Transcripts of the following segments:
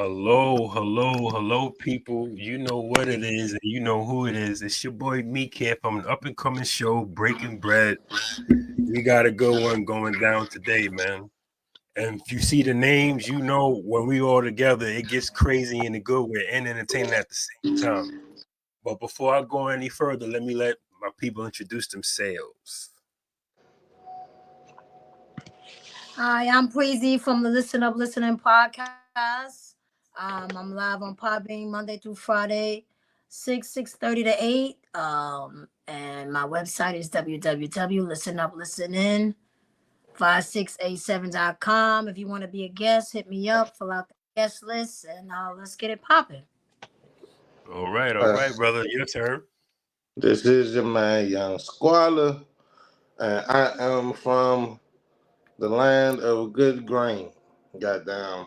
Hello, people. You know what it is, and you know who it is. It's your boy Meek here from an up and coming show, Breaking Bread. We got a good one going down today, man. And if you see the names, you know when we all together, it gets crazy in a good way and entertaining at the same time. But before I go any further, let me let my people introduce themselves. Hi, I'm Breezy from the Listen Up Listening podcast. I'm live on Podbean Monday through Friday, 6:30 to 8. And my website is www.listenuplistening5687.com. If you want to be a guest, hit me up, fill out the guest list, and let's get it popping. All right, brother. Your turn. This is your man, Young Squalor, and I am from the land of good grain. Goddamn.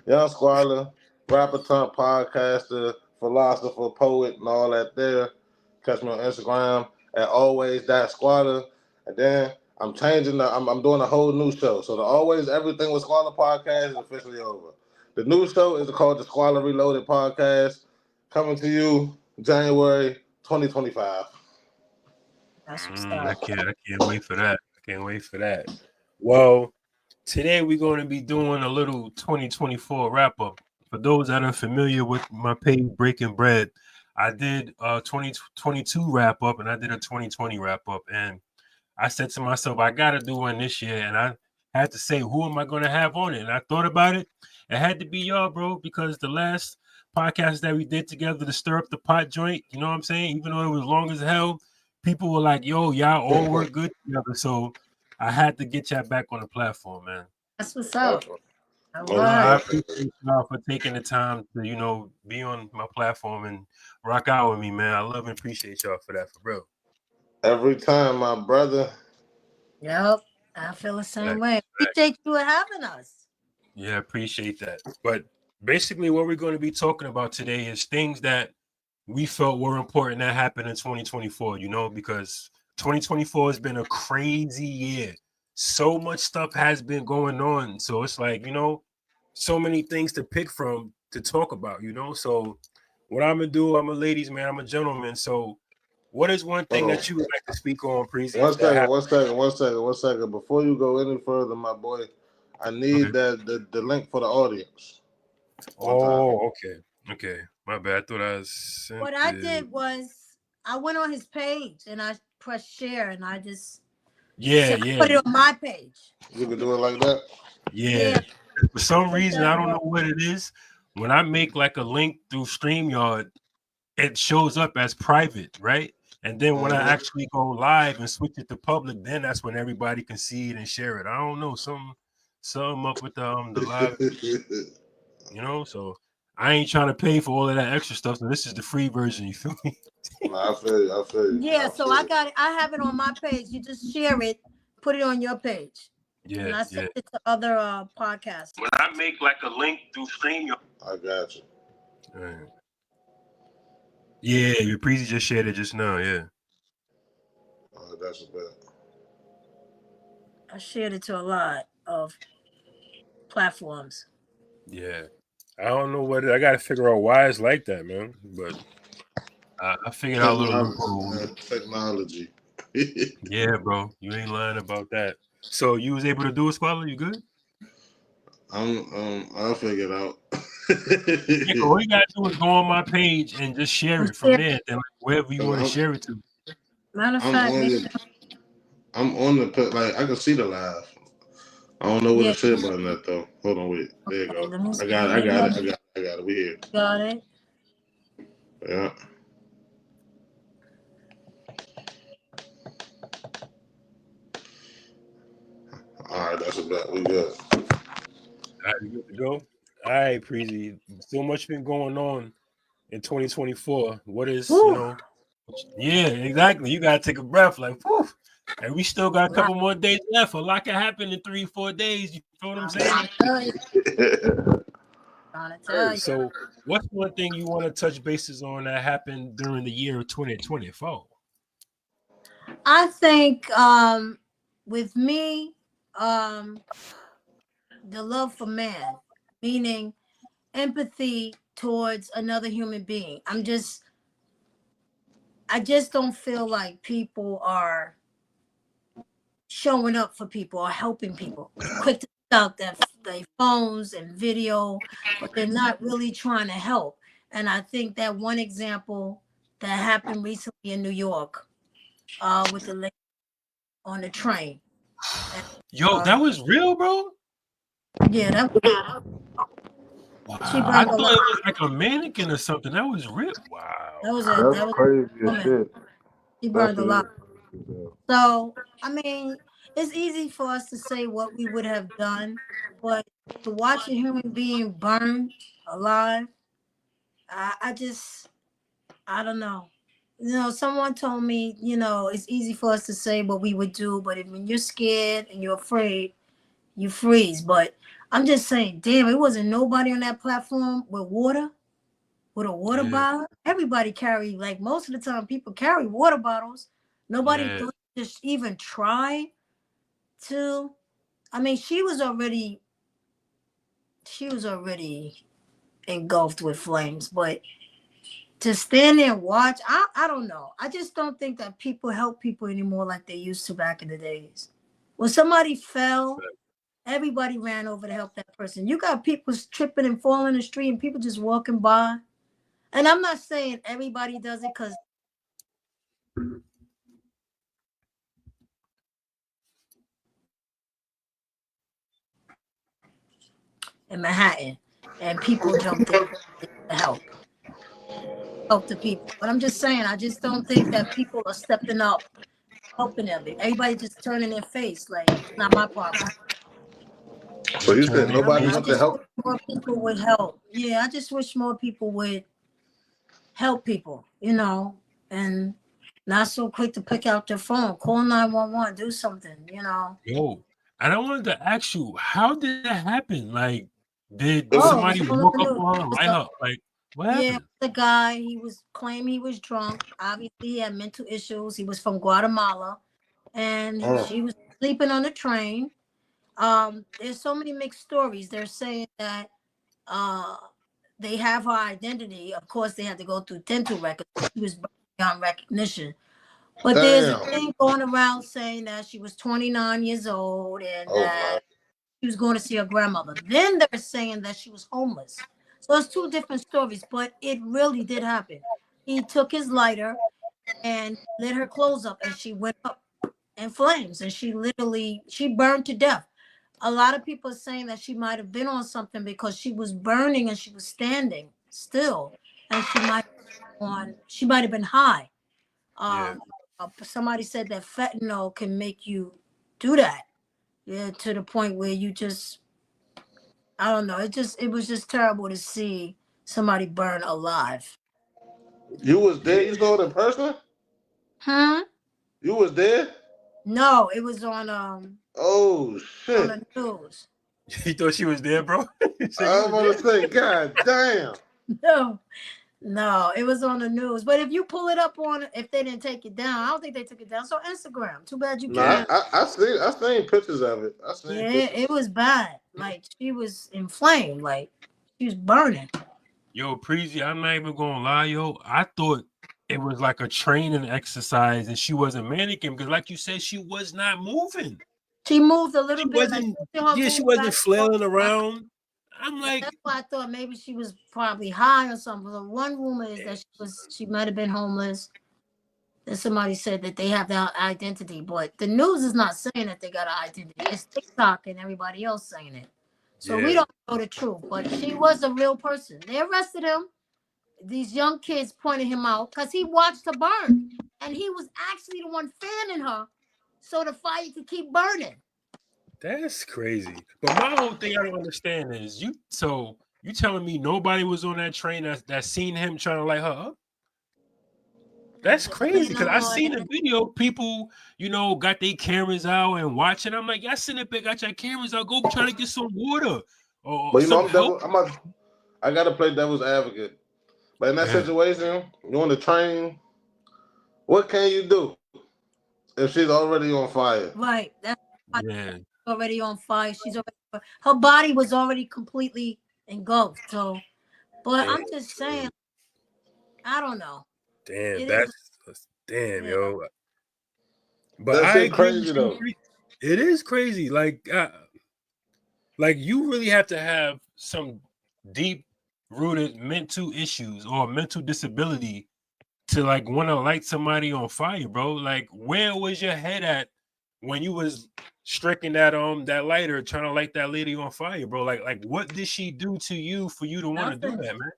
Young Squalor, rapper, turned podcaster, philosopher, poet, and all that there. Catch me on Instagram at always that Squalor. And then I'm changing I'm doing a whole new show. So the Always Everything with Squalor podcast is officially over. The new show is called the Squalor Reloaded podcast, coming to you January 2025. That's what's I up. can't wait for that. I can't wait for that. Well, today we're going to be doing a little 2024 wrap up. For those that are familiar with my page Breaking Bread, I did a 2022 wrap up and I did a 2020 wrap up. And I said to myself, I got to do one this year. And I had to say, who am I going to have on it? And I thought about it. It had to be y'all, bro, because the last podcast that we did together to stir up the pot joint, you know what I'm saying? Even though it was long as hell, people were like, yo, y'all all work good together. So I had to get y'all back on the platform, man. That's what's up. All I right. appreciate y'all for taking the time to, be on my platform and rock out with me, man. I love and appreciate y'all for that, for real. Every time, my brother. Yep. I feel the same Right, way. Appreciate you having us. Yeah, appreciate that. But basically, what we're going to be talking about today is things that we felt were important that happened in 2024, because 2024 has been a crazy year. So much stuff has been going on. So it's like, so many things to pick from to talk about, So what I'm going to do, I'm a ladies' man, I'm a gentleman. So what is one thing that you would like to speak on, Preezy? One second. Before you go any further, my boy, I need the link for the audience. Okay. My bad. I thought I sent What I did was I went on his page and I pressed share and I just put it on my page. You can do it like that? Yeah. For some reason, I don't know what it is. When I make like a link through StreamYard, it shows up as private, right? And then when I actually go live and switch it to public, then that's when everybody can see it and share it. I don't know, something up with the live, So I ain't trying to pay for all of that extra stuff. So this is the free version. You feel me? I feel you. Yeah, so I got it. I have it on my page. You just share it, put it on your page. Yeah, and I sent it to other podcasts. When I make like a link through StreamYard, I got you. Right. Yeah, your Preezy just shared it just now. Yeah. Oh, that's bad. I shared it to a lot of platforms. Yeah. I don't know what I got to figure out why it's like that, man. But I figured out a little loophole. Technology. Yeah, bro. You ain't lying about that. So you was able to do it, Squalor? You good? I'll figure it out. All you gotta do is go on my page and just share it from there. Then wherever you want to share it to. Matter of fact, I'm on the like I can see the live. I don't know what the share button at though. Hold on, wait. There you go. I got it. We here. Got it. Yeah. All right, that's a bet. We good. All right, you good to go? All right, Preezy. So much been going on in 2024. What is, Yeah, exactly. You gotta take a breath, like, whew. And we still got a couple more days left. A lot can happen in 3-4 days. You feel what I'm saying? So, what's one thing you want to touch bases on that happened during the year of 2024? I think with me, the love for man, meaning empathy towards another human being. I just don't feel like people are showing up for people or helping people. Quick to pick out their phones and video, but they're not really trying to help. And I think that one example that happened recently in New York, with the lady on the train. And, Yo, that was real, bro. yeah, that Wow. she I burned thought a it lot. was like a mannequin or something. That was real. Wow. That's That was crazy a as woman. shit. She That's burned a lot. really So I mean, it's easy for us to say what we would have done, but to watch a human being burn alive, I just I don't know. Someone told me, it's easy for us to say what we would do, but when you're scared and you're afraid, you freeze. But I'm just saying, damn, it wasn't nobody on that platform with a water Yeah. bottle. Everybody carry, like most of the time, people carry water bottles. Nobody Yeah. thought to just even try to. I mean, she was already engulfed with flames, but to stand there and watch, I don't know. I just don't think that people help people anymore like they used to back in the days. When somebody fell, everybody ran over to help that person. You got people tripping and falling in the street and people just walking by. And I'm not saying everybody does it, because in Manhattan, and people jumped in to help the people. But I'm just saying, I just don't think that people are stepping up, helping them. Everybody just turning their face like it's not my problem. So you said nobody I went to just wish help? more people would help. Yeah, I just wish more people would help people, and not so quick to pick out their phone, call 911, do something, Yo, and I wanted to ask you, how did that happen? Like, did It was Oh, it somebody was all walk in the up news. on her, It was light her? Like, what Yeah, happened? the guy, he was claiming he was drunk. Obviously, he had mental issues. He was from Guatemala, and she was sleeping on the train. There's so many mixed stories. They're saying that uh, they have her identity. Of course, they had to go through dental records. She was beyond recognition. But there's a damn. thing going around saying that she was 29 years old and Oh my. that she was going to see her grandmother. Then they're saying that she was homeless. So it's two different stories, but it really did happen. He took his lighter and lit her clothes up, and she went up in flames, and she burned to death. A lot of people are saying that she might have been on something because she was burning and she was standing still, and she might have been high. Yeah. Somebody said that fentanyl can make you do that. Yeah, to the point where you just, I don't know. It was just terrible to see somebody burn alive. You was Yeah. there? You saw it in person? Hmm. You was there? No, it was Oh on shit. the news. You thought she was there, bro? So you I was want there? to say, God damn. No, no, it was on the news. But if you pull it up if they didn't take it down, I don't think they took it down. So Instagram. Too bad you Nah, can't. I seen pictures of it. I seen Yeah, pictures. it was bad. Like she was inflamed. Like she was burning. Yo, Preezy, I'm not even gonna lie, yo. I thought it was like a training exercise and she wasn't mannequin because, like you said, she was not moving. She moved a little She bit, like wasn't, her yeah, she move back wasn't and forth. flailing around. I'm And like, that's why I thought maybe she was probably high or something. The one rumor is that she might have been homeless. Then somebody said that they have their identity, but the news is not saying that they got an identity. It's TikTok and everybody else saying it. So we yeah, don't know the truth. But she was a real person. They arrested him. These young kids pointed him out because he watched her burn. And he was actually the one fanning her so the fire could keep burning. that's crazy. But my whole thing I don't understand is you telling me nobody was on that train that seen him trying to light her up? That's crazy because I seen the video. People, got their cameras out and watching. I'm like, y'all sitting up there, got your cameras out, go try to get some water or But some help. I gotta play devil's advocate. But in that situation, you on the train, what can you do if she's already on fire? Right. That's Yeah. already on fire. She's already her body was already completely engulfed. So, but I'm Damn, just saying, I don't know. damn, It is, damn, yeah. yo. But That I shit agree crazy with you. though. It is crazy. Like you really have to have some deep rooted mental issues or mental disability to like want to light somebody on fire, bro. Like, where was your head at when you was striking that lighter trying to light that lady on fire, bro? Like what did she do to you for you to want to do Nothing. that, man?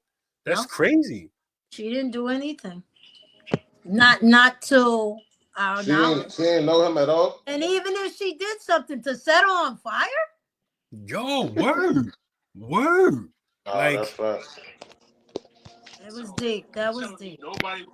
That's Nothing. crazy. She didn't do anything. Not to our knowledge. She didn't know him at all. And even if she did something to set her on fire, Yo, word. Oh, Like, that's facts. it was deep. That was deep. nobody.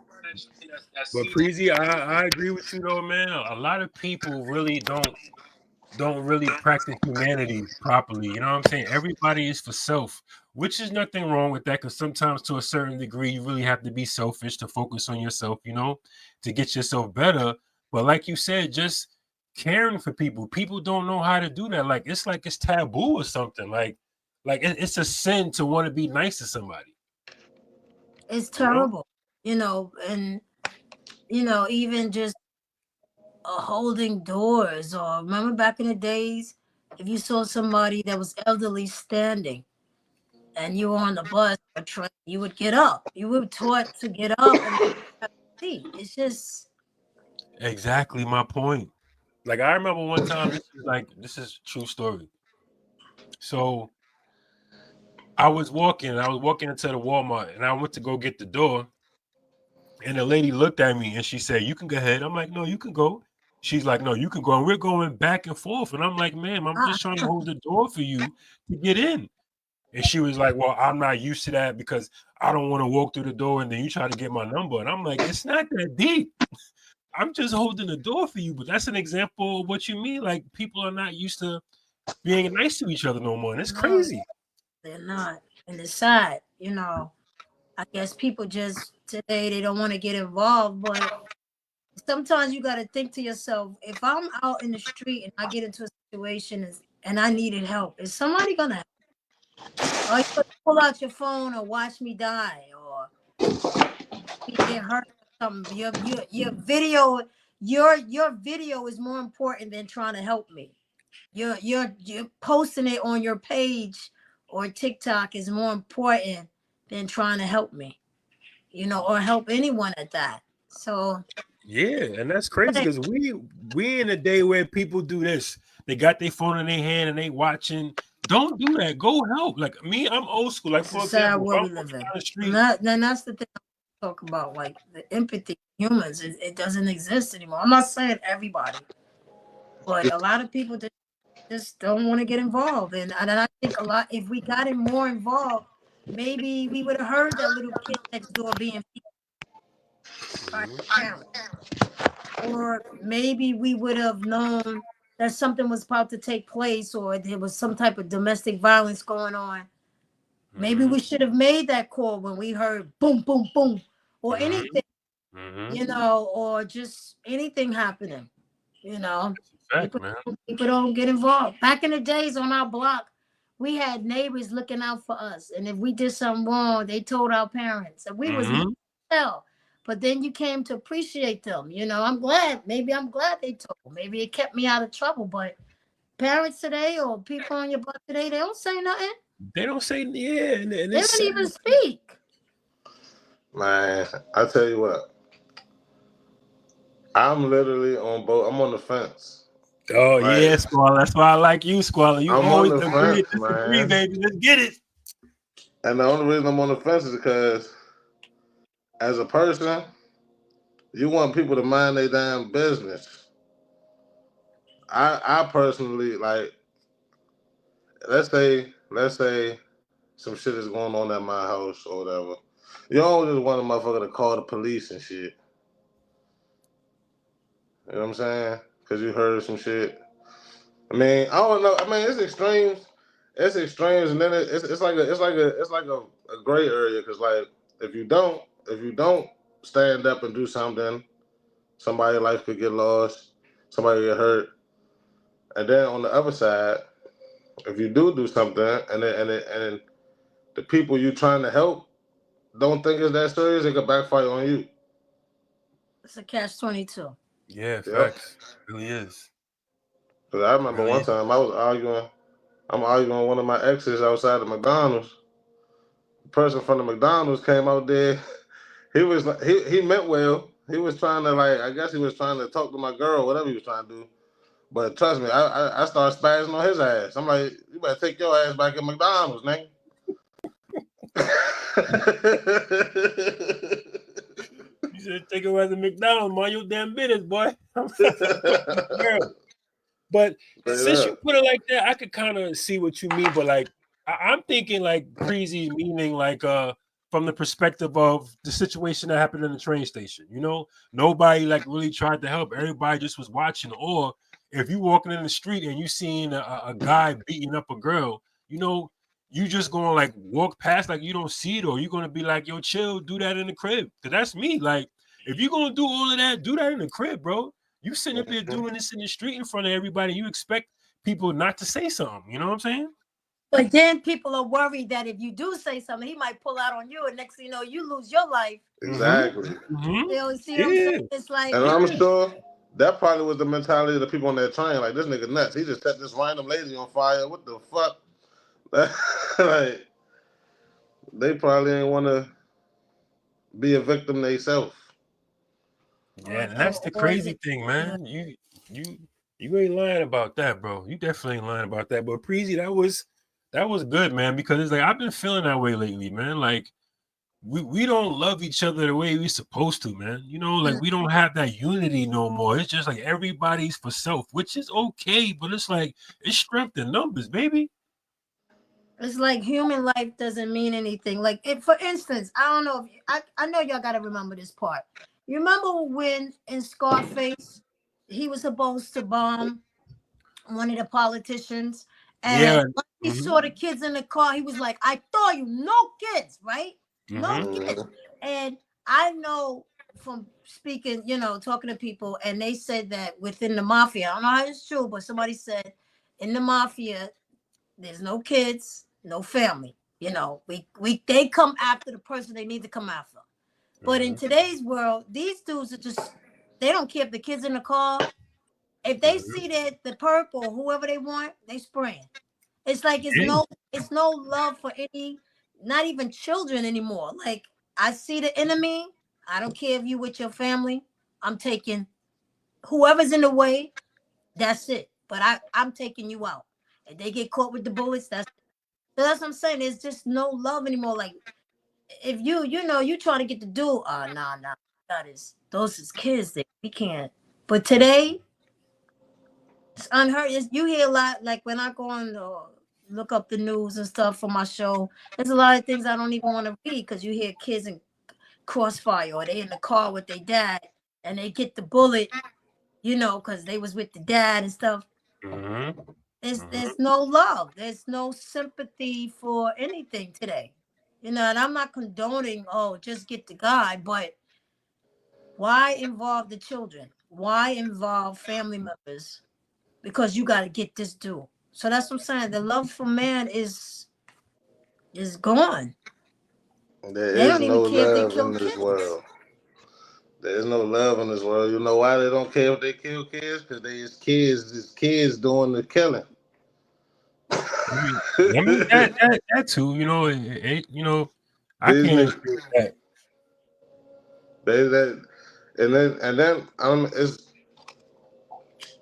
But Preezy, I agree with you though, man. A lot of people really don't really practice humanity properly. You know what I'm saying? Everybody is for self, which is nothing wrong with that, because sometimes to a certain degree you really have to be selfish to focus on yourself, you know, to get yourself better. But like you said, just caring for people don't know how to do that. Like it's taboo or something. Like it's a sin to want to be nice to somebody. It's terrible, and even just holding doors. Or remember back in the days, if you saw somebody that was elderly standing and you were on the bus or train, you would get up. You were taught to get up and see. It's just Exactly my point. Like I remember one time, this is a true story. So I was walking into the Walmart and I went to go get the door. And the lady looked at me and she said, "You can go ahead." I'm like, "No, you can go." She's like, "No, you can go." And we're going back and forth. And I'm like, "Ma'am, I'm just trying to hold the door for you to get in." And she was like, "Well, I'm not used to that because I don't want to walk through the door and then you try to get my number." And I'm like, "It's not that deep. I'm just holding the door for you." But that's an example of what you mean. Like people are not used to being nice to each other no more. And it's no, crazy. they're not. And it's sad, I guess people just today they don't want to get involved, but sometimes you got to think to yourself, if I'm out in the street and I get into a situation and I needed help, is somebody gonna help? Or you gonna pull out your phone or watch me die or get hurt or something? Your video is more important than trying to help me. You're posting it on your page or TikTok is more important than trying to help me, or help anyone at that. So Yeah, and that's crazy because we in a day where people do this. They got their phone in their hand and they watching. Don't do that. Go help. Like me, I'm old school. Like it's for a sad example, if world I'm we live walking in. down the And street, that's the thing I talk about, like the empathy humans. It doesn't exist anymore. I'm not saying everybody, but a lot of people just don't want to get involved. And I think a lot, if we got more involved, maybe we would have heard that little kid next door being beaten by his parents. Or maybe we would have known that something was about to take place or there was some type of domestic violence going on. Maybe we should have made that call when we heard boom, boom, boom, or anything, or just anything happening. fact, People, man. people don't get involved. Back in the days on our block, we had neighbors looking out for us. And if we did something wrong, they told our parents. And we was hell. But then you came to appreciate them. I'm glad. Maybe I'm glad they told. Maybe it kept me out of trouble. But parents today or people on your block today, they don't say nothing. They don't say yeah, and They it's don't even speak. Man, I tell you what. I'm literally on both. I'm on the fence. oh Right. yeah, Squall. That's why I like you, Squall. You I'm on always the agree, fence, disagree, man. baby. Let's get it. And the only reason I'm on the fence is because as a person, you want people to mind their damn business. I personally like, let's say some shit is going on at my house or whatever. You don't just want a motherfucker to call the police and shit. You know what I'm saying? Because you heard some shit. I mean, I don't know. I mean, it's extremes. It's extremes, and then it's like a gray area. Because like, if you don't stand up and do something, somebody's life could get lost, somebody get hurt, and then on the other side, if you do something and the people you trying to help don't think it's that serious, it could backfire on you. It's a catch-22. Yeah, Yep. facts. It really is. Cause I remember Really one is. time I'm arguing with one of my exes outside of McDonald's. The person from the McDonald's came out there. He was like, he meant well. He was trying to I guess he was trying to talk to my girl, whatever he was trying to do. But trust me, I started spazzing on his ass. I'm like, you better take your ass back at McDonald's, nigga. You should take her as a McDonald's, mind your damn business, boy. Girl. But since you put it like that, I could kind of see what you mean. But I'm thinking crazy, meaning from the perspective of the situation that happened in the train station. You know, nobody really tried to help. Everybody just was watching. Or if you walking in the street and you seeing a guy beating up a girl, you know, you just gonna walk past you don't see it, or you're gonna be like, yo, chill, do that in the crib. Cause that's me. If you're gonna do all of that, do that in the crib, bro. You sitting up there doing this in the street in front of everybody, you expect people not to say something. You know what I'm saying? But then people are worried that if you do say something, he might pull out on you, and next thing you know, you lose your life. Exactly. You know, see what I'm saying? It's like, and I'm sure that probably was the mentality of the people on that train. Like, this nigga nuts. He just set this random lady on fire. What the fuck? They probably ain't want to be a victim themselves. Yeah, and that's the crazy thing, man. You ain't lying about that, bro. You definitely ain't lying about that. But Preezy, that was good, man, because it's I've been feeling that way lately, man. We don't love each other the way we supposed to, man. You know, we don't have that unity no more. It's just everybody's for self, which is okay, but it's it's strength in numbers, baby. It's like human life doesn't mean anything. For instance, I don't know if I know y'all got to remember this part. You remember when in Scarface he was supposed to bomb one of the politicians, and when he saw the kids in the car, he was like, "I thought you no kids, right? No kids." And I know from speaking, talking to people, and they said that within the mafia, I don't know how it's true, but somebody said in the mafia, there's no kids, no family. They come after the person they need to come after. But in today's world, these dudes are they don't care if the kids in the car. If they see that the perp or whoever they want, they spraying. It's like it's no love for any, not even children anymore. I see the enemy. I don't care if you with your family. I'm taking whoever's in the way. That's it. But I'm taking you out. If they get caught with the bullets, that's what I'm saying. There's just no love anymore. If you trying to get the dude, nah. Those is kids that we can't. But today, it's unheard. You hear a lot, when I go on look up the news and stuff for my show. There's a lot of things I don't even want to read because you hear kids in crossfire or they in the car with their dad and they get the bullet, because they was with the dad and stuff. There's no love. There's no sympathy for anything today. And I'm not condoning, just get the guy, but why involve the children? Why involve family members? Because you got to get this dude. So that's what I'm saying. The love for man is gone. There is no love in this world. There's no love in this world. You know why they don't care if they kill kids? Because it's kids doing the killing. I mean that too. I can't agree with that.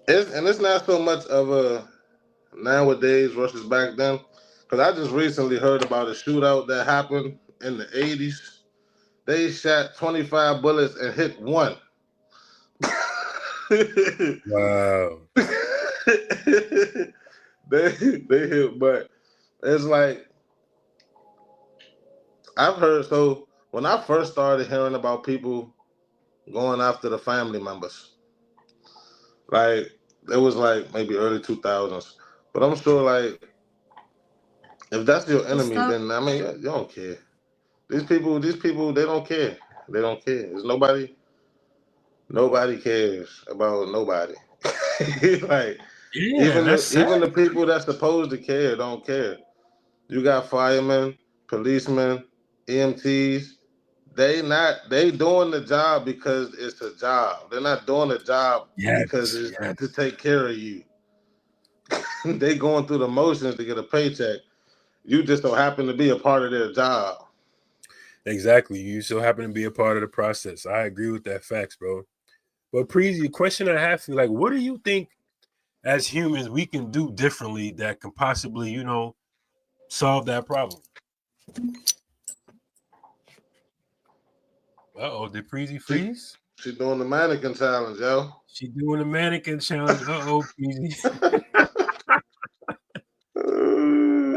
It's not so much of a nowadays versus back then. Because I just recently heard about a shootout that happened in the 80s. They shot 25 bullets and hit one. Wow. they hit, but it's I've heard. So when I first started hearing about people going after the family members, it was maybe early 2000s. But I'm sure if that's your enemy, then I mean you don't care. These people, they don't care. They don't care. There's nobody cares about nobody. Yeah, that's sad. Even the people that's supposed to care don't care. You got firemen, policemen, EMTs. They doing the job because it's a job. They're not doing the job because Yes, it's yes. to take care of you. They going through the motions to get a paycheck. You just don't happen to be a part of their job. Exactly. You so happen to be a part of the process. I agree with that facts, bro. But Preezy, the question I have for you, like, what do you think as humans we can do differently that can possibly, solve that problem? Uh-oh, did Preezy freeze? She doing the mannequin challenge, yo. She doing the mannequin challenge. Uh-oh, Preezy.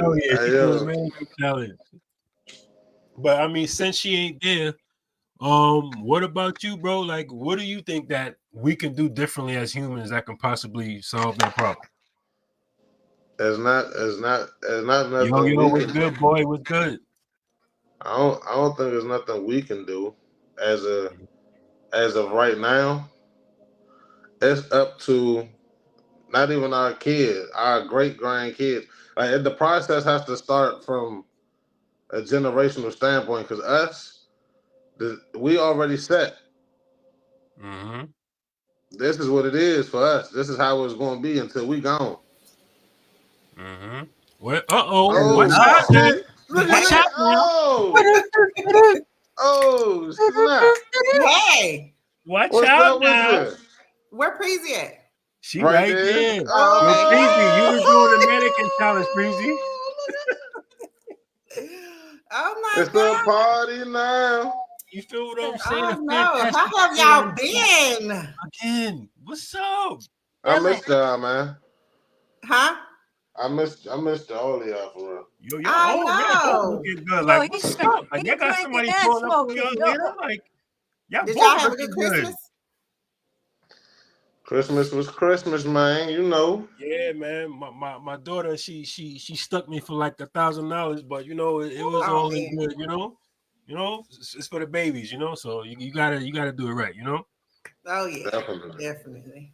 Oh yeah, Hey, she doing the yo. mannequin challenge. But I mean, since she ain't there, what about you, bro? Like, what do you think that we can do differently as humans that can possibly solve that problem? It's not nothing Yo, we what's can. good, boy? What's good? I don't think there's nothing we can do as of right now. It's up to not even our kids, our great grandkids. Like the process has to start from a generational standpoint because we already set. Mm-hmm. This is what it is for us. This is how it's going to be until we gone. Mm-hmm. Well, uh-oh, watch Oh out now. shit! Look at Watch out that! now. Oh snap! Hey, Watch What's out up with now. you? where Preezy at? She Right right there. there. Oh, Yo, okay. Preezy, you was doing the mannequin challenge, Preezy. Oh my It's a God. party now. You feel what I'm saying? Oh A no. fantastic How have y'all been? again. What's up? I Feeling. missed y'all, man. Huh? I missed all of y'all for real. Y'all I both know. looking good. Yo, Like, what's up? Like, he y'all got drinking somebody and pulling up on y'all smoking. Yo. later? Like, y'all Did both y'all have a looking good good. Christmas? Christmas was Christmas, man. You know. Yeah, man. My daughter, she stuck me for like $1,000, but it was Oh all in man. good, it's for the babies, so you gotta do it right, Oh yeah. Definitely. Definitely.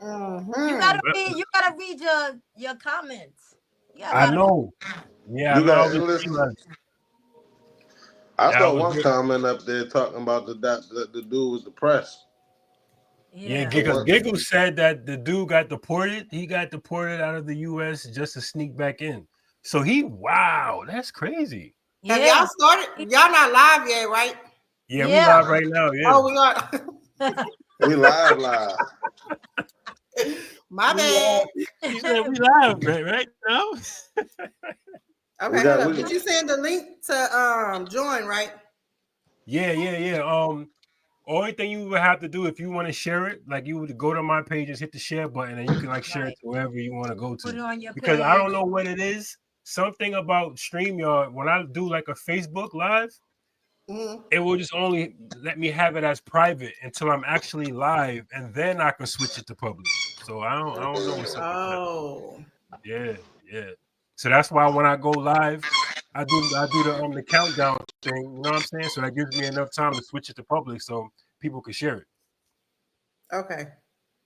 You Mm-hmm. gotta read your comments. I know. Yeah, I You know. I got was listen. I yeah, I saw was one comment up there talking about the dude was depressed. yeah, Yeah. because What? Giggle said that the dude got deported. He got deported out of the U.S. just to sneak back in. So wow, that's crazy. Have Yeah. y'all started? Y'all not live yet, right? Yeah, we Yeah. live right now. Yeah, Oh, we are. We live. My we bad. live. He said we live right now. Okay, We hold got up. we. Did you send the link to join, right? Yeah. Only thing you would have to do if you want to share it, like you would go to my page and hit the share button, and you can like share it Right. to wherever you want to go Put it to. on your Because I don't page. know what it is. Something about StreamYard, when I do like a Facebook live, Mm-hmm. it will just only let me have it as private until I'm actually live, and then I can switch it to public. So I don't know what's up with that. Oh. Yeah. So that's why when I go live, I do the countdown thing. You know what I'm saying? So that gives me enough time to switch it to public, so people can share it. Okay.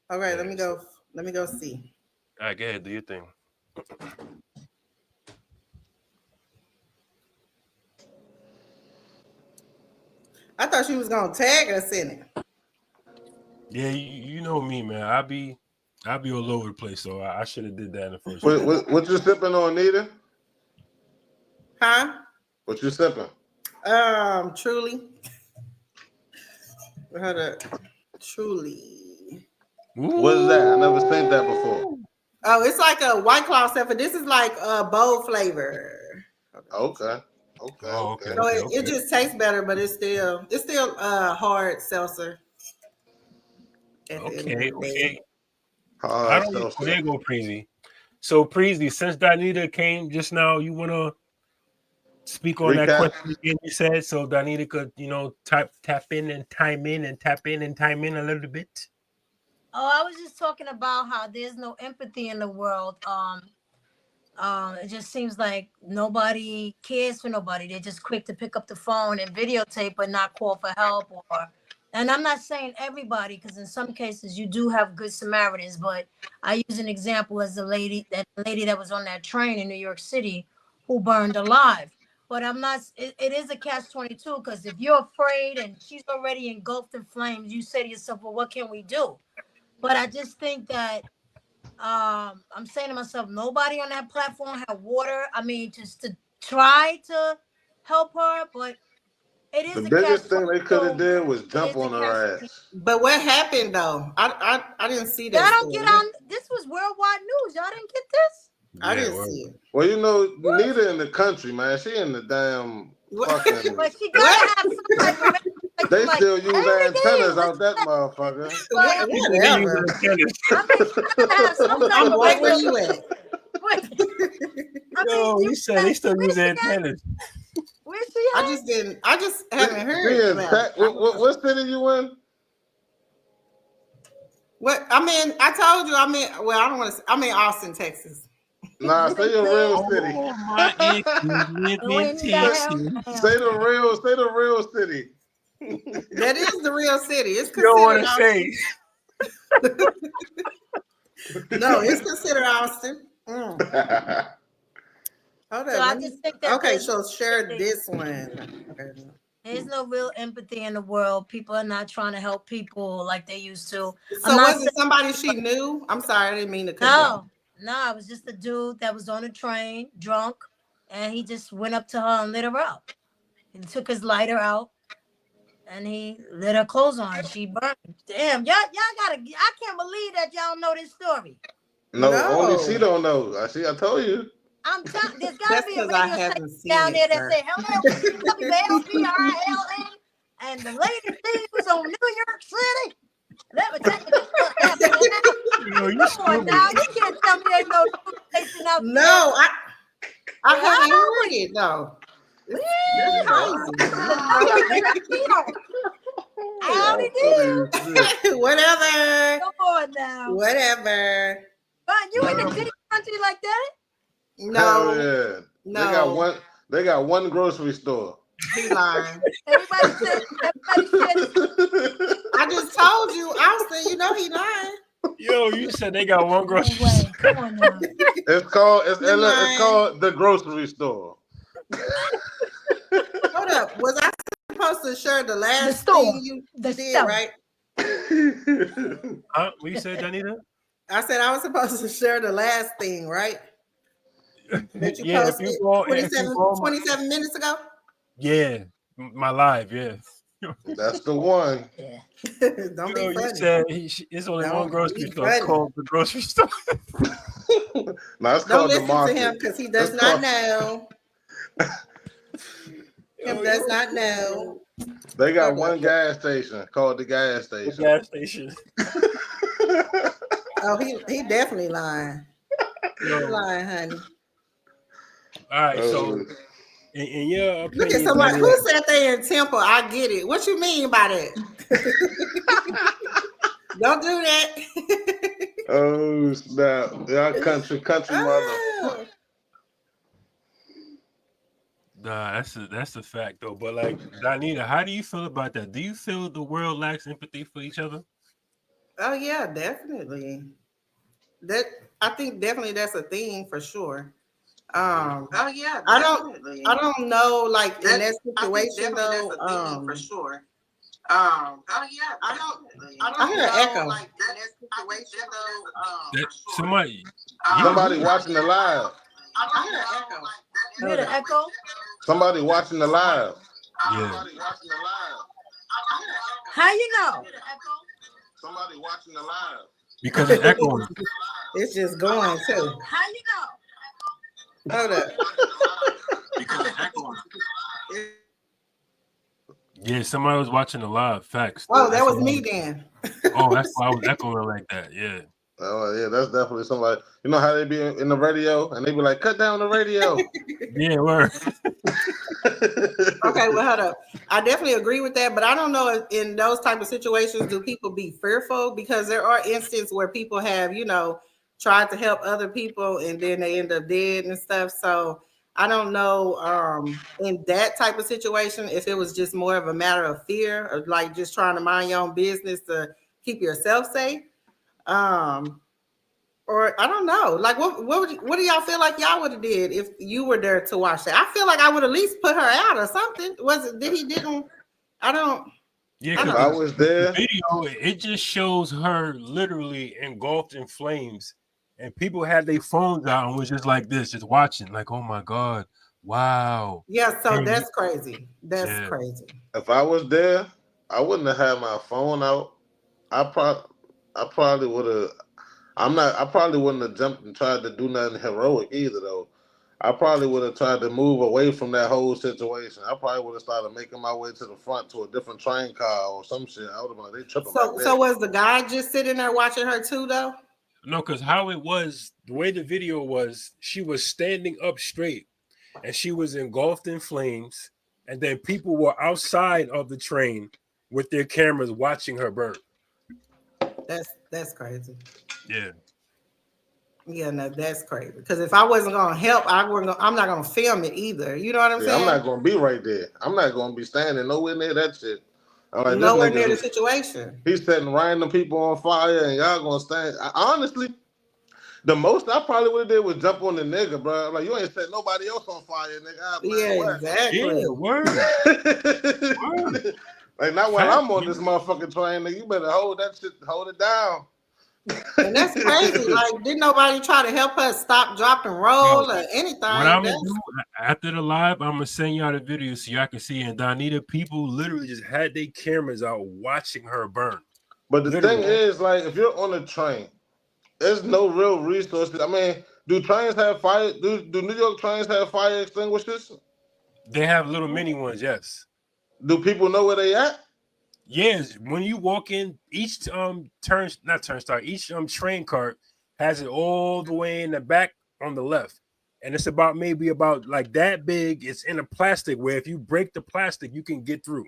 All right. Yeah, Let me go. Let me go see. All right, go ahead, do your thing. I thought she was gonna tag us in it. Yeah, you know me, man. I be all over the place, so I should have did that in the first place. What you sipping on, Nita? Huh? What you sipping? Truly. Hold up. Truly. What is that? I never seen that before. Oh, it's like a White Claw stuff, but this is like a bold flavor. Okay. Oh, okay. So it just tastes better, but it's still hard seltzer. At the end of the day. I Hard don't know. seltzer. There go Preezy. So Preezy, since Danita came just now, you wanna speak on that Recap. question again you said, so Danita could, tap in and time in a little bit. Oh, I was just talking about how there's no empathy in the world. It just seems like nobody cares for nobody. They're just quick to pick up the phone and videotape, but not call for help or and I'm not saying everybody, because in some cases you do have good Samaritans, but I use an example as the lady that was on that train in New York City who burned alive. But I'm not, it is a catch-22, because if you're afraid and she's already engulfed in flames, you say to yourself, well, what can we do? But I just think that I'm saying to myself, nobody on that platform had water. I mean, just to try to help her, but it is The a biggest catch thing they could have 22. did was It jump is a on catch her 22. ass. But what happened though? I didn't see Y'all that don't story. get on. This was worldwide news. Y'all didn't get this. I Yeah, didn't word. see it. Well, you know, Nita in the country, man. She in the damn fucking. But she gotta have some type of. They Like, still use hey, antennas let's out that motherfucker. But, Whatever. I mean, she gotta have some type I'm of right where radio. you at. I Yo, mean, you said they still use antennas. Where's she at? I just haven't She heard in about it. what city you in? What I mean, I told you well, I don't want to I'm in Austin, Texas. Nah, say your real city. Oh, my ex live in Texas. Say the real city. That is the real city. It's You don't want considered to say. Austin. No, it's considered Austin. Hold on. So I just think that okay, there's so share empathy. this one. There's no real empathy in the world. People are not trying to help people like they used to. So was it somebody she knew? I'm sorry, I didn't mean to cut you. No, it was just a dude that was on a train, drunk, and he just went up to her and lit her out. He took his lighter out and he lit her clothes on. She burned. Damn, y'all gotta. I can't believe that y'all know this story. No, No. only she don't know. I told you. I'm telling. There's gotta That's be a 'cause I radio haven't station seen down there it, that sir. say hello, WLPRLN, and the latest news on New York City. Let me tell you this happening now. Yo, you Come on stupid. now, you can't tell me there's no news station out there. No, I Yeah, haven't heard it though. Howdy do. Whatever. Come on now. Whatever. But you in the deep country like that? No, Hell yeah. no. They got one grocery store. He lying. Everybody said. I just told you, Austin. You know he lying. Yo, you said they got one No grocery way. store. Come on now. It's called the grocery store. Hold up. Was I supposed to share the last store. thing you The did, store. right? Huh? What you said, Janita? I said I was supposed to share the last thing, right? That you Yeah, if posted you go, if you go, 27 minutes ago. yeah, my live, yeah. That's the one. Yeah. Don't Yo, be you funny. said it's only Don't one grocery be store funny. called the grocery store. No, it's Don't called the listen to market. him because he does It's not called- know. Him does not know. They got Hold one up. gas station called the gas The station. gas station. Oh, he definitely lying. He Yo, lying, honey. all right, so in your opinion, Look at somebody Janita, who said they in Temple. I get it. What you mean by that? Don't do that. Oh snap! Y'all country mother. Oh. nah, that's a fact though. But like, Janita, how do you feel about that? Do you feel the world lacks empathy for each other? Oh yeah, definitely. That I think definitely that's a thing for sure. Oh yeah, I don't know, like in that situation though. For sure. Oh yeah, I heard an echo. Like in that situation though. Somebody watching the live. I heard an echo. You hear the echo? Somebody watching the live. Yeah. How you know? Somebody watching the live. Because it's echoing. It's just going too. How you know? Hold up. Because it's echoing. Yeah, somebody was watching the live. Facts. Oh, that was me then. Oh, that's why I was echoing like that. Yeah. Oh yeah, that's definitely somebody. You know how they be in the radio and they be like, "Cut down the radio." Yeah, word. Okay, well, hold up. I definitely agree with that, but I don't know if in those type of situations do people be fearful, because there are instances where people have, tried to help other people and then they end up dead and stuff. So I don't know in that type of situation if it was just more of a matter of fear or like just trying to mind your own business to keep yourself safe. Or I don't know. Like what do y'all feel like y'all would have did if you were there to watch that? I feel like I would at least put her out or something. I don't Yeah, I If because don't I know. was the there, video it just shows her literally engulfed in flames, and people had their phones out and was just like this, just watching, like, oh my god, wow. Yeah, so And that's crazy. That's yeah, crazy. if I was there, I wouldn't have had my phone out. I probably would have. I probably wouldn't have jumped and tried to do nothing heroic either, though. I probably would have tried to move away from that whole situation. I probably would have started making my way to the front to a different train car or some shit. I would have been like, they tripping back So there. was the guy just sitting there watching her too though? no, because how it was, the way the video was, she was standing up straight and she was engulfed in flames, and then people were outside of the train with their cameras watching her burn. That's crazy. Yeah. Yeah, no, that's crazy. Because if I wasn't gonna help, I'm not gonna film it either. You know what I'm Yeah, I'm saying? not gonna be right there. I'm not gonna be standing nowhere near that shit. I'm like, this Nowhere near the nigga, situation. he's setting random people on fire, and y'all gonna stand. Honestly, the most I probably would have did was jump on the nigga, bro. I'm like, you ain't set nobody else on fire, nigga. Yeah, exactly. Yeah, word. Word. Like, not while Fact, I'm on yeah. this motherfucking train, nigga. You better hold that shit, hold it down. And that's crazy. Like, didn't nobody try to help us stop, drop, and roll or anything? What I'm gonna do after the live, I'm gonna send y'all the video so y'all can see. And Donita, people literally just had their cameras out watching her burn. But the Literally. thing is, like, if you're on a train, there's no real resources. I mean, do trains have fire? Do New York trains have fire extinguishers? They have little mini ones, yes. Do people know where they at? Yes, when you walk in, each each train cart has it all the way in the back on the left, and it's maybe about like that big. It's in a plastic where if you break the plastic, you can get through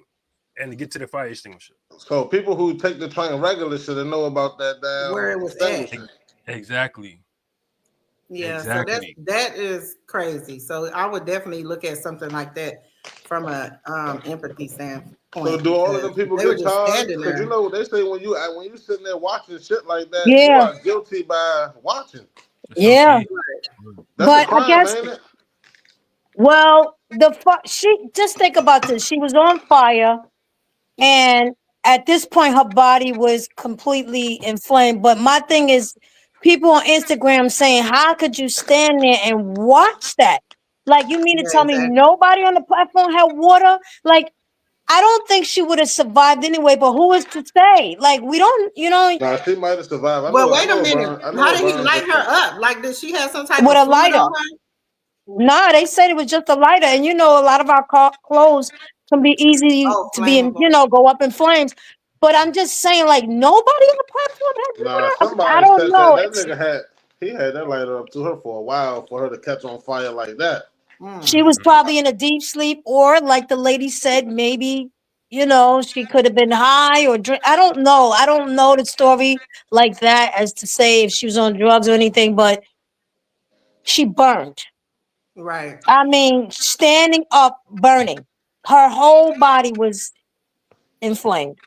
and get to the fire extinguisher. So people who take the train regular should know about that damn where it was at. extinguisher. Exactly. Yeah, Exactly. so that is crazy. So I would definitely look at something like that from a empathy standpoint. So do all of them people they were get just charged? standing Because there. you know they say when you sitting there watching shit like that, Yeah. you are guilty by watching. Yeah. Okay. That's But a crime, I guess, ain't it? well, she just think about this. She was on fire, and at this point, her body was completely inflamed. But my thing is, people on Instagram saying, "How could you stand there and watch that?" Like, you mean to Yeah, tell me exactly. nobody on the platform had water? Like, I don't think she would have survived anyway. But who is to say? Like, we don't, Nah, she might have survived. But wait a minute. I know How it did he burns light her different. up? Like, did she have some type with of a fluid lighter. on her? Nah, they said it was just a lighter, and a lot of our clothes can be easy Oh, to be, flammable. go up in flames. But I'm just saying, like, nobody on the platform had Nah, water. I somebody don't said know. that nigga had that lighter up to her for a while for her to catch on fire like that. She was probably in a deep sleep, or like the lady said, maybe she could have been high or drink. I don't know. I don't know the story like that as to say if she was on drugs or anything, but she burned. Right. I mean, standing up, burning. Her whole body was inflamed.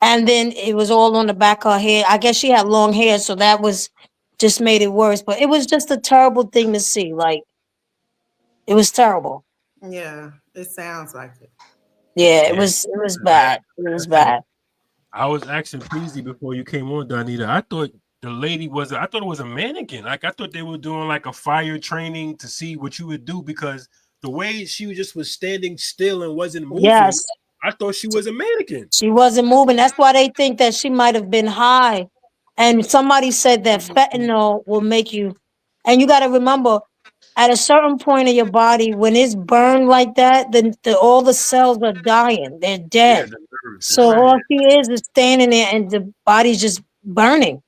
And then it was all on the back of her head. I guess she had long hair, so that was just made it worse. But it was just a terrible thing to see. Like, it was terrible. Yeah, it sounds like it. Yeah, Yeah. it was bad. It was bad. I was asking Peasy before you came on, Donita. I thought it was a mannequin. Like, I thought they were doing like a fire training to see what you would do, because the way she just was standing still and wasn't moving, Yes, I thought she was a mannequin. she wasn't moving. That's why they think that she might have been high. And somebody said that fentanyl will make you, and you got to remember, at a certain point of your body, when it's burned like that, then all the cells are dying. They're Yeah, dead. the nerves. So all she is standing there, and the body's just burning.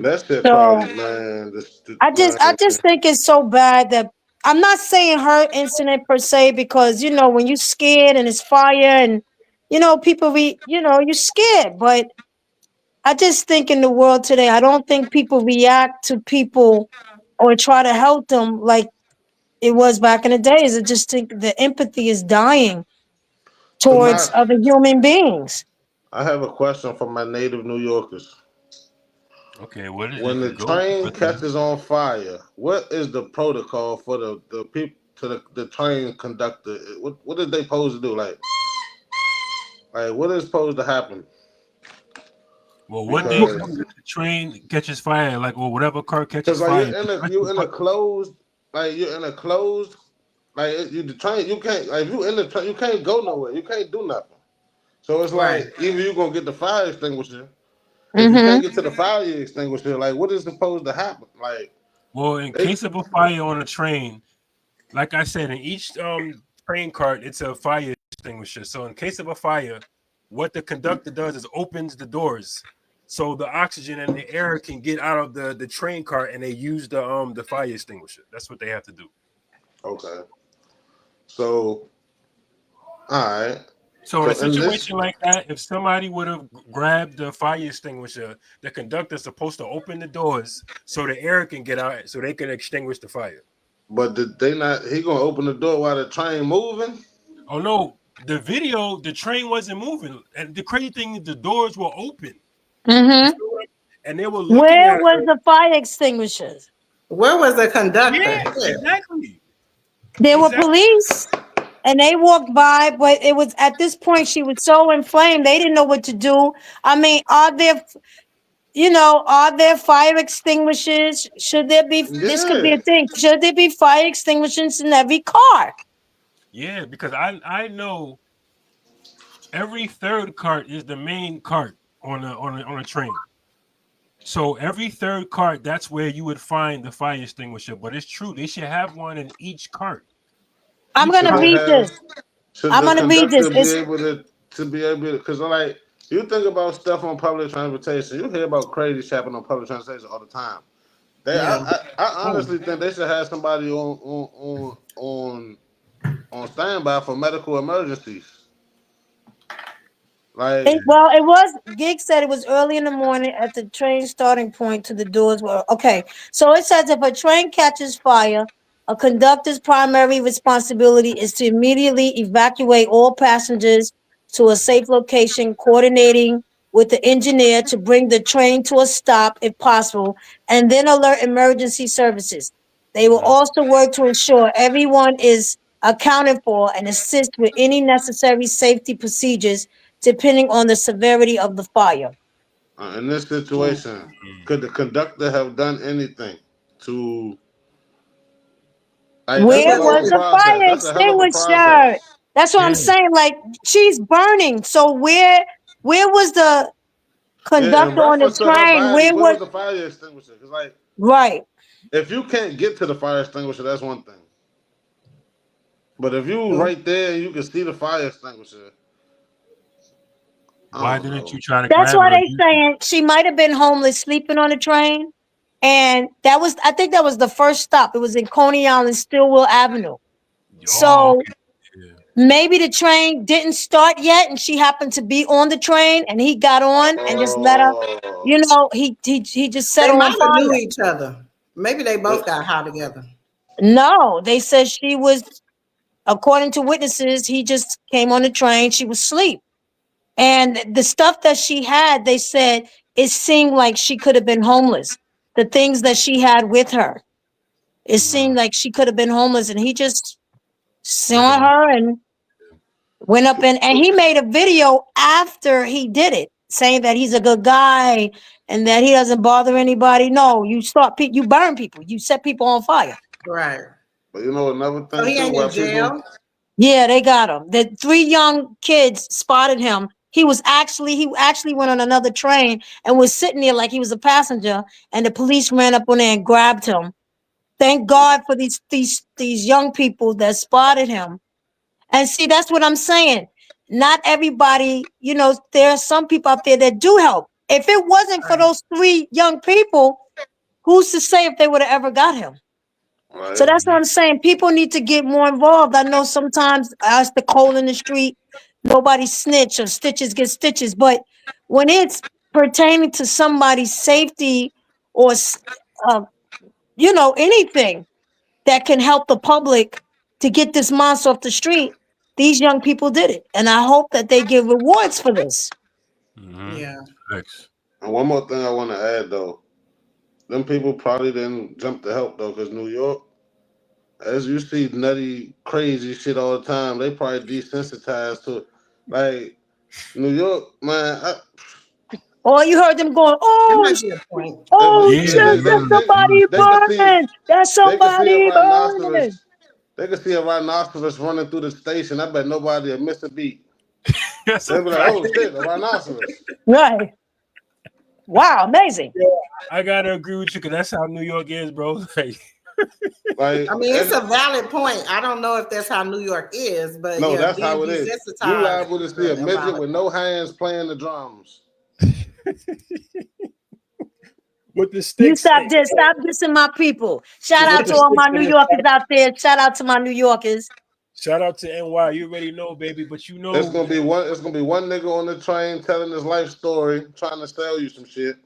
That shit So probably, man. I just think it's so bad that I'm not saying her incident per se, because when you're scared and it's fire and people you're scared. But I just think in the world today, I don't think people react to people or try to help them like it was back in the days. I just think the empathy is dying So towards other human beings. I have a question for my native New Yorkers. Okay, what is When the it? Go. train catches on fire, what is the protocol for the people to the train conductor? What is they supposed to do? Like what is supposed to happen? Well, what they do if the train catches fire, like or whatever car catches fire. You're in a closed, like you're in a closed, like you the train. You can't like if you in the train, you can't go nowhere. You can't do nothing. So it's like either you're gonna get the fire extinguisher. If you can't get to the fire extinguisher, like what is supposed to happen? Like, well, in case of a fire on a train, like I said, in each train cart, it's a fire extinguisher. So in case of a fire, what the conductor does is opens the doors, so the oxygen and the air can get out of the train cart, and they use the fire extinguisher. That's what they have to do. Okay. So, all right. So in a situation like that, if somebody would have grabbed the fire extinguisher, the conductor's supposed to open the doors so the air can get out, so they can extinguish the fire. But did they not? He gonna open the door while the train moving? Oh no, the video, the train wasn't moving, and the crazy thing is the doors were open, and they were looking. Where was the fire extinguishers? Where was the conductor? Yeah, exactly. There were police. And they walked by, but it was at this point she was so inflamed they didn't know what to do. I mean, are there fire extinguishers? Should there be? Yeah. This could be a thing. Should there be fire extinguishers in every car? Yeah, because I know every third cart is the main cart on a train. So every third cart, that's where you would find the fire extinguisher. But it's true, they should have one in each cart. I'm gonna read this. I'm gonna read this. To be able to, because like you think about stuff on public transportation, you hear about crazy shit happening on public transportation all the time. I honestly think they should have somebody on standby for medical emergencies. It was. Gig said it was early in the morning at the train starting point to the doors were okay. So it says if a train catches fire, a conductor's primary responsibility is to immediately evacuate all passengers to a safe location, coordinating with the engineer to bring the train to a stop if possible, and then alert emergency services. They will also work to ensure everyone is accounted for and assist with any necessary safety procedures depending on the severity of the fire. In this situation, could the conductor have done anything to... Where was the fire extinguisher? That's what I'm saying. Like, she's burning. So where was the conductor on the train? Where was the fire extinguisher? Because right. If you can't get to the fire extinguisher, that's one thing. But if you right there and you can see the fire extinguisher, why didn't you try to? That's why they saying she might have been homeless, sleeping on the train. And I think that was the first stop. It was in Coney Island, Stillwell Avenue. So maybe the train didn't start yet, and she happened to be on the train, and he got on and just let her. He just set her on fire. They knew each other. Maybe they both got high together. No, they said she was. According to witnesses, he just came on the train. She was asleep, and the stuff that she had, they said it seemed like she could have been homeless. The things that she had with her, it seemed like she could have been homeless, and he just saw her and went up and he made a video after he did it, saying that he's a good guy and that he doesn't bother anybody. No, you burn people, you set people on fire. Right. But you know another thing. So he ain't in jail. Yeah, they got him. The 3 young kids spotted him. He actually went on another train and was sitting there like he was a passenger, and the police ran up on there and grabbed him. Thank God for these young people that spotted him. And see, that's what I'm saying. Not everybody, there are some people out there that do help. If it wasn't for those 3 young people, who's to say if they would have ever got him? Right. So that's what I'm saying. People need to get more involved. I know sometimes as the cold in the street, nobody snitch or stitches get stitches. But when it's pertaining to somebody's safety or anything that can help the public to get this monster off the street, these young people did it. And I hope that they give rewards for this. Yeah. Thanks. And one more thing I want to add though, them people probably didn't jump to help though, because New York, as you see nutty, crazy shit all the time, they probably desensitized to it. Like New York, man. Or you heard them going, That oh, might be a point. oh, Yeah, shit, that's somebody burning. That's somebody burning. They could see a rhinoceros running through the station. I bet nobody would miss a beat. That's They'd be like, fact. oh shit, a rhinoceros. Right. Wow, amazing. I gotta agree with you because that's how New York is, bro. Like, I mean, it's a valid point. I don't know if that's how New York is, but no, yeah, that's being how it is. You desensitized liable to see a is a midget valid with no hands playing the drums. With the You sticks. stop dissing my people. Shout With out the to all my sticks New in the Yorkers out there. Shout out to my New Yorkers. Shout out to NY. You already know, baby, but you know It's gonna be one nigga on the train telling his life story, trying to sell you some shit.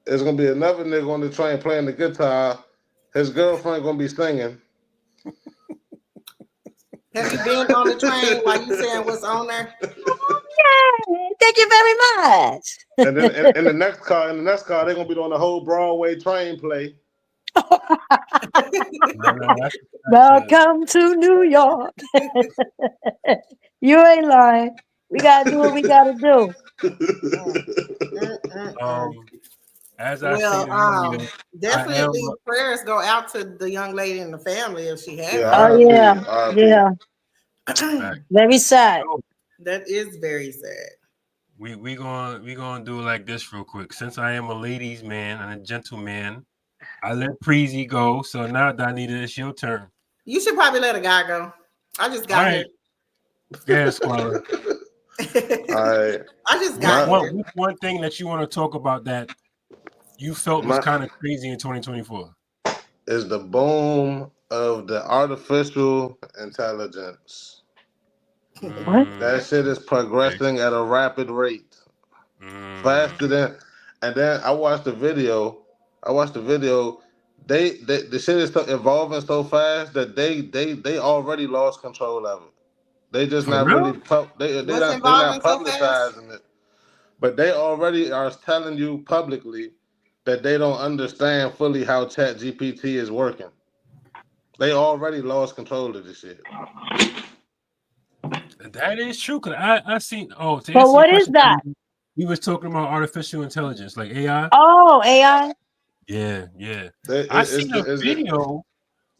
There's gonna be another nigga on the train playing the guitar. His girlfriend gonna be singing. Have you been on the train while you saying what's on there? Yay, thank you very much. And then in the next car, they're gonna be doing the whole Broadway train play. Welcome to New York. You ain't lying. We gotta do what we gotta do. As I said earlier, definitely prayers go out to the young lady in the family if she has. Oh yeah. Very sad. That is very sad. We gonna do it like this real quick. Since I am a ladies' man and a gentleman, I let Preezy go. So now, Donita, it's your turn. You should probably let a guy go. I just got here. Yeah, Squire. I just got here. One thing that you want to talk about that you felt was kind of crazy in 2024 is the boom of the artificial intelligence. That shit is progressing at a rapid rate, faster than. And then I watched the video. The shit is evolving so fast that they already lost control of it. They just not really they're not publicizing it, but they already are telling you publicly that they don't understand fully how ChatGPT is working. They already lost control of this shit. That is true. Cause I seen. Oh, but what is that? We was talking about artificial intelligence, like AI. Oh, AI. Yeah. I seen a video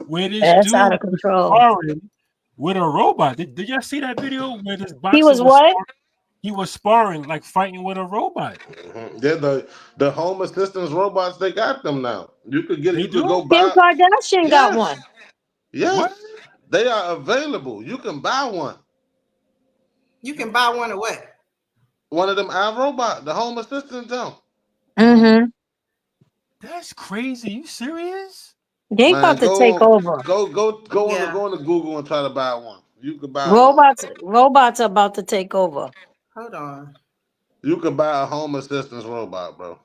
where this dude out of control. Sparring with a robot. Did y'all see that video where this boxer he was what? He was sparring, like fighting with a robot. Yeah, the home assistance robots, they got them now. You could get. They you could go Kim buy. Kardashian got one. Yes, what? They are available. You can buy one. You can buy one of what? One of them iRobot, the home assistant them. Mm-hmm. That's crazy. You serious? They about to take over. Go on to Google and try to buy one. You could buy robots are about to take over. Hold on. You could buy a home assistance robot, bro.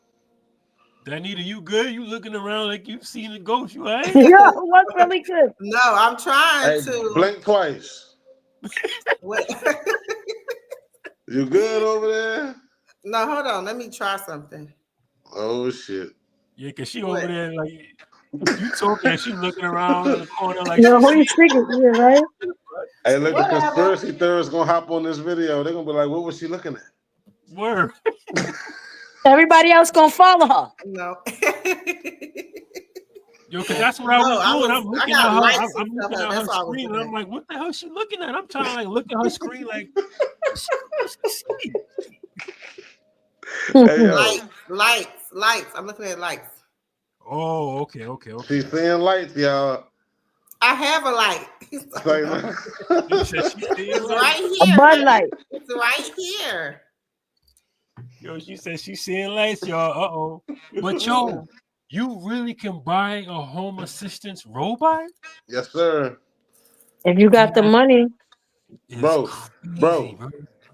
Danita, you good? You looking around like you've seen a ghost, you right? Yeah, what's really good? No, I'm trying to blink twice. What? You good over there? No, hold on. Let me try something. Oh shit. Yeah, cause she over there like you talking, she looking around in the corner like who you speaking to, right? Hey, look, the conspiracy theorists gonna hop on this video. They're gonna be like, what was she looking at? Word. Everybody else gonna follow her. No. Yo, cause that's what I was doing. I'm looking at her screen, and I'm like, what the hell is she looking at? I'm trying to like look at her screen like Hey, lights. I'm looking at lights. Oh, okay. She's seeing lights, y'all. I have a light. It's right here. A Bud Light. It's right here. Yo, she said she's seeing lights, y'all. But yo, you really can buy a home assistance robot? Yes, sir. If you got the money. Bro.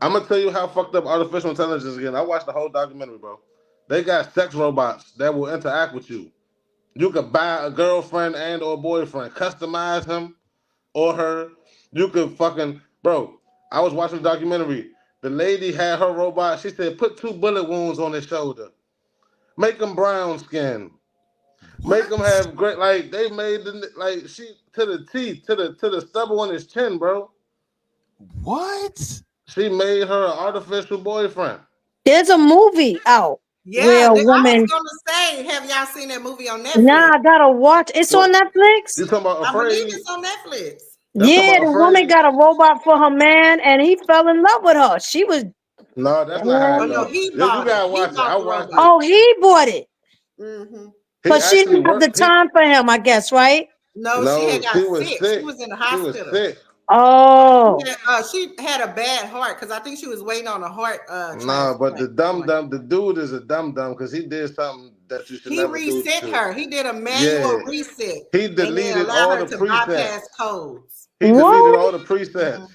I'm gonna tell you how fucked up artificial intelligence is again. I watched the whole documentary, bro. They got sex robots that will interact with you. You could buy a girlfriend and or boyfriend, customize him or her. You could fucking bro. I was watching a documentary. The lady had her robot. She said, put 2 bullet wounds on his shoulder. Make him brown skin. Make him have great like they made the like she to the teeth to the stubble on his chin, bro. What? She made her an artificial boyfriend. There's a movie out Yeah, where a I was woman. gonna say, have y'all seen that movie on Netflix? Nah, I gotta watch. It's What? on Netflix. You talking about I believe Afraid? it's on Netflix. That's Yeah, about the Afraid? woman got a robot for her man, and he fell in love with her. She was. No, that's not how Oh it no, goes. he You bought gotta it. watch He it. I bought the watched robot. it. Oh, he bought it, Mm-hmm. He but she actually didn't have the worked. time for him, I guess, right? No, she had got She was sick. sick. She was in the She was hospital. sick. Oh, She had a bad heart because I think she was waiting on a heart Nah, but the transplant. the dude is a dumb because he did something that you should He never do. reset her. He did a manual Yeah. reset. He And then deleted allowed all her the to bypass presets. codes. He deleted what? all the presets.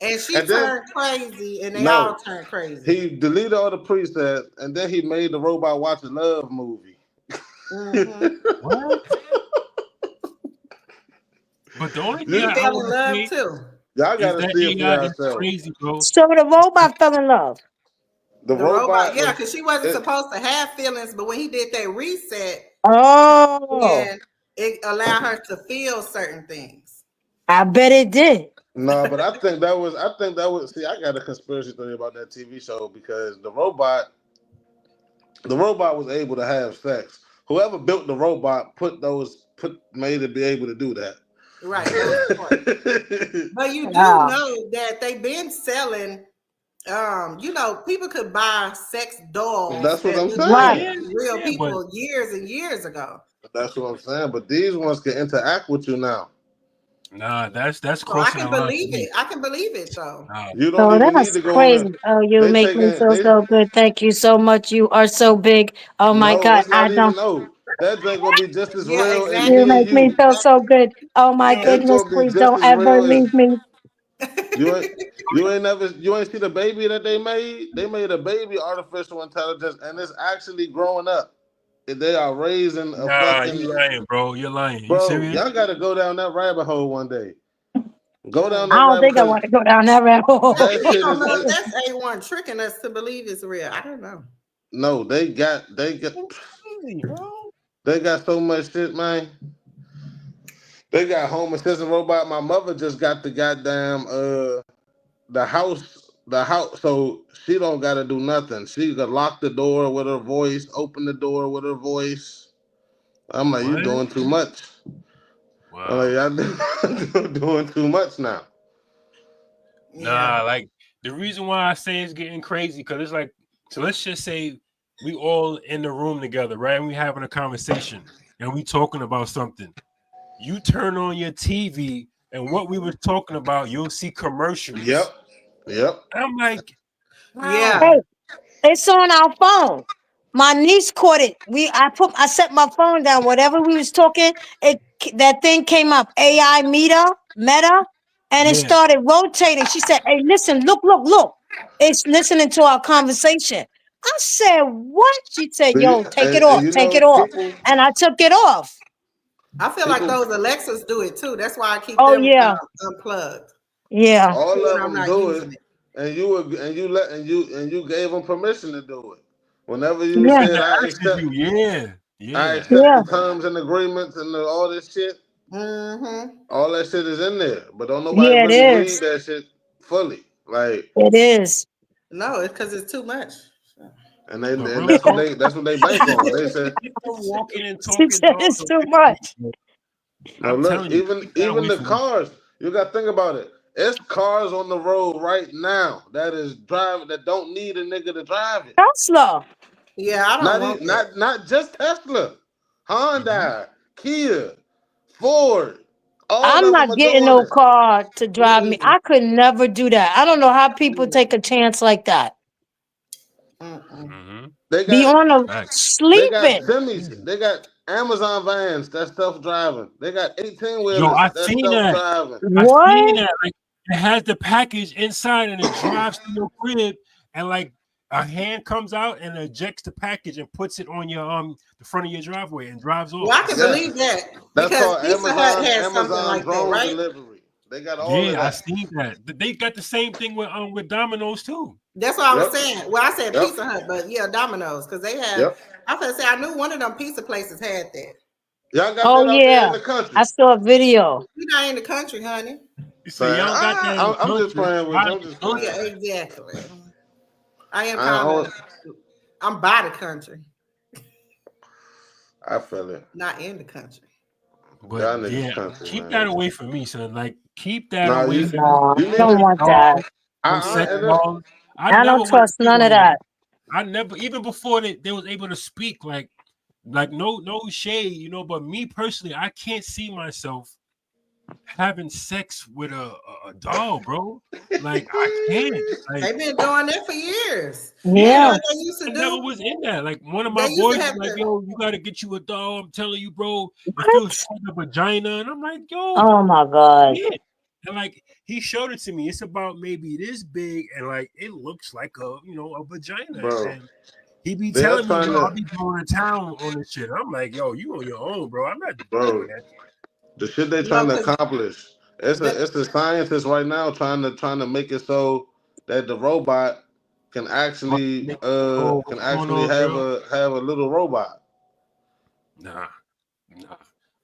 And she And then turned crazy, and they no, all turned crazy. he deleted all the presets, and then he made the Robot Watch a Love movie. Mhm. What? But the only thing He I fell in want to love say too. Y'all is gotta that see it for AI is yourself. crazy, bro. So the robot fell in love. The robot, yeah, because she wasn't it- supposed to have feelings, but when he did that reset, Oh, then it allowed her to feel certain things. I bet it did. no, but I think that was. See, I got a conspiracy theory about that TV show because the robot was able to have sex. Whoever built the robot made it be able to do that. Right. Those parts. But you do Wow. know that they've been selling. People could buy sex dolls. That's what that I'm look saying. like Yeah, real yeah, people years and years ago. That's what I'm saying. But these ones can interact with you now. Nah, that's So I crossing can the line. believe it. I can believe it though. Nah. You don't Oh, even need that's to go on crazy. Oh, you They make me taking feel they so good. Thank you so much. You are so big. Oh my no, God. it's I not even don't. no. That drink gonna be just as Yeah, real as You me exactly. and make me you. feel so good. Oh my And It's goodness. gonna be Please just don't as ever real as leave me. you ain't see the baby that they made. They made a baby artificial intelligence, and it's actually growing up. They are raising a Nah, fucking you lying, bro. You're lying. You bro. serious? Y'all got to go down that rabbit hole one day. Go down I that don't rabbit think I because want to go down that rabbit hole. that we shit don't is know if that's A1 tricking us to believe it's real. I don't know. no. They got Crazy, bro. they got so much shit, man. They got home assistant robot. My mother just got the goddamn the house so she don't gotta do nothing. She could lock the door with her voice, open the door with her voice. I'm like, you What? doing too much. I'm like, Wow. y'all doing too much now. Nah, like the reason why I say it's getting crazy because it's like, so let's just say we all in the room together, right? And we having a conversation and we talking about something. You turn on your TV and what we were talking about, you'll see commercials. Yep. I'm like, wow. Yeah. Hey, it's on our phone. My niece caught it. I set my phone down. Whatever we was talking, that thing came up. AI Meta, and it Yeah. started rotating. She said, "Hey, listen, look. It's listening to our conversation." I said, "What?" She said, See, "Yo, take it off, you take know, it off," and I took it off. I feel like people those Alexas do it too. That's why I keep Oh them yeah, unplugged. yeah. all When of I'm them not do using it, it. and you gave them permission to do it. Whenever you Yeah. said I accept You. Yeah. I Yeah. accept Yeah. the terms and agreements and all this shit. Mm-hmm. All that shit is in there, but don't nobody Yeah, it really read is. that shit fully. Like, It is. No, it's because it's too much. and But and real that's what talk, they bank on. They said, people walking and She talking said dog. it's too much. "No, I'm look, telling you, keep that even away the from me. cars. You got to think about it. It's cars on the road right now that is driving that don't need a nigga to drive it. Tesla. Yeah, I don't want that. Not just Tesla, Honda, Mhm. Kia, Ford. All I'm of them not are getting doing no it. car to drive me. I could never do that. I don't know how people take a chance like that. Mm-mm. Mhm. They Be got on a Facts. They got sleeping. semis. They got Amazon vans that's self-driving. They got 18 Yo, wheelers I that's seen that. self-driving. I seen What? that. Like it has the package inside and it drives to your crib and like a hand comes out and ejects the package and puts it on your the front of your driveway and drives off. Well, I can believe that That's because called Pizza Hut Amazon has something like that, drone right? delivery. They got all of Yeah, I that. seen that. They got the same thing with Domino's too. That's what I was Yep. saying. Well, I said Yep. Pizza Hut, but yeah, Domino's, because they have. Yep. I was gonna say I knew one of them pizza places had that. Y'all got Oh that out there yeah, in the country. I saw a video. We're not in the country, honey. You say y'all got that. in the I'm just country. playing with you. I'm just playing. Yeah, exactly. I am I kind always- of. I'm by the country, I feel it. not in the country. But Y'all niggas yeah, country, keep man. that away from me, son. Like keep that Nah, away you- from No, You I need don't to- want that. sex and dolls. I never don't wanna trust see none one of that. I never, even before they was able to speak, like no shade, you know. But me personally, I can't see myself having sex with a doll, bro. Like I can't. Like They've been doing that for years. Yeah. What they used to I never do. was in that. Like one of They my used to boys was have like, to- "Yo, you got to get you a doll." I'm telling you, bro, it What? feels like a vagina, and I'm like, "Yo, Oh my God. yeah." And like he showed it to me. It's about maybe this big, and like it looks like a vagina. Bro. And he be They're telling me, trying "Yo, to- I'll be going to town on this shit." I'm like, "Yo, you on your own, bro. I'm not Bro. doing that." The shit they No, trying to 'cause- accomplish. It's a scientist right now trying to make it so that the robot can actually what's going on, have girl? a little robot. Nah.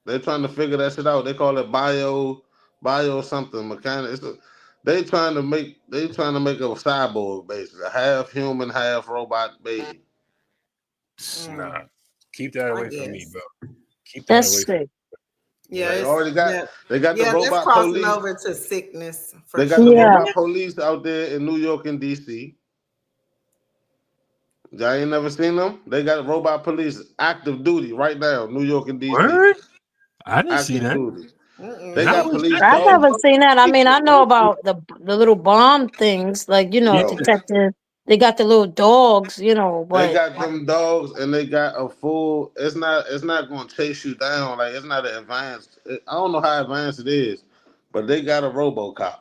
They're trying to figure that shit out. They call it bio something mechanic. They trying to make a cyborg basically, a half human, half robot baby. Nah. Keep that away from me, guess. bro. Keep that That's away from me. sick. Yeah, They it's- already got yeah. they got Yeah, the that's robot crossing police. over to sickness. For They got sure. the Yeah. robot police out there in New York and DC. Y'all ain't never seen them? They got robot police active duty right now, New York and DC. Word? I didn't see Active that. duty. Mm-mm. They That got was- police I've dogs. never seen that. I mean, I know about the little bomb things, like Yeah. detective. They got the little dogs, They but got them dogs, and they got a full. It's not going to chase you down. Like it's not an advanced. I don't know how advanced it is, but they got a RoboCop.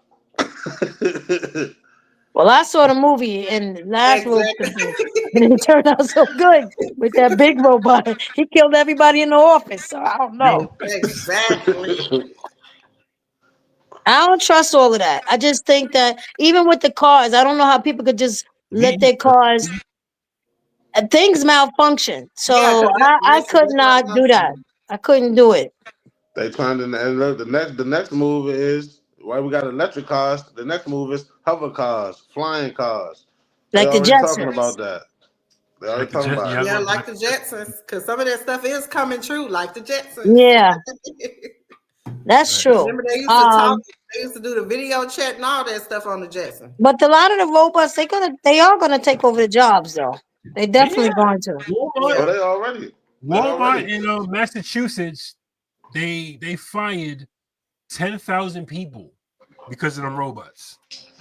well, I saw the movie and last week Exactly. and it turned out so good with that big robot. He killed everybody in the office, so I don't know. Exactly. I don't trust all of that. I just think that even with the cars, I don't know how people could just let their cars. Things malfunction, so Yeah, 'cause I that's could what not do that. I couldn't do it. They trying to, and look, the next move is why we got electric cars. The next move is hover cars, flying cars. Like They the already talking Jetsons. about that. They already Like the talking Jet- about yeah. it. Yeah, like the Jetsons, because some of that stuff is coming true, like the Jetsons. Yeah, that's true. Remember they used to talk, they used to do the video chat and all that stuff on the Jetsons. But a lot of the robots, they are gonna take over the jobs, though. They definitely Yeah. going to. Oh, Walmart, they already. Walmart in Massachusetts, they fired 10,000 people because of them robots.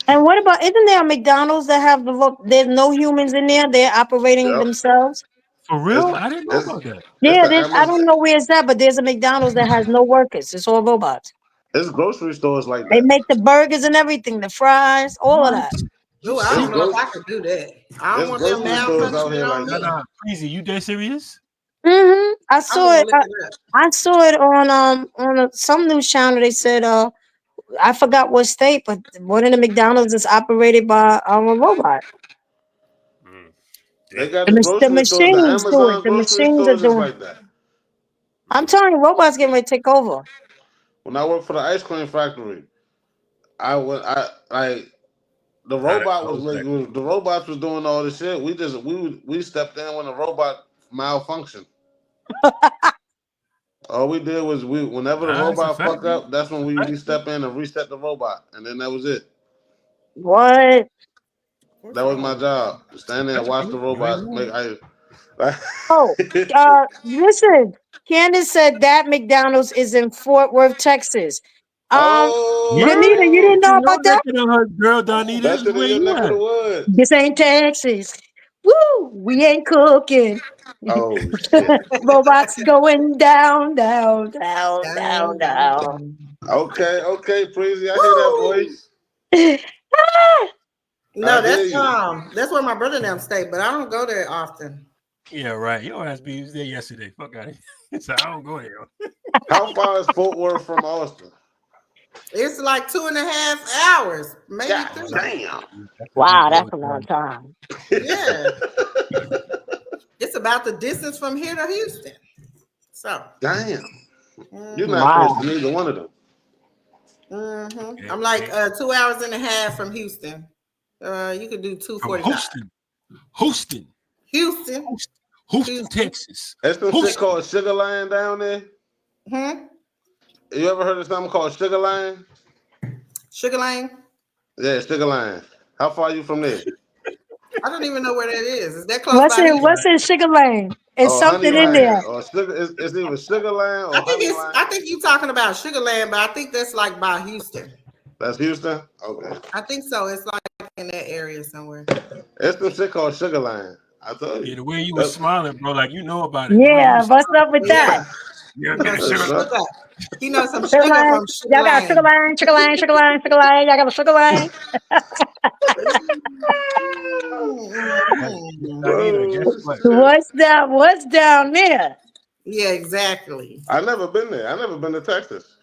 And what about? Isn't there a McDonald's that have there's no humans in there? They're operating Yep. themselves. For real? It's- I didn't know it's- about that. Yeah, the I Amazon- don't know where it's at, but there's a McDonald's that has no workers. It's all robots. It's grocery stores like They that. make the burgers and everything, the fries, all of that. Ooh, I don't It's know if gross. I could do that. I There's don't want them grocery stores out malfunctioning here on like me. Nah, crazy. You dead serious? I I'm saw gonna it. look it up. I saw it on some news channel. They said I forgot what state, but one of the McDonald's is operated by a robot. They got The the machines grocery stores. The do it. Amazon The grocery machines are stores is doing. like that. I'm telling you, robots getting ready to take over. When I worked for the ice cream factory, the robot was like the robots was doing all this shit. We stepped in when the robot malfunctioned. All we did was whenever the Nah, that's a robot fact. fuck up, that's when we step in and reset the robot, and then that was it. What? That was my job. Stand there and watch the robot Oh, listen. Candace said that McDonald's is in Fort Worth, Texas. Oh, Danita, you didn't know about that? Girl, Donita, That's in where your you neck of the at? woods. This ain't Texas. Woo! We ain't cooking. Oh shit. Robots going down, down, down, down, down. Okay, Preezy, I hear that voice. No, I hear you. that's where my brother and them stay, but I don't go there often. Yeah, right. Your ass be there yesterday. Fuck out of here. So I don't go there. How far is Fort Worth from Austin? It's like 2.5 hours, maybe God 3. damn. Wow, that's a long time. Yeah. It's about the distance from here to Houston. So Damn. You're mhm. not Wow. close to neither one of them. Mhm. I'm like 2 hours and a half from Houston. You could do From 2:45. Houston, Houston. Texas. There's some Houston. shit called Sugar Land down there. Hmm? You ever heard of something called Sugar Land? Sugar Lane? Yeah, Sugar Land. How far are you from there? I don't even know where that is. Is that close by Houston? What's in Sugar Lane? It's something in there. Land, or Sugar. It's either Sugar Land or I think you're talking about Sugar Land, but I think that's like by Houston. That's Houston? Okay. I think so. It's like in that area somewhere. It's some shit called Sugar Land. I told Yeah, you. the way you were smiling, bro, like you know about it. Yeah, what's up with that? Yeah, You know some Sugar. sugar. You know some Sugar sugar Lane. from Sugar Y'all got Lane. Sugar Lane, Sugar Lane, Sugar Lane, Sugar Lane. Y'all got a Sugar Lane. What's down there? Yeah, exactly. I never been there. I never been to Texas.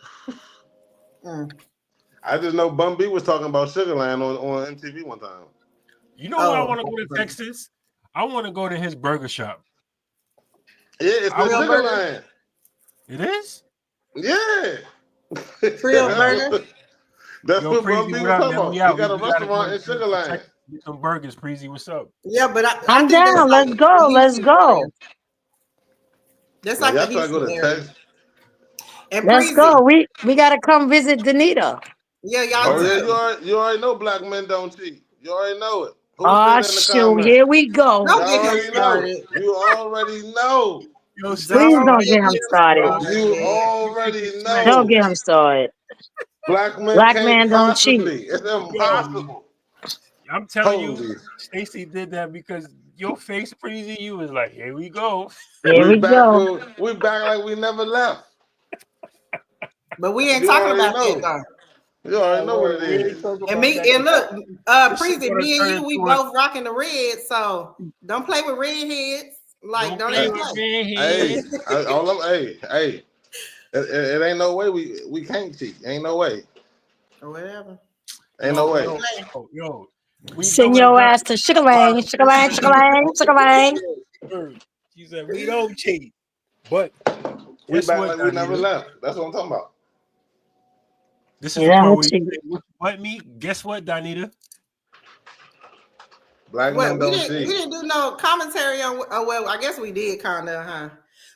I just know Bun B was talking about Sugar Land on MTV one time. You know where I want to go to Texas? I want to go to his burger shop. Yeah, it's the Sugar Land. It is? Yeah. Creole burger. That's Yo, what Bun Preezy, B was what up, talking man? about. We He out. got a We gotta restaurant go in Sugar Land. Get some burgers, Preezy. What's up? Yeah, but I'm down. Let's go. Let's go. That's Man, like y'all the try to go Houston to area. Texas. And Let's go. We gotta come visit Danita. Yeah, y'all. Oh yeah, you already know black men don't cheat. You already know it. Who Oh said that in the shoot! comments? Here we go. Don't You get him already know. started. You already know. Yo, Please don't get him started. You already know. Don't get him started. Black men Black can't man don't cheat. possibly. It's impossible. I'm telling you, Holy. Stacey did that because your face, Preezy, you was like, here we go. Here we go. We back like we never left. But we ain't You talking already about know. that though. You already know what it is. And look, Preezy, gonna me and turn you, we into both rocking the red, so don't play with redheads. Like, don't even play. Hey, hey. It ain't no way we can't cheat. Ain't no way. Or whatever. Ain't no way. Yo, Send your ass to Sugar Lane, Sugar Lane, Sugar Lane, Sugar Lane. She said we don't cheat, but we guess back what, like we never Donita? left. That's what I'm talking about. This is the part where you say, what me? Guess what, Donita? Black men we don't cheat. We didn't do no commentary on. Well, I guess we did kind of, huh?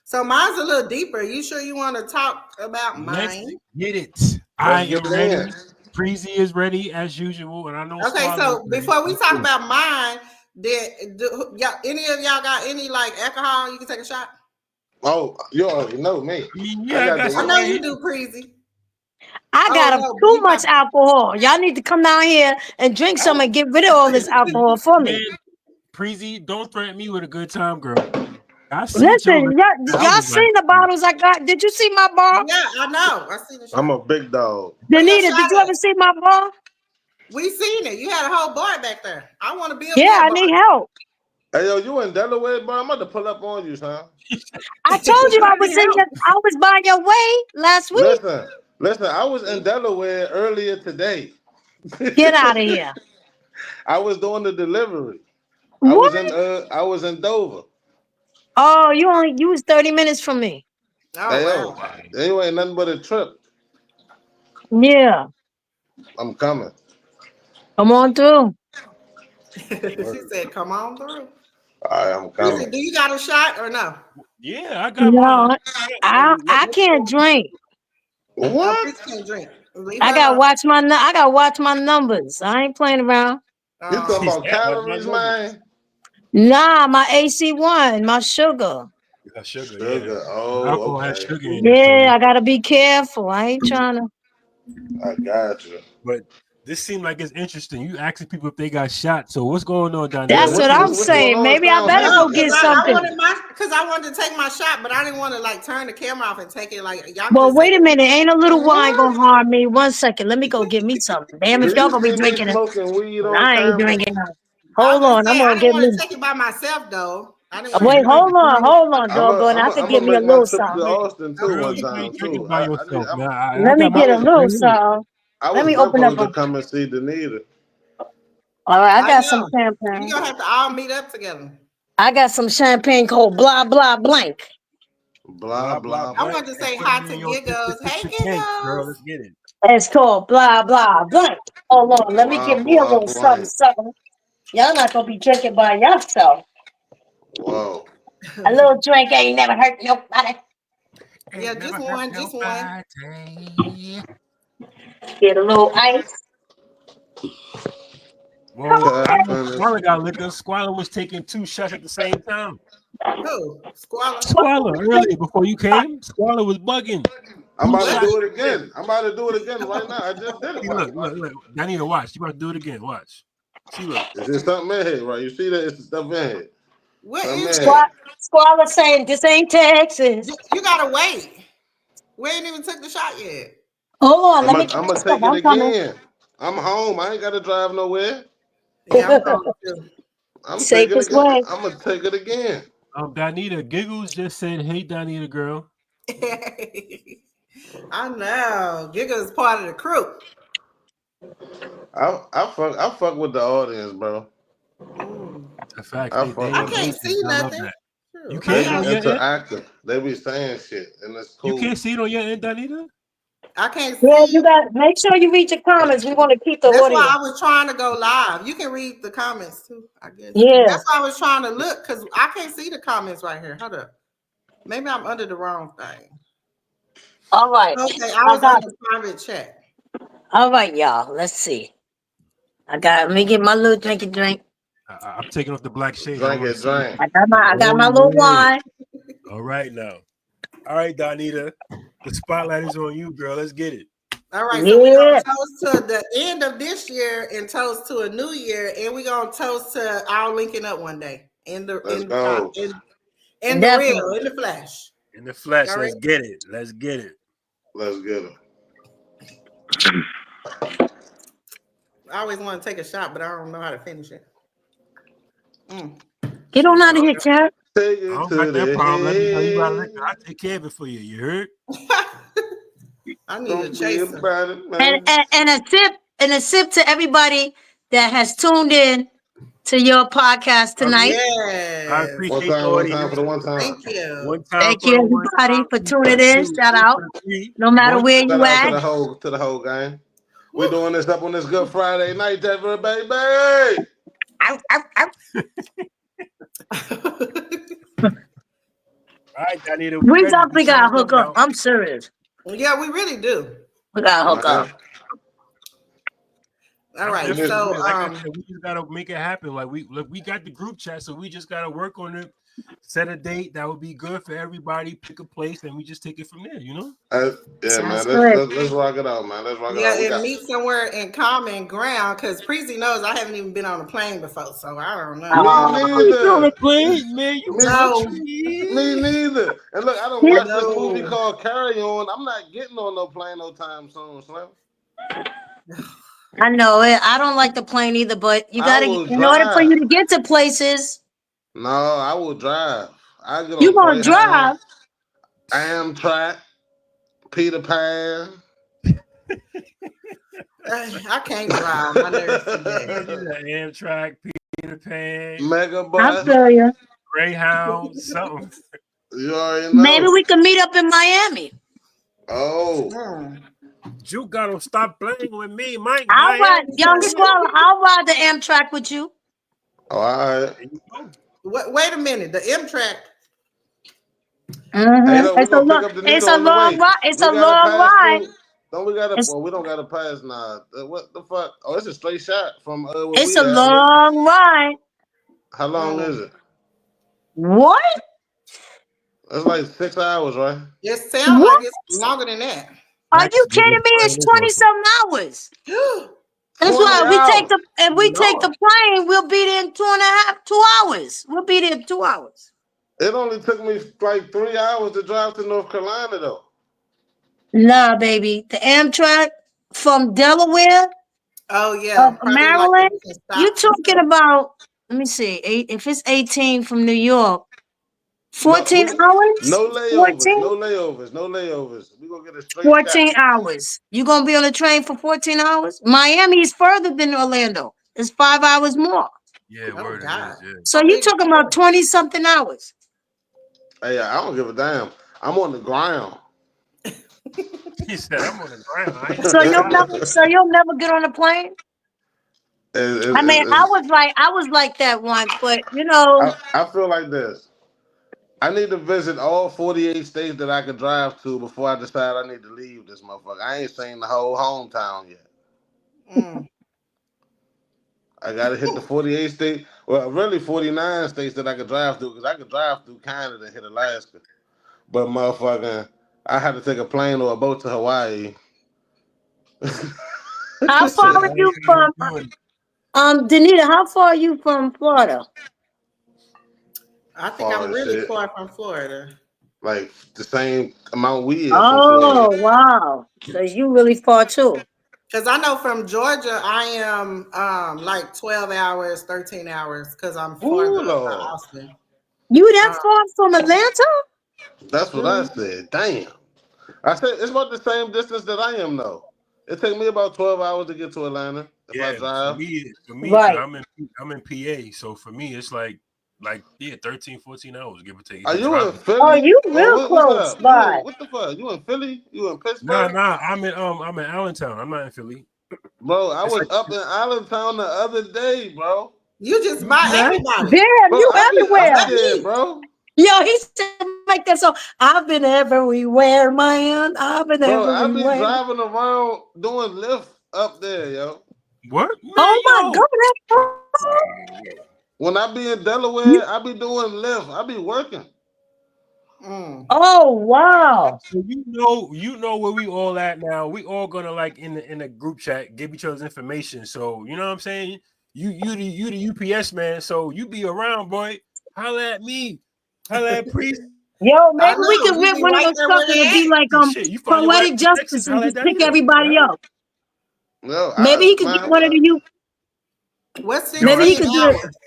So mine's a little deeper. You sure you want to talk about mine? Let's get it. I am ready. Preezy is ready as usual, and I know. Okay, so before we talk about mine, any of y'all got any like alcohol? You can take a shot. Oh, you already know me. Yeah, I know you do, Preezy. I got too much alcohol. Y'all need to come down here and drink some and get rid of all this alcohol for me. Preezy, don't threaten me with a good time, girl. Listen, y'all seen the bottles I got? Did you see my bar? Yeah, I know. I seen the shot. I'm a big dog. Danita, did you ever see my bar? We seen it. You had a whole bar back there. I want to build. Yeah, I need help. Hey yo, you in Delaware, bro? I'm about to pull up on you, son. I told you I was by your way last week. Listen, I was in Delaware earlier today. Get out of here. I was doing the delivery. What? I was in Dover. Oh, you was 30 minutes from me. Oh, hey, wow. You ain't nothing but a trip. Yeah. I'm coming. Come on through. She said, "Come on through." All right, I'm coming. Do you got a shot or no? Yeah, I got one. I can't drink. What? I can't drink. I gotta watch my numbers. I ain't playing around. You talking about calories, man? Nah, my AC1, my sugar. Sugar. Oh, okay. Sugar yeah, I gotta be careful. I ain't trying to. I got you. But This seemed like it's interesting. You asking people if they got shot. So what's going on down That's there? what I'm what's saying. going on? Maybe I Sounds better heavy. go get I something. wanted to take my shot, but I didn't want to like turn the camera off and take it. Like y'all. Well, just wait take a minute. Ain't a little wine it. gonna harm me. 1 second. Let me go get me something. Damn, Do if y'all you gonna be see me drinking it, smoking weed on I ain't camera? drinking it. I Hold was on. gonna I'm say I gonna didn't get want me. to take it by myself though. I didn't want Wait, to. hold on, I'm doggone. I could gonna give me a make my little trip to something. Austin too Girl, one you time ain't drinking too. by yourself, man. I Let me got my get a was- little friends. something. I Let was me been open up supposed to a. come and see Danita. All right, I I got some know. champagne. We gonna have to all meet up together. I got some champagne called blah blah blank. Blah blah. I wanted to say hi to Giggles. Hey, Girl, Giggles. let's get it. It's called blah blah blank. Hold on, let me Blah give me a blah little something, blank. something. Y'all not gonna be drinking by yourself. Whoa. A little drink ain't never hurt nobody. Yeah, just one. Get a little ice. Well, I know Catfish. Squalor got liquor. Squalor was taking 2 shots at the same time. Who? Squalor. Squalor, earlier before you came, Squalor was bugging. I'm about to Shots. do it again. I'm about to do it again right now. I just did it. See, Right. look. I need to watch. You about to do it again. Watch. See, look. Is there something in here, right? You see that? It's stuff in here. What Something is in it? here. Squalor saying this ain't Texas. You gotta wait. We ain't even took the shot yet. Hold on, let I'm me gonna get take some. it I'm coming. again. I'm home. I ain't got to drive nowhere. Yeah, I'm going to. I'm taking it Safest again. way. I'm gonna take it again. Donita Giggles just said, "Hey, Donita girl." I know. Giggles is part of the crew. I fuck with the audience, bro. In fact, I they fuck I with can't them. see I love nothing. that. You They can't be on your end? interactive. They be saying shit, and it's You cool. can't see it on your end, Donita? I can't Yeah, see. you got make sure you read your comments. We want to keep the That's audio. why I was trying to go live. You can read the comments too, I guess. Yeah. That's why I was trying to look because I can't see the comments right here. Hold up. Maybe I'm under the wrong thing. All right. Okay, I was got under private chat. All right, y'all. Let's see. Let me get my little drink. I'm taking off the black shades. Drink it, drink. I got my little wine. All right now. All right, Donita. The spotlight is on you, girl. Let's get it. All right, so we're Yeah. gonna toast to the end of this year and toast to a new year, and we're gonna toast to our linking up one day in the Let's go. in the real, in the flesh. In the flesh, All let's right. get it. Let's get it. Let's get it. I always want to take a shot, but I don't know how to finish it. Get on out of here, Chad. Take I it don't to got that the problem. Let me know you got head. liquor. I take care of it for you. You heard? I need Don't a be chaser. about it, man. And a sip to everybody that has tuned in to your podcast tonight. Yes. I One appreciate time, the one time audience. for the one time. Thank you. One time Thank for you, the one everybody, time. for Two tuning the in. two, Shout three out. for the three. No matter One where Shout you out to at. the whole gang. We're doing this up on this Good Friday night, Denver, baby. Ow, ow, ow. All right, Donita, We ready. definitely got to hook up. Now. I'm serious. Yeah, we really do. We got to hook up. All right, Like so I said, we just gotta make it happen. Like we got the group chat, so we just gotta work on it. Set a date that would be good for everybody. Pick a place, and we just take it from there. You know? Yeah, Sounds man. good. Let's rock it out, man. Let's rock it yeah, out. We and got meet somewhere in common ground because Preezy knows I haven't even been on a plane before, so I don't know. me neither. Plane, man. You No. Me neither. And look, I don't watch this movie called Carry On. I'm not getting on no plane no time soon, Slim. I know it. I don't like the plane either, but you got to, in order for you to get to places. No, I will drive. I get on You going to drive? Amtrak, Peter Pan. I can't drive. My nerves today. Amtrak, Peter Pan, Megabus. I feel you. Greyhound, something. You already know. Maybe we can meet up in Miami. Oh. You gotta stop playing with me, Mike. I'll ride, Young Squirrel. I'll ride the Amtrak with you. Oh, all right. Wait a minute. The Amtrak. Hey, look, It's a long ride. It's a long ride. Don't we gotta? Well, we don't gotta pass now. What the fuck? Oh, it's a straight shot from. It's a long ride. How long is it? What? It's like 6 hours, right? It sounds like it's longer than that. Are you kidding me? It's 20-something hours. That's 20 why if we take Lord. the plane, we'll be there in 2 hours. We'll be there in 2 hours. It only took me like 3 hours to drive to North Carolina, though. Nah, baby. The Amtrak from Delaware Oh yeah, of probably like Maryland. different You stops and talking stuff. about? Let me see. If it's 18 from New York, No, 14 hours. no layovers, 14. no layovers, no layovers. We gonna get a straight shot. 14 hours. You gonna be on the train for 14 hours? Miami is further than Orlando. It's 5 hours more. Yeah, Oh word it God. is. Yeah. So you talking about 20 something hours? Hey, I don't give a damn. I'm on the ground. He said, "I'm on the ground. I ain't So on the you'll ground." never, so you'll never get on a plane? I mean, I was like that once, but you know, I feel like this. I need to visit all 48 states that I could drive to before I decide I need to leave this motherfucker. I ain't seen the whole hometown yet. Mm. I gotta hit the 48 states. Well, really 49 states that I could drive through because I could drive through Canada and hit Alaska. But motherfucking, I had to take a plane or a boat to Hawaii. how far Shit, I are you ain't from, doing it. Danita? How far are you from Florida? I think Far I'm as really shit. far from Florida. Like the same amount we is from Florida. Oh wow! So you really far too? Because I know from Georgia, I am like 12 hours, 13 hours, because I'm farther Ooh, up by Lord. Austin. You that far from Atlanta? That's what I Mhm. said. Damn. I said it's about the same distance that I am though. It take me about 12 hours to get to Atlanta if I Yeah, drive. for me, cause Right. I'm in PA, so for me it's like 13, 14 hours, give or take. Are The you in driving. Oh, Philly? you Or real what's close up? by. What the fuck? You in Philly? You in Nah, Pittsburgh? I'm in Allentown. I'm not in Philly. Bro, I It's was like up in Allentown the other day, bro. You just you do buy that? everybody. Damn, Bro, you I be everywhere. up there, bro. Yo, he said like that. So I've been everywhere, man. I've been Bro, I be everywhere. driving around doing Lyft up there, yo. What? Man, Oh my yo. goodness. When I be in Delaware, You- I be doing Lyft. I be working. Mm. Oh wow. So you know where we all at now. We all gonna like in the group chat give each other's information. So you know what I'm saying. You the UPS man. So you be around, boy. Holla at me. Holla at Priest. Yo, I maybe we know. could We rent be one of right those there where trucks they and be at. like Shit, you find your way poetic out to Texas, justice and holla at just pick Danita. everybody Yeah. up. Yo, Maybe he could get one of the you. What's Yo, Maybe he 16 could do it. hours?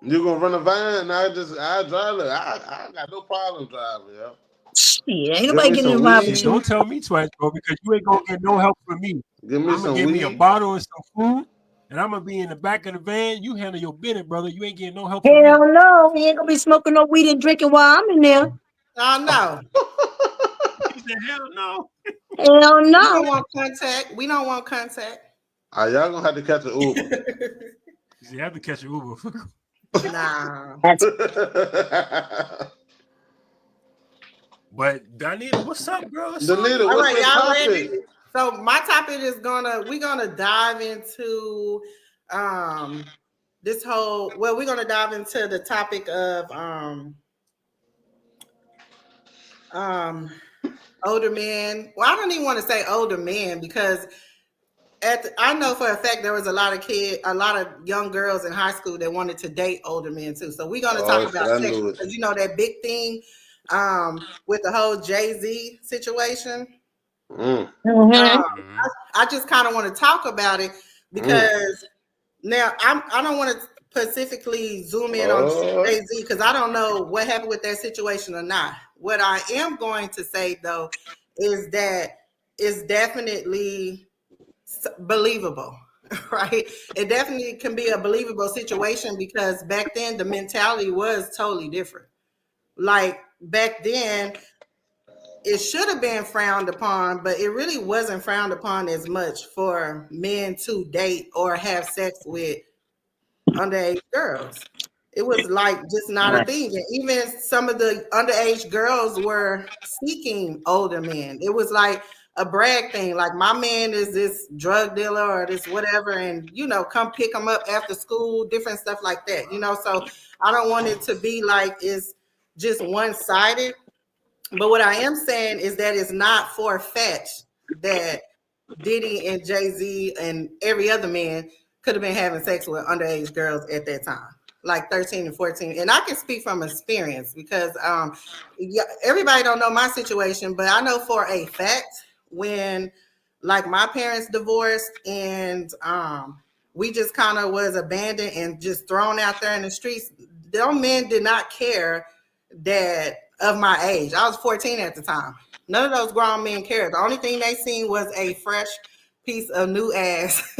you gonna run a van and I drive it. I got no problem driving, yo. Shit, ain't Give nobody me getting some involved Shit, with weed. you. don't tell me twice, bro, because you ain't gonna get no help from me. Give me I'm gonna some give me a weed. bottle and some food, and I'm gonna be in the back of the van. You handle your business, brother. You ain't getting no help from me. Hell no, he ain't gonna be smoking no weed and drinking while I'm in there. I know. He said, "Hell no." Hell We don't no. want contact. We don't want contact. Y'all gonna have to catch an Uber. He said, "I have to catch an Uber." Nah. That's But Danita, what's up, girl? What's Danita, All what's right, your y'all topic? ready? So my topic is we're gonna dive into this whole we're gonna dive into the topic of older men. Well, I don't even want to say older men because I know for a fact there was a lot of young girls in high school that wanted to date older men too. So we're gonna talk Oh, shit, about I sex knew it. because you know that big thing with the whole Jay-Z situation. Mm, mhm. I just kind of want to talk about it because now I don't want to specifically zoom in on Lord. Jay-Z because I don't know what happened with that situation or not. What I am going to say though is that it's definitely believable, right? It definitely can be a believable situation because back then the mentality was totally different. Like back then, it should have been frowned upon, but it really wasn't frowned upon as much for men to date or have sex with underage girls. It was like just not a thing. And even some of the underage girls were seeking older men. It was like a brag thing. Like my man is this drug dealer or this whatever, and come pick him up after school, different stuff like that. So I don't want it to be like it's just one-sided. But what I am saying is that it's not far-fetched that Diddy and Jay-Z and every other man could have been having sex with underage girls at that time, like 13 and 14. And I can speak from experience because everybody don't know my situation, but I know for a fact when like my parents divorced and we just kind of was abandoned and just thrown out there in the streets, those men did not care that of my age. I was 14 at the time. None of those grown men cared. The only thing they seen was a fresh piece of new ass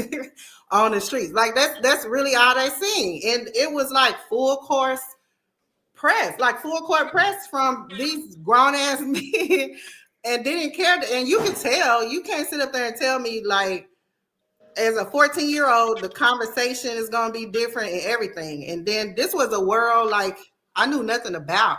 on the streets. Like that's really all they seen. And it was like full court press from these grown ass men and didn't care. And you can tell, you can't sit up there and tell me like as a 14-year-old, the conversation is going to be different and everything. And then this was a world like I knew nothing about.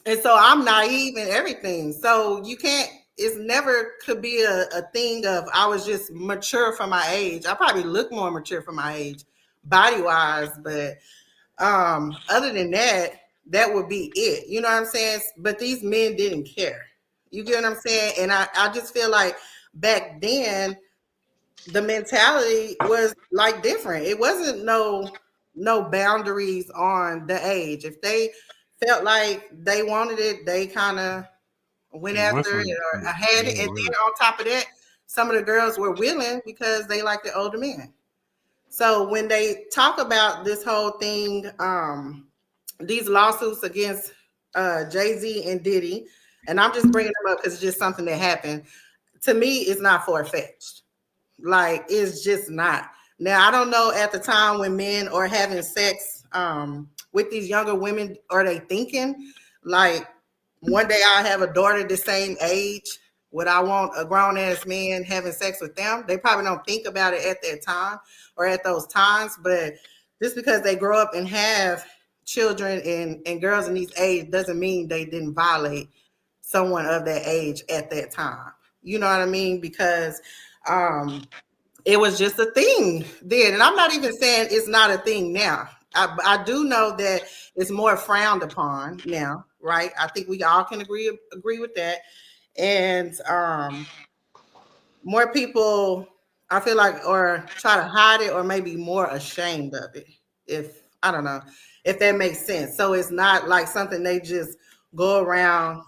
And so I'm naive and everything. So you can't, it's never could be a thing of I was just mature for my age. I probably look more mature for my age, body-wise, but other than that, that would be it. You know what I'm saying? But these men didn't care. You get what I'm saying? And I just feel like back then, the mentality was like different. It wasn't no boundaries on the age. If they felt like they wanted it, they kind of went after it or had it. And then on top of that, some of the girls were willing because they liked the older men. So when they talk about this whole thing, these lawsuits against Jay-Z and Diddy, and I'm just bringing them up because it's just something that happened. To me, it's not far-fetched. Like, it's just not. Now, I don't know at the time when men are having sex with these younger women, are they thinking like one day I'll have a daughter the same age? Would I want a grown ass man having sex with them? They probably don't think about it at that time or at those times, but just because they grow up and have children and girls in these age doesn't mean they didn't violate someone of that age at that time. You know what I mean? Because it was just a thing then. And I'm not even saying it's not a thing now. I do know that it's more frowned upon now, right? I think we all can agree with that. And more people, I feel like, or try to hide it or maybe more ashamed of it. If, I don't know, if that makes sense. So it's not like something they just go around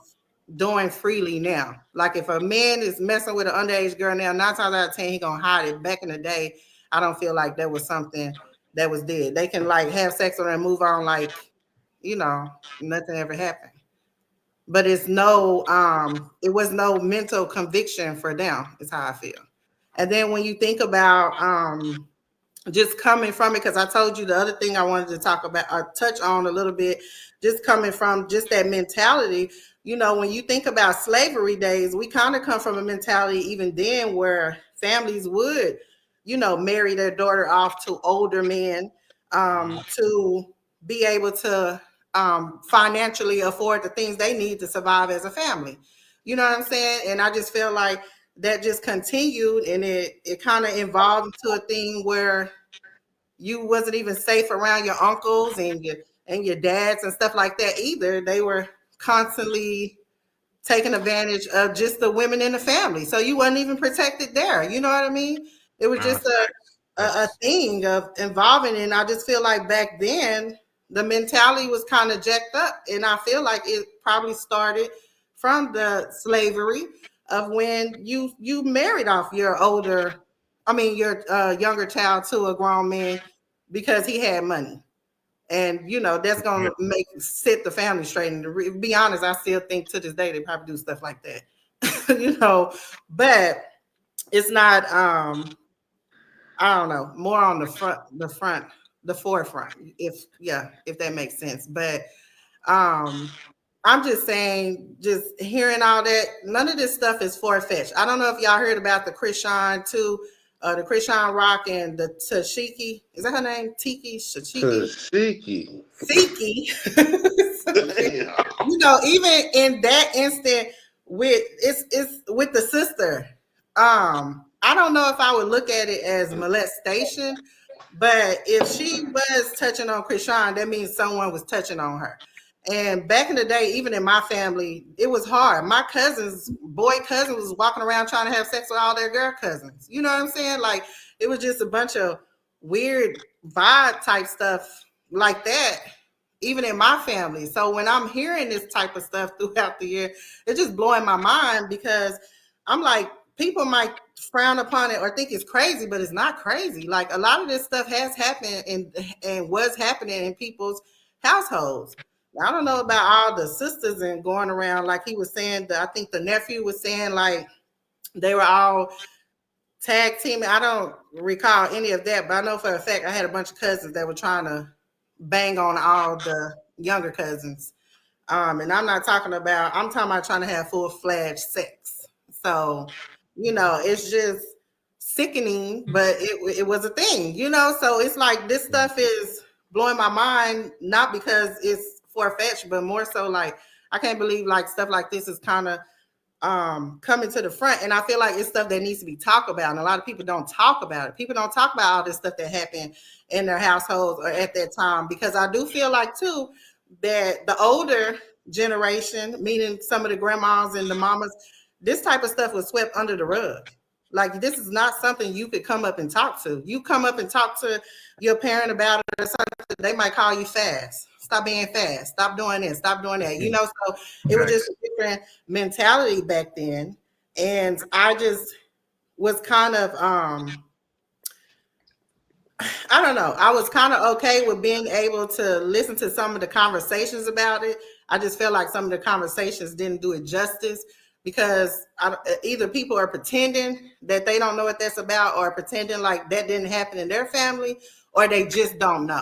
doing freely now. Like if a man is messing with an underage girl now, 9 times out of 10, he gonna hide it. Back in the day, I don't feel like that was something that was dead. They can like have sex with her and move on like, you know, nothing ever happened. But it's no, it was no mental conviction for them, is how I feel. And then when you think about just coming from it, because I told you the other thing I wanted to talk about or touch on a little bit, just coming from just that mentality. You know, when you think about slavery days, we kind of come from a mentality even then where families would, you know, marry their daughter off to older men to be able to financially afford the things they need to survive as a family. You know what I'm saying? And I just feel like that just continued and it kind of evolved into a thing where you wasn't even safe around your uncles and your dads and stuff like that either. They were constantly taking advantage of just the women in the family. So you wasn't even protected there. You know what I mean? It was just a thing of involving. And I just feel like back then, the mentality was kind of jacked up. And I feel like it probably started from the slavery of when you married off your younger child to a grown man because he had money. And, you know, that's going to set the family straight. And to be honest, I still think to this day, they probably do stuff like that, you know, but it's not, I don't know, more on the forefront, if that makes sense. But I'm just saying, just hearing all that, none of this stuff is far-fetched. I don't know if y'all heard about the Chrisean too, the Chrisean Rock and the Tashiki. Is that her name? Tiki? Tashiki. You know, even in that instant with it's with the sister. I don't know if I would look at it as molestation, but if she was touching on Chrisean, that means someone was touching on her. And back in the day, even in my family, it was hard. My boy cousins was walking around trying to have sex with all their girl cousins. You know what I'm saying? Like, it was just a bunch of weird vibe type stuff like that, even in my family. So when I'm hearing this type of stuff throughout the year, it's just blowing my mind, because I'm like, people might frown upon it or think it's crazy, but it's not crazy. Like, a lot of this stuff has happened and was happening in people's households. I don't know about all the sisters and going around, like he was saying, I think the nephew was saying, like, they were all tag teaming. I don't recall any of that, but I know for a fact I had a bunch of cousins that were trying to bang on all the younger cousins. And I'm talking about trying to have full-fledged sex. So, it's just sickening, but it was a thing, so it's like, this stuff is blowing my mind, not because it's far-fetched, but more so like, I can't believe like stuff like this is kind of coming to the front. And I feel like it's stuff that needs to be talked about, and a lot of people don't talk about it. People don't talk about all this stuff that happened in their households or at that time, because I do feel like too that the older generation, meaning some of the grandmas and the mamas, this type of stuff was swept under the rug. Like, this is not something you could come up and talk to. You come up and talk to your parent about it or something, they might call you fast. Stop being fast. Stop doing this. Stop doing that. So it was just a different mentality back then. And I just was kind of, I don't know. I was kind of okay with being able to listen to some of the conversations about it. I just felt like some of the conversations didn't do it justice, because either people are pretending that they don't know what that's about, or pretending like that didn't happen in their family, or they just don't know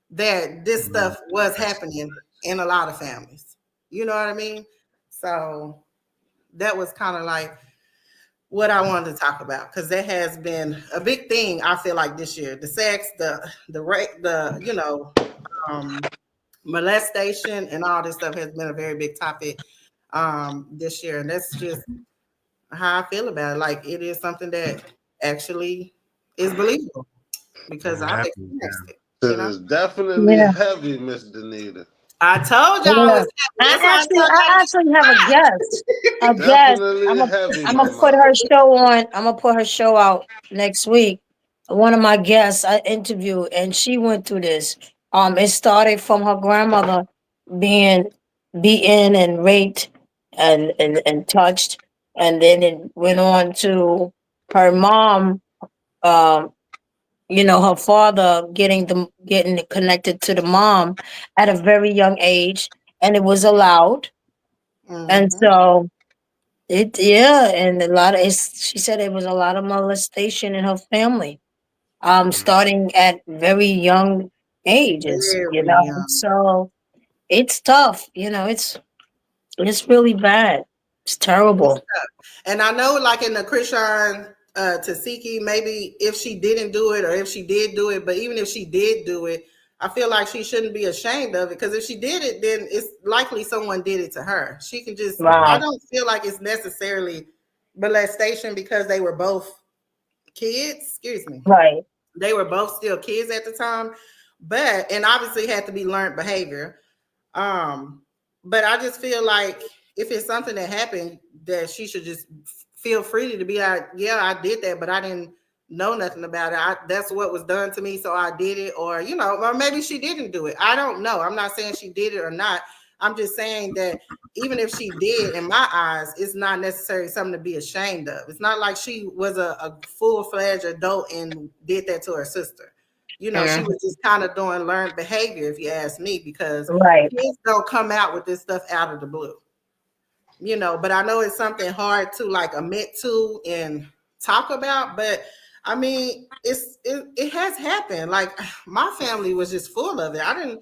that this stuff was happening in a lot of families. You know what I mean? So that was kind of like what I wanted to talk about, because that has been a big thing, I feel like, this year. The sex, the rape, molestation, and all this stuff has been a very big topic this year. And that's just how I feel about it. Like, it is something that actually is believable, because I've experienced it. It's definitely heavy, Miss Danita. I told y'all. Yeah. I actually have a guest. I'm gonna put her show on. I'm gonna put her show out next week. One of my guests I interviewed, and she went through this. It started from her grandmother being beaten and raped and touched, and then it went on to her mom. Her father getting connected to the mom at a very young age, and it was allowed. Mm-hmm. And so and she said it was a lot of molestation in her family, starting at very young ages, young. So it's tough, it's really bad. It's terrible. And I know, like, in the Christian Tasiki, maybe if she didn't do it, or if she did do it, but even if she did do it, I feel like she shouldn't be ashamed of it, because if she did it, then it's likely someone did it to her. She can just, I don't feel like it's necessarily molestation, because they were both kids. Excuse me. Right. They were both still kids at the time, and obviously had to be learned behavior. But I just feel like if it's something that happened, that she should just feel free to be like, yeah, I did that, but I didn't know nothing about it. That's what was done to me, so I did it. Or, or maybe she didn't do it. I don't know. I'm not saying she did it or not. I'm just saying that even if she did, in my eyes, it's not necessarily something to be ashamed of. It's not like she was a full-fledged adult and did that to her sister. She was just kind of doing learned behavior, if you ask me, because kids don't come out with this stuff out of the blue. But I know it's something hard to like admit to and talk about. But I mean, it has happened. Like, my family was just full of it. I didn't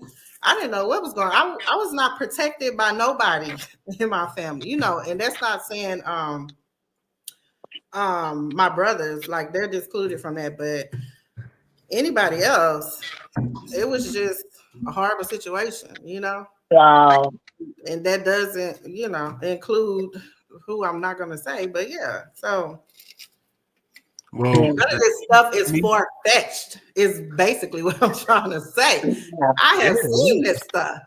know what was going on. I was not protected by nobody in my family, and that's not saying my brothers, like, they're excluded from that, but anybody else, it was just a horrible situation, Wow. And that doesn't, include who I'm not going to say, but yeah. So none of this stuff is far-fetched, is basically what I'm trying to say. I have seen this stuff,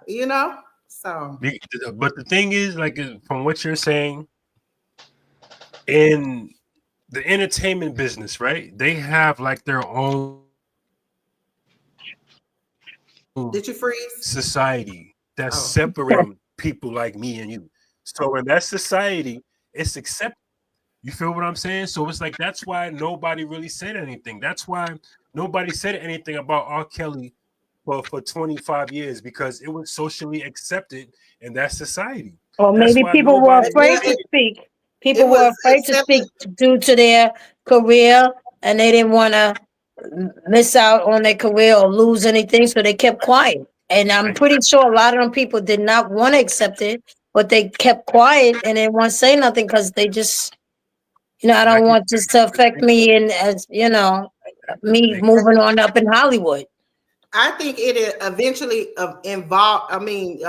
So, but the thing is, like, from what you're saying, in the entertainment business, right? They have like their own did you freeze? society that's Oh, separating people like me and you. So in that society, it's accepted. You feel what I'm saying? So it's like that's why nobody really said anything. That's why nobody said anything about R. Kelly for 25 years because it was socially accepted in that society. Or That's maybe why people were nobody afraid really to said speak. it People were was afraid to speak accepted. due to their career, and they didn't want to miss out on their career or lose anything, so they kept quiet. And I'm it. pretty sure a lot of them people did not want to accept it, but they kept quiet and they didn't want to say nothing because they just, I Like don't you want this to affect me and as me said, moving on up in Hollywood. I think it eventually involved. I mean,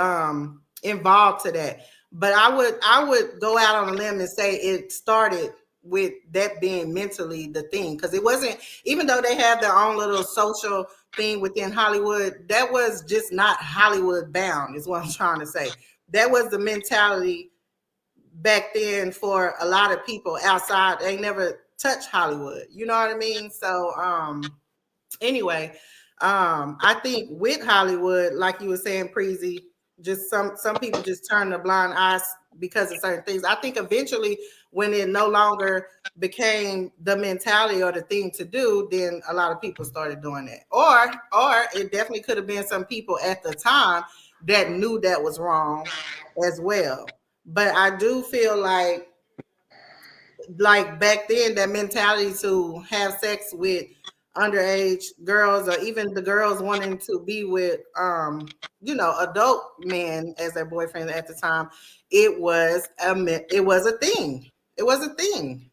involved to that. But I would go out on a limb and say it started with that being mentally the thing, because it wasn't, even though they have their own little social thing within Hollywood, that was just not Hollywood bound, is what I'm trying to say. That was the mentality back then for a lot of people outside. They never touched Hollywood. You know what I mean? So anyway, I think with Hollywood, like you were saying, Preezy, just some people just turn the blind eyes because of certain things. I think eventually when it no longer became the mentality or the thing to do, then a lot of people started doing that. Or it definitely could have been some people at the time that knew that was wrong as well. But I do feel like back then, that mentality to have sex with underage girls, or even the girls wanting to be with adult men as their boyfriend at the time, it was a thing. It was a thing,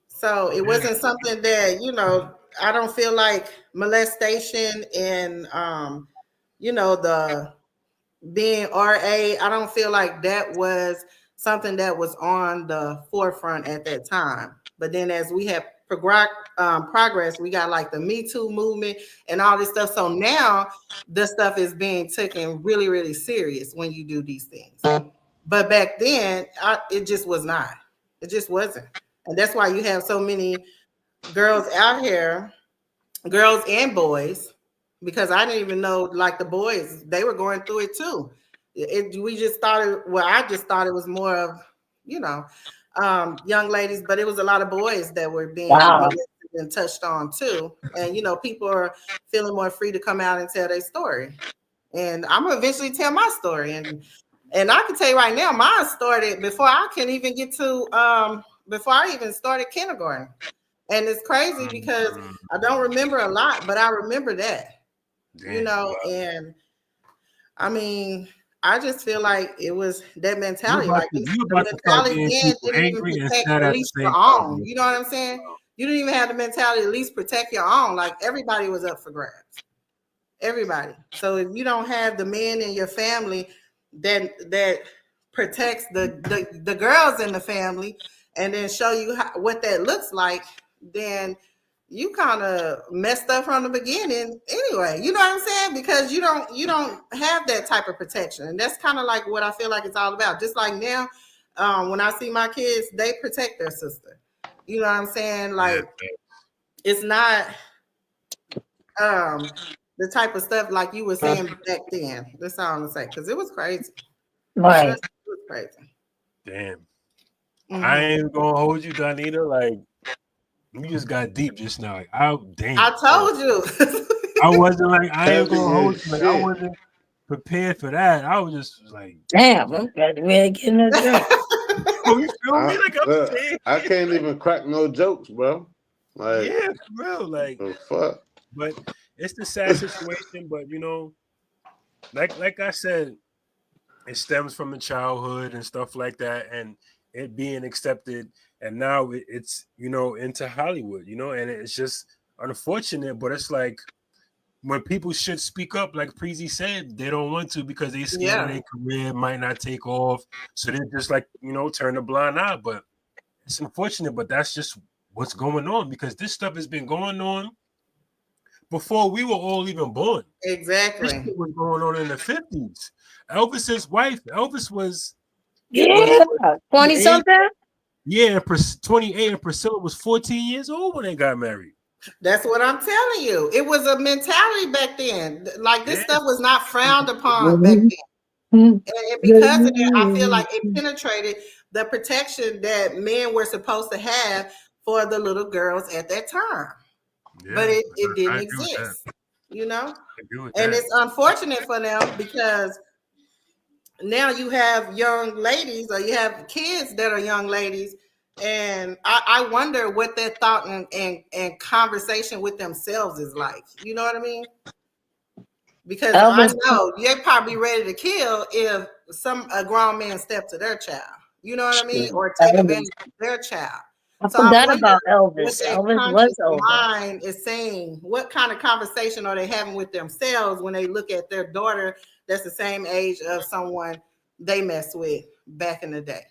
so it wasn't something that I don't feel like molestation and the being RA, I don't feel like that was something that was on the forefront at that time. But then as we have progress, we got like the Me Too movement and all this stuff. So now the stuff is being taken really, really serious when you do these things. But back then, it just was not. It just wasn't. And that's why you have so many girls out here, girls and boys, because I didn't even know, like, the boys, they were going through it too. We just thought I just thought it was more of, young ladies, but it was a lot of boys that were being molested and touched on too. And, people are feeling more free to come out and tell their story. And I'm gonna eventually tell my story. And I can tell you right now, mine started before I can even get to, before I even started kindergarten. And it's crazy because I don't remember a lot, but I remember that. And I mean, I just feel like it was that mentality. You about to start getting people didn't even angry and protect sad at at the least same your time. own. You know what I'm saying? You didn't even have the mentality to at least protect your own. Like, everybody was up for grabs. Everybody. So if you don't have the men in your family that protects the girls in the family and then show you what that looks like, then you kind of messed up from the beginning anyway. You know what I'm saying? Because you don't have that type of protection. And that's kind of like what I feel like it's all about. Just like now, when I see my kids, they protect their sister. You know what I'm saying? Like, it's not the type of stuff like you were saying back then. That's all I'm gonna say, because it was crazy. Right. It was crazy. Damn. I ain't gonna hold you, Donita. Like, you just got deep just now. Like, I told you. I wasn't like, I ain't gonna hold you. Like, I Shit. wasn't prepared for that. I was just like, Damn, I'm glad to really get in a drink. oh, you feel me? Like, I'm saying, I can't even crack no jokes, bro. Like, yeah, for real. Like, the fuck. but it's the sad situation. But like I said, it stems from the childhood and stuff like that, and it being accepted, and now it's into Hollywood, and it's just unfortunate. But it's like, when people should speak up, like Preezy said, they don't want to because they scared of their career might not take off, so they just like turn a blind eye. But it's unfortunate, but that's just what's going on, because this stuff has been going on before we were all even born. This Exactly. shit was going on in the 50s. Elvis's wife, Elvis was 20 something. Yeah, 28, and Priscilla was 14 years old when they got married. That's what I'm telling you. It was a mentality back then. Like this stuff was not frowned upon back then. And because of that, I feel like it penetrated the protection that men were supposed to have for the little girls at that time. Yeah, but it I didn't agree with that. exist, you know? I agree with And that. it's unfortunate for them because now you have young ladies or you have kids that are young ladies. And I wonder what their thought and conversation with themselves is like. You know what I mean? Because I know they're probably ready to kill if a grown man step to their child. You know what I mean? Or take advantage of their child. I forgot about Elvis. Elvis was over. Mind is saying, what kind of conversation are they having with themselves when they look at their daughter that's the same age of someone they messed with back in the day?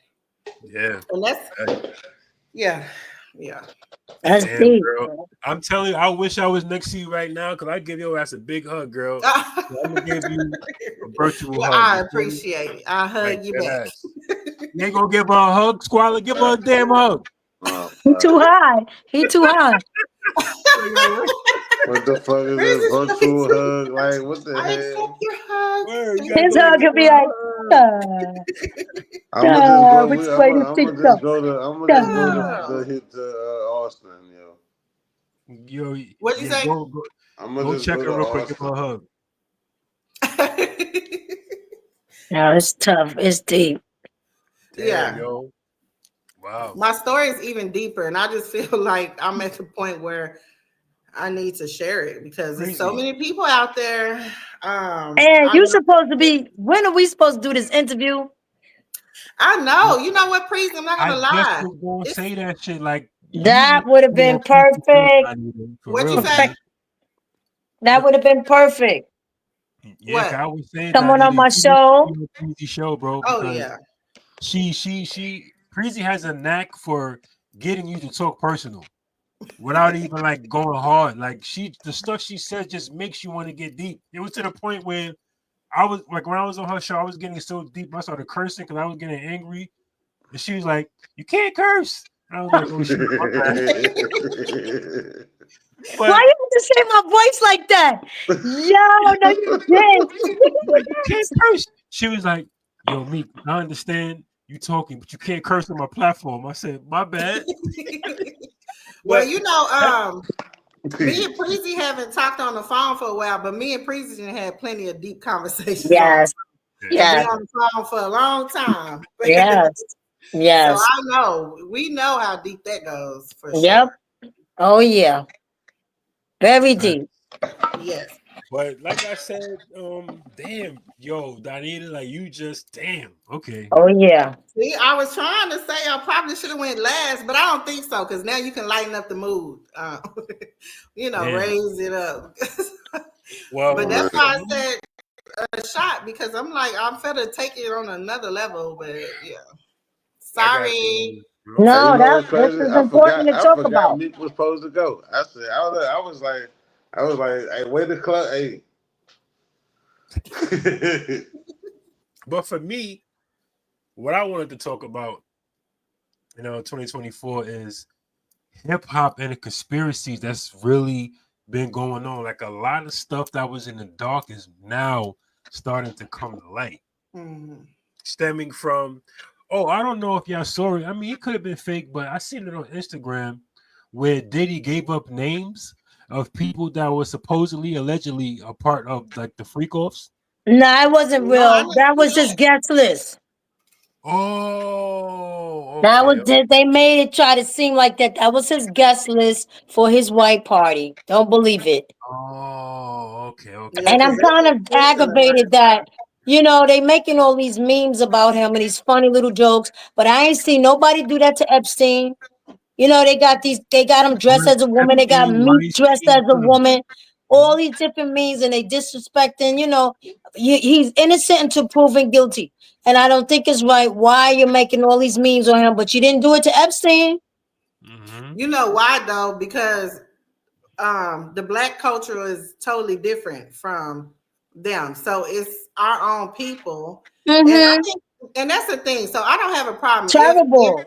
Yeah. And that's yeah. That's Damn, deep. girl. I'm telling you, I wish I was next to you right now because I give your ass a big hug, girl. So I'm gonna give you a virtual hug. I appreciate it. I hug you back. You ain't gonna give her a hug, Squalor? Give her a damn hug. He too high. He too high. What the fuck is this virtual hug? Like, what the hell? His hug could be like, I'm gonna just go to hit Austin, yo. Yo, what'd you say? Go check her real quick. Give her a hug. No, it's tough. It's deep. Damn, yo. Wow. My story is even deeper, and I just feel like I'm at the point where I need to share it because there's so many people out there. And you supposed to be. When are we supposed to do this interview? I know. You know what, Priest? I'm not gonna lie. I just was gonna say that shit. Like that would have been perfect. What'd you say? That would have been perfect. Yeah, I was saying someone on my show. Preezy show, bro. Oh yeah. She Preezy has a knack for getting you to talk personal without even like going hard. Like the stuff she says just makes you want to get deep. It was to the point where I was like, when I was on her show, I was getting so deep. I started cursing because I was getting angry, and she was like, "You can't curse." And I was like, "Oh shit." Why you have to say my voice like that? Yo, no, you didn't. You can't curse. She was like, "Yo, Meek, I understand you talking, but you can't curse on my platform." I said, "My bad." Well, you know, me and Preezy haven't talked on the phone for a while, but me and Preezy had plenty of deep conversations. Yes. Been on the phone for a long time. Yes. Yes. So we know how deep that goes for sure. Yep. Oh yeah. Very deep. Yes. But like I said, damn, yo, Donita, like you just damn, okay. Oh yeah. See, I was trying to say I probably should have went last, but I don't think so because now you can lighten up the mood. Raise it up. Well, but that's why I said a shot because I'm like I'm finna take it on another level. But yeah, sorry. No, this is important to talk about. Meek was supposed to go. I said, I was like, hey, wait the club, hey. But for me, what I wanted to talk about, 2024 is hip hop and the conspiracies that's really been going on. Like a lot of stuff that was in the dark is now starting to come to light, stemming from. Oh, I don't know if y'all saw it. I mean, it could have been fake, but I seen it on Instagram where Diddy gave up names of people that were supposedly, allegedly a part of like the freak offs. No, it wasn't real. That was just guest list. Oh, okay. That was they made it try to seem like that was his guest list for his white party. Don't believe it. Oh, okay. And I'm kind of aggravated that they making all these memes about him and these funny little jokes, but I ain't seen nobody do that to Epstein. They got him dressed as a woman. They got me dressed as a woman. All these different memes, and they disrespecting. He's innocent until proven guilty, and I don't think it's right. Why you're making all these memes on him, but you didn't do it to Epstein? You know why though? Because the Black culture is totally different from them. So it's our own people. And I think, and that's the thing. So I don't have a problem. Terrible.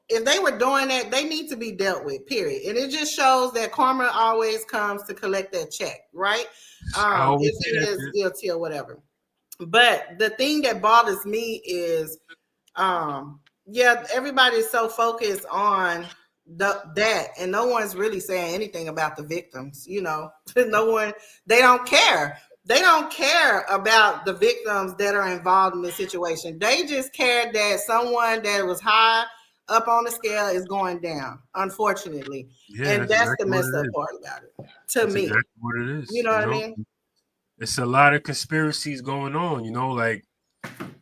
If they were doing that, they need to be dealt with, period. And it just shows that karma always comes to collect that check, right? If he is guilty or whatever. But the thing that bothers me is, everybody's so focused on that, and no one's really saying anything about the victims. They don't care. They don't care about the victims that are involved in the situation. They just care that someone that was high up on the scale is going down, unfortunately. And that's the messed up part about it, to me. Exactly what it is. You know what I mean? It's a lot of conspiracies going on, like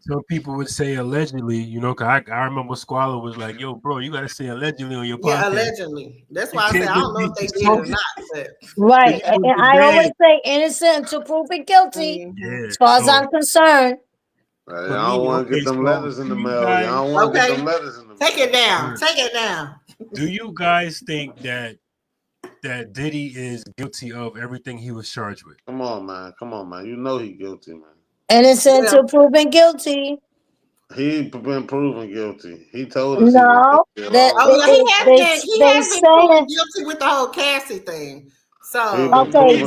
some people would say allegedly, cause I remember Squalor was like, yo, bro, you got to say allegedly on your podcast. Yeah, allegedly. That's why I say I don't know if they did or not. But. Right. And I always say innocent until proven guilty, as far as I'm concerned. I don't want to get them letters in the mail. I don't want to get them letters in the mail. Take it down. Take it down. Do you guys think that Diddy is guilty of everything he was charged with? Come on, man. You know he guilty, man. Innocent until proven guilty. He been proven guilty. He told us. No, he has been proven guilty with the whole Cassie thing. So okay,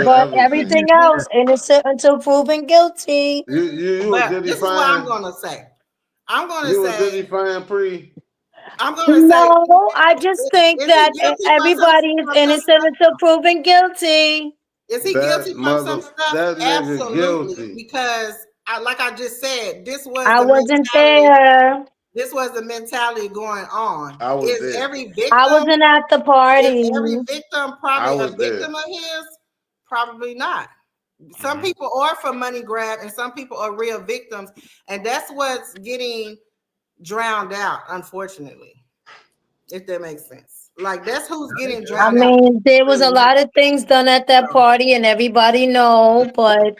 but everything else, innocent until proven guilty. This is what I'm gonna say. I'm gonna say Diddy fine pre. I'm gonna say no. I just think that everybody is innocent until proven guilty. Is he guilty from some stuff? Absolutely, because like I just said, I wasn't there. This was the mentality going on. I was there. Every victim? I wasn't at the party. Is every victim probably a victim of his? Probably not. Some people are for money grab, and some people are real victims, and that's what's getting drowned out, unfortunately. If that makes sense. Like that's who's getting drowned out. I mean, there was a lot of things done at that party, and everybody know, but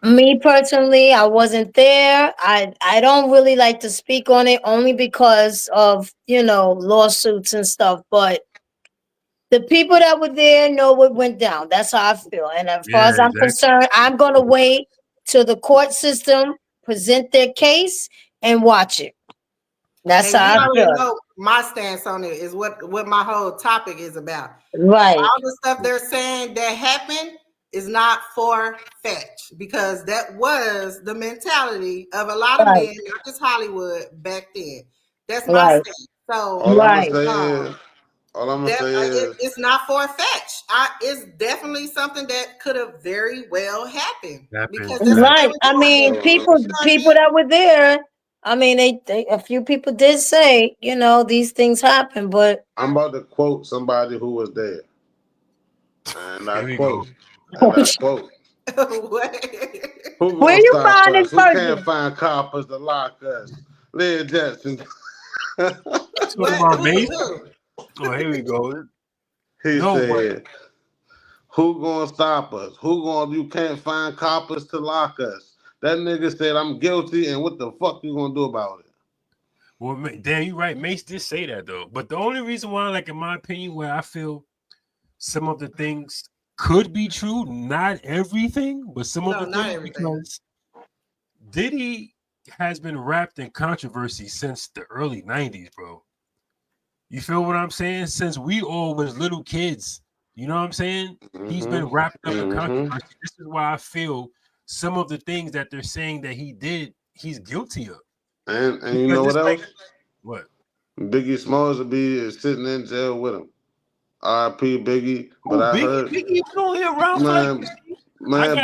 me personally, I wasn't there. I don't really like to speak on it only because of, lawsuits and stuff. But the people that were there know what went down. That's how I feel. And as far as I'm concerned, I'm going to wait till the court system present their case and watch it. That's how I feel. Know my stance on it is what my whole topic is about. Right. All the stuff they're saying that happened is not far-fetched, because that was the mentality of a lot of men, not just Hollywood, back then. That's my stance. So all I'm gonna say is it's not far-fetched. It's definitely something that could have very well happened. Because I mean, people that were there, I mean, they a few people did say, these things happen, but I'm about to quote somebody who was there. And I quote. Where you find this person? Who can't find coppers to lock us? Lynn Jackson. Oh, here we go. He said, who gonna stop us? You can't find coppers to lock us. That nigga said, I'm guilty, and what the fuck you gonna do about it? Well, Dan, you're right. Mace did say that, though. But the only reason why, in my opinion, where I feel some of the things could be true, not everything, but some of the things, because Diddy has been wrapped in controversy since the early 90s, bro. You feel what I'm saying? Since we all was little kids, you know what I'm saying? He's been wrapped up in controversy. This is why I feel some of the things that they're saying that he did, he's guilty of. And you know what else? What? Biggie Smalls will be sitting in jail with him. R.I.P. Biggie. But I heard Biggie was only around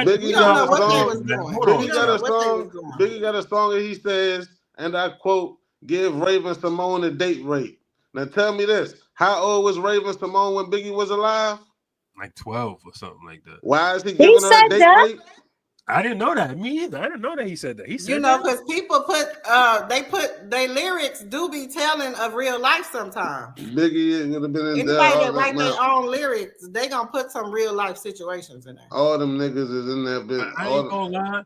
Biggie got a song. Biggie got a song and he says, and I quote, give Raven-Symoné a date rate. Now tell me this. How old was Raven-Symoné when Biggie was alive? Like 12 or something like that. Why is he giving her a date rate? I didn't know that. Me either. I didn't know that he said that. He said because people put their lyrics do be telling of real life sometimes. Biggie would have been in there. Anybody that write their own lyrics, they gonna put some real life situations in there. All them niggas is in there. I ain't gonna lie.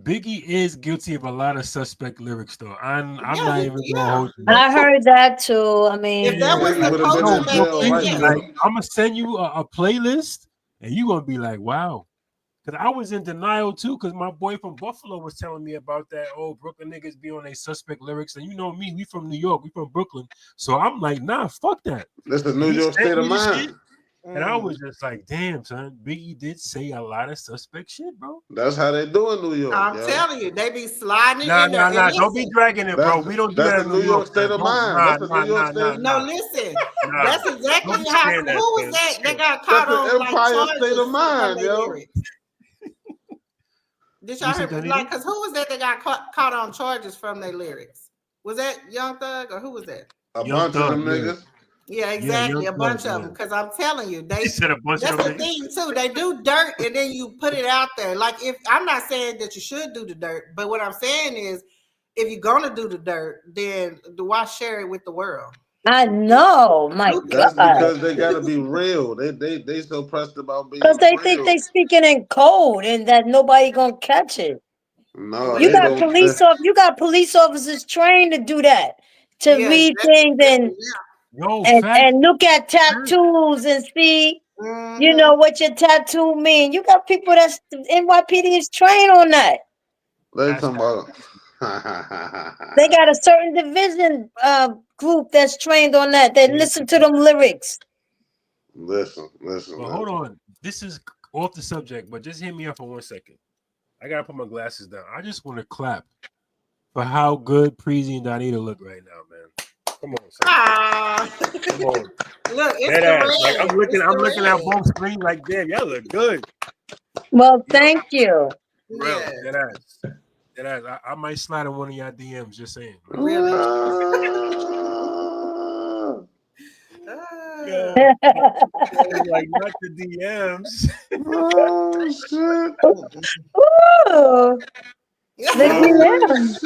Biggie is guilty of a lot of suspect lyrics, though. I'm Yeah, not even yeah. gonna hold you. I heard that too. I mean, If that was Biggie the would have been culture in back jail then, right yes. now. Like, I'm gonna send you a playlist, and you gonna be like, "Wow." Because I was in denial too, because my boy from Buffalo was telling me about that. Oh, Brooklyn niggas be on their suspect lyrics, and you know me, we from New York, we from Brooklyn, so I'm like, nah, fuck that. This is New He York sent state of me the shit, mind. and I was just like, damn, son, Biggie did say a lot of suspect shit, bro. That's how they do in New York. I'm yo. telling you, they be sliding Nah, in there. nah, nah. And Don't be listen, dragging it, bro. We don't do That's that a in New New York York. state of mind. That's a New York state. no, listen. Nah. That's exactly Don't be how. saying Who that, was man. that? They got caught That's on an like Empire state charges of mind, from their yo. lyrics. Did y'all You hear? said that, Like, cause who was that got caught on charges from their lyrics? Was that Young Thug or who was that? A Young bunch Thug, of them yeah. niggas. Yeah, exactly. Young A bunch Thug, of them. Because I'm telling you, He they. said a bunch That's of the them niggas. thing too. They do dirt and then you put it out there. Like if I'm not saying that you should do the dirt, but what I'm saying is, if you're gonna do the dirt, then why share it with the world? I know, my That's God. because they gotta be real. They so pressed about being Because they real. think they speaking in code and that nobody gonna catch it. No, You they got don't. you got police officers trained to do that, to Yeah, read exactly. things Yo, and fact. look at tattoos and see, Mhm. you know, what your tattoo mean. You got people that's NYPD is trained on that. They That's talking about. They got a certain division group that's trained on that. They listen to them lyrics. Listen. But hold on. This is off the subject, but just hear me out for 1 second. I gotta put my glasses down. I just want to clap for how good Preezy and Donita look right now, man. Come on, son. Ah. Come on. Look, it's That the ass. red. Like, I'm looking It's at the both screens like, damn, y'all look good. Well, thank you. Real. Yeah. That ass. That ass. I might slide in one of y'all DMs, just saying. Really? Yo, like not the DMs. Oh shit! Ooh, the DM.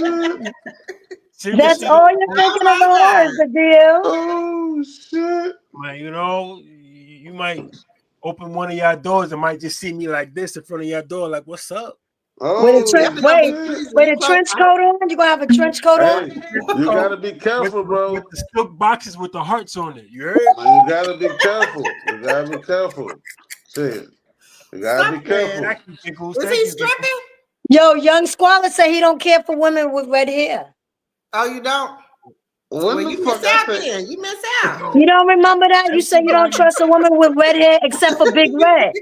That's all you're thinking about is the DM. Oh shit! Like, you know, you might open one of y'all doors and might just see me like this in front of your door, like, what's up? Oh, With a trench coat on? You gonna have a trench coat on? Hey, you gotta be careful, bro. With the silk boxes with the hearts on it. You heard? You gotta be careful. You gotta be careful. Shit. You gotta be careful. Is he stripping? Yo, Young Squalor say he don't care for women with red hair. Oh, you don't? Well, you miss out then. You miss out. You don't remember that? You said you don't trust a woman with red hair except for Big Red.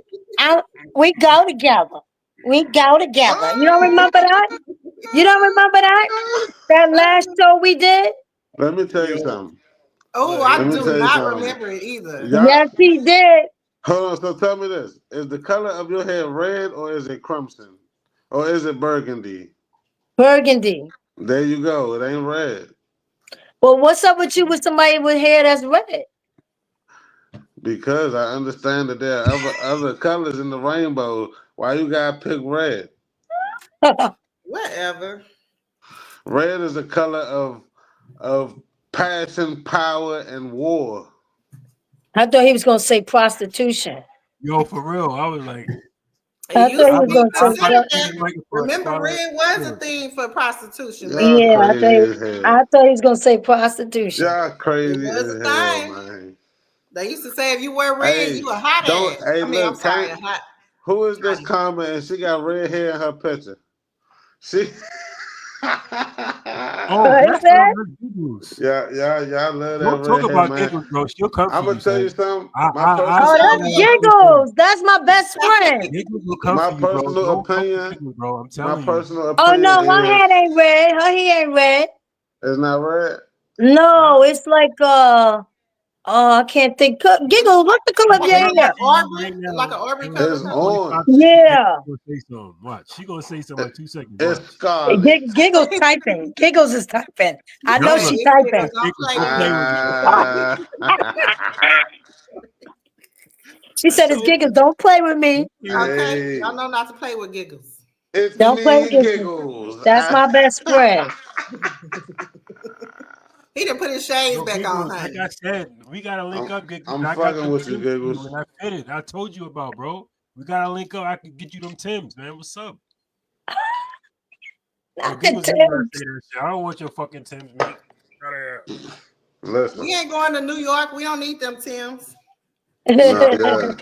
We go together. We go together. You don't remember that? You don't remember that? That last show we did? Let me tell you something. Oh, I do not remember it either. Yes, he did. Hold on. So tell me this: is the color of your hair red or is it crimson, or is it burgundy? Burgundy. There you go. It ain't red. Well, what's up with you with somebody with hair that's red? Because I understand that there are other colors in the rainbow. Why you gotta pick red? Whatever. Red is a color of passion, power, and war. I thought he was gonna say prostitution. Yo, for real. I was like, I thought he was gonna say remember, red was a thing for prostitution. Yeah, I thought he was gonna say prostitution. Y'all crazy as hell, man. They used to say if you wear red, you a hot ass. Hey, I'm sorry, a hot. Who is this comment? And she got red hair in her picture. She. that's y'all love that. Don't talk red about hair, Giggles, bro. She'll come I'm gonna tell you something. That's Giggles. That's my best friend. My personal opinion, bro. I'm telling my you. personal Oh opinion. no, her head ain't red. Her hair ain't red. It's not red. No, it's like I can't think. Giggles, what's the color of your hair? Like an Aubrey color. It's orange. Yeah. Watch. She gonna say something in 2 seconds. It's scarlet. Giggles typing. Giggles is typing. I know she typing. She said it's Giggles. Don't play with me. Okay, I know not to play with Giggles. Don't play with Giggles. That's my best friend. He didn't put his shades back on. Like I said, we gotta link up. I'm fucking with you, Giggles. I fitted. I told you about, bro. We gotta link up. I can get you them Timbs, man. What's up? Not Giggles the ain't gonna Timbs. say that shit. I don't want your fucking Timbs, mate. Out of here. Listen. We ain't going to New York. We don't need them Timbs. Nah, yeah.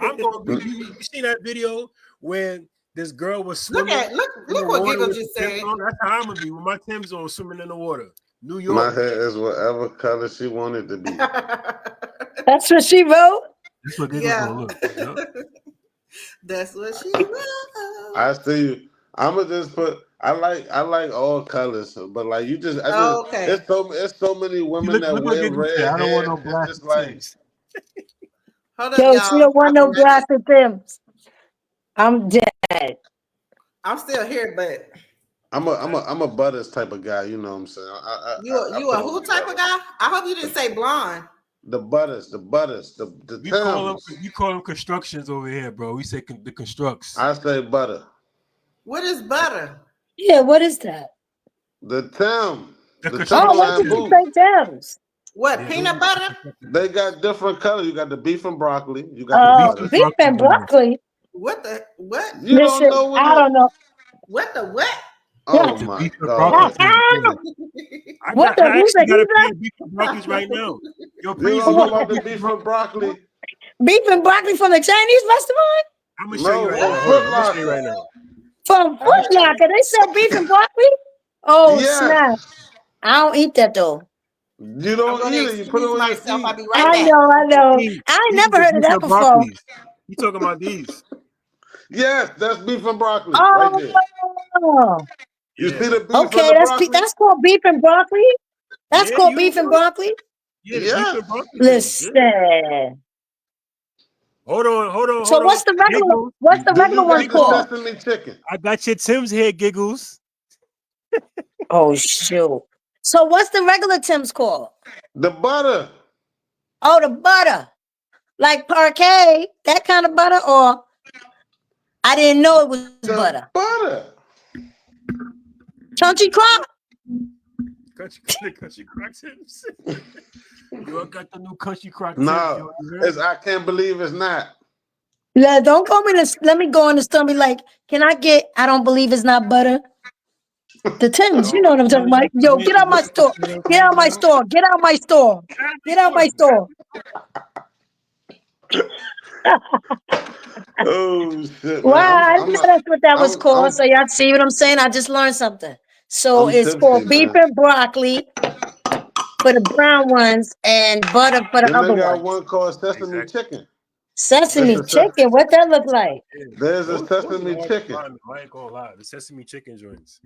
I'm gonna be. You seen that video when this girl was Look swimming? look what water Giggle with just the Timbs said. on? That's how I'm gonna be with my Timbs on, swimming in the water. New My York. hair is whatever color she wanted to be. That's what she wrote. That's what Giggles Yeah. gonna look. Yup. That's what she wrote. I see you. I'ma just put. I like all colors, but like you just, Okay. it's so many women Look that what wear Giggles red said. I don't want hair. no It's black just like Timbs. Hold up, Yo, y'all. she don't want no I'll be ready. grass Timbs. I'm dead. I'm still here, but I'm a butters type of guy. You know what I'm saying? you a who type of guy? I hope you didn't say blonde. The butters, the We call them. Timbs. We call them constructions over here, bro. We say the constructs. I say butter. What is butter? Yeah, what is that? The Tim. The The construction Oh, what Timberland did Timbs. you boots. say Timbs? What, Yeah, peanut those are butter? They got different colors. You got the beef and broccoli. You got Oh, the beef butters. beef and broccoli. What the what? You don't Listen, know what I don't know. What the what? Oh the my beef and God. broccoli Timbs. Yeah. What the I who's actually got a the pair of beef and broccolis right now. Yo, You please. don't know about the beef and broccoli? beef and broccoli from the Chinese restaurant? I'm gonna show you No, right from now. Hold on. I'm Foot gonna show you Locker. right now. From Foot Locker. They sell beef and broccoli? Oh, snap. Yes. I don't eat that though. You I'm don't gonna eat it. You put it excuse on your myself. I'll feet. be right I back. know. These I ain't are never the heard of beef that and before. broccolis. You talking about these? Yes, that's beef and broccoli right there. Oh, You Yeah. see the beef okay. and the broccoli? That's called beef and broccoli. That's Yeah, called you beef don't and know? broccoli. Yeah, the beef Yes. and broccoli Timbs. Yeah. Listen. Hold on. So what's the regular? Giggles. What's the Do regular you one got the called? sesame chicken? I got your Tim's here, Giggles. Oh shoot. So what's the regular Tim's called? The butter. Oh, the butter, like parquet, that kind of butter, or I didn't know it was The butter. butter. Country Crock. Country Crock Timbs. Yo, I got the new Country Crock Timbs. No, Yo, you heard? I can't believe it's not. Yeah, don't call me this. Let me go in the store and be like, can I get? I don't believe it's not butter. The Timbs, you know what I'm talking about. Yo, get out my store. Get out my store. Get out my store. Get out my store. Oh shit, man! Wow, I didn't know that's what that was called. I'm- So y'all see what I'm saying? I just learned something. So I'm it's tipsy, called beef man. and broccoli for the brown ones and butter for the Then other they got ones. one called sesame Exactly. chicken. Sesame That's a chicken. What that look like? There's a Those sesame are hard to chicken. find, I ain't gonna lie. The sesame chicken joints.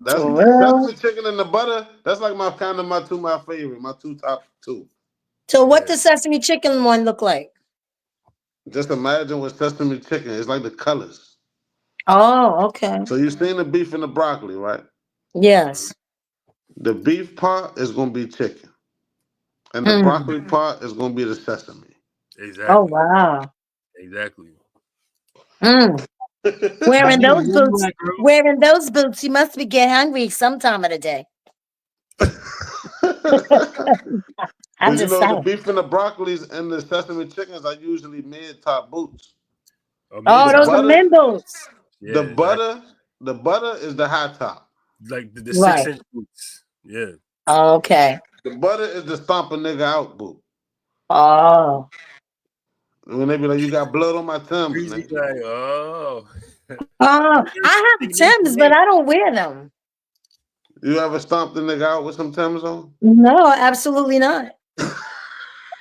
That's For real? sesame chicken and the butter. That's like my favorite, my top two. So what Yeah. the sesame chicken one look like? Just imagine with sesame chicken. It's like the colors. Oh, okay. So you seen the beef and the broccoli, right? Yes. The beef part is gonna be chicken, and the Mm. broccoli part is gonna be the sesame. Exactly. Oh wow. Exactly. Mm. Wearing Where those you boots. at, girl? Wearing those boots, you must be getting hungry some time of the day. I'm You just know, the saying. beef and the broccolis and the sesame chickens are usually mid-top boots. Oh, Amazing. those are butter- men boots. Yeah, the exactly. butter is the high top. Like the Right. 6-inch boots. Yeah. Okay. The butter is the stomp a nigga out boot. Oh. When they be like, you got blood on my Timbs, Breezy nigga. like, oh. I have Timbs, but I don't wear them. You ever stomped a nigga out with some Timbs on? No, absolutely not.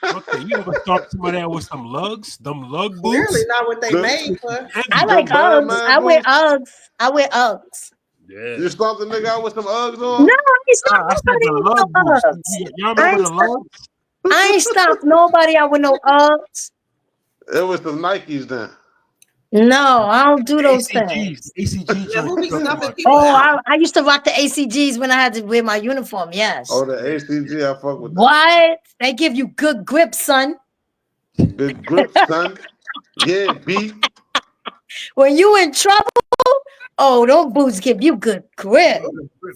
Okay, you ever stomp somebody out with some lugs? Them lug boots? Clearly not what they The- made for. I The like Uggs. Birdman I wear boots? Uggs. I wear Uggs. Yeah. You stomped a nigga out with some Uggs No, on? I ain't stopped I said nobody the with lug no boots. Uggs. Y'all I remember ain't the stopped- lugs? I ain't stopped nobody out with no Uggs. It was some Nikes then. No, I don't do those ACGs. things. ACG Yeah, who be joints. stumping people Oh, out? I used to rock the ACGs when I had to wear my uniform. Yes. Oh, the ACG, I fuck with that. What? They give you good grip, son. Good grip, son. Yeah, B. When you in trouble, oh, those boots give you good grip.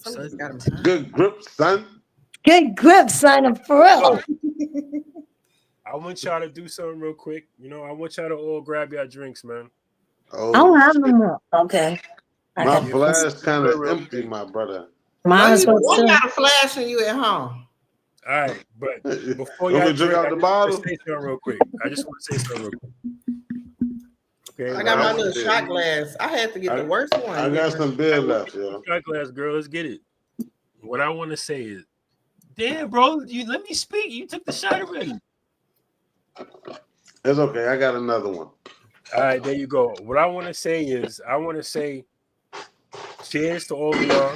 Somebody's got 'em. Good grip, son. Good grip, son, for real. I want y'all to do something real quick. You know, I want y'all to all grab your drinks, man. Oh, I don't have no shit. more. Okay. My flash kind of empty, my brother. Mine's what got a flash when you at home? All right, but before Let y'all me drink out the bottle. say something real quick. I just want to say something real quick. Okay, I got my little shot glass. I had to get the worst one. I got some beer left, yo. Shot glass, girl. Let's get it. What I want to say is, damn, bro, you let me speak. You took the shot already. It's okay. I got another one. All right, there you go. What I want to say is, cheers to all of y'all.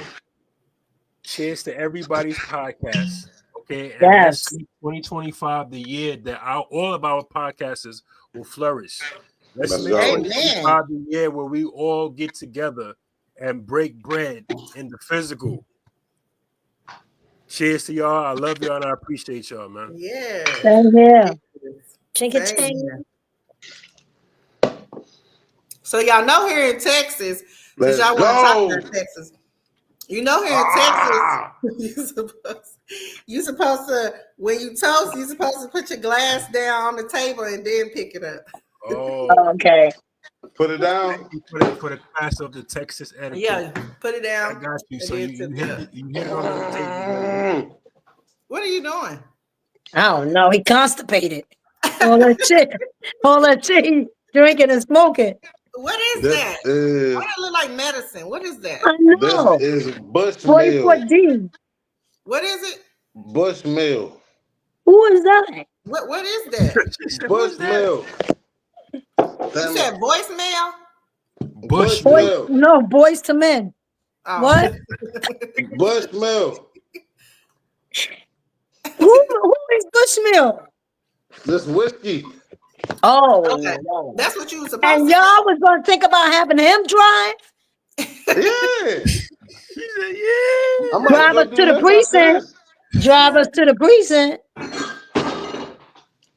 Cheers to everybody's podcast. Okay, and yes. 2025, the year that all of our podcasters will flourish. Let's make go. 2025 the year where we all get together and break bread in the physical. Cheers to y'all. I love y'all and I appreciate y'all, man. Yeah. Same here. Ching. So y'all know here in Texas, because y'all want to talk here in Texas. You know here in Texas, you supposed to, when you toast, you're supposed to put your glass down on the table and then pick it up. Oh, okay. Put it down. For the class of the Texas etiquette. Yeah, put it down. I got you. So you hit it on the table. What are you doing? I don't know. He constipated. All that shit, drinking and smoking. What is that? Why does it look like medicine? What is that? I know. This is Bushmill. What is it? Bushmill. Who is that? What is that? Bushmill. You said voicemail? Bushmill. No, Boys to Men. Oh. What? Bushmill. Who is Bushmill? This whiskey. Oh, okay. That's what you were supposed and to y'all was gonna think about having him drive? Yeah. She said, yeah. Drive us to the precinct. Drive us to the precinct.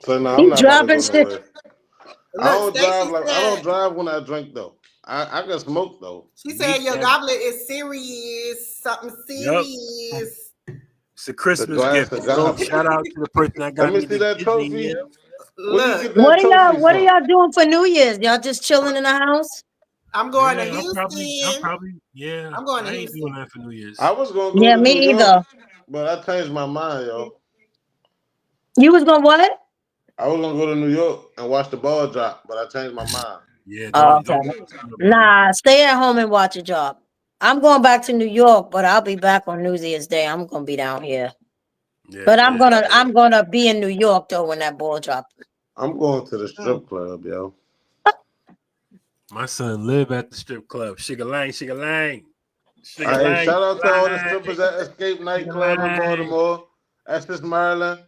So no, I'm not driving shit. I don't drive when I drink though. I can smoke though. She said your goblet is serious, something serious. Yep. It's a Christmas gift. So shout out to the person that got me see that trophy. Look, what are y'all doing for New Year's? Y'all just chilling in the house? I'm going to Houston. I'm going to Houston. I ain't doing that for New Year's. I was going to go to me New either. York, but I changed my mind, yo. You was going to what? I was going to go to New York and watch the ball drop, but I changed my mind. Yeah. Nah, stay at home and watch a job. I'm going back to New York, but I'll be back on New Year's Day. I'm going to be down here. Yeah, but I'm gonna be in New York though when that ball drops. I'm going to the strip club, yo. My son live at the strip club. Sugar-lang. Hey, shout out to all the strippers at Escape Nightclub in Baltimore. That's just Maryland.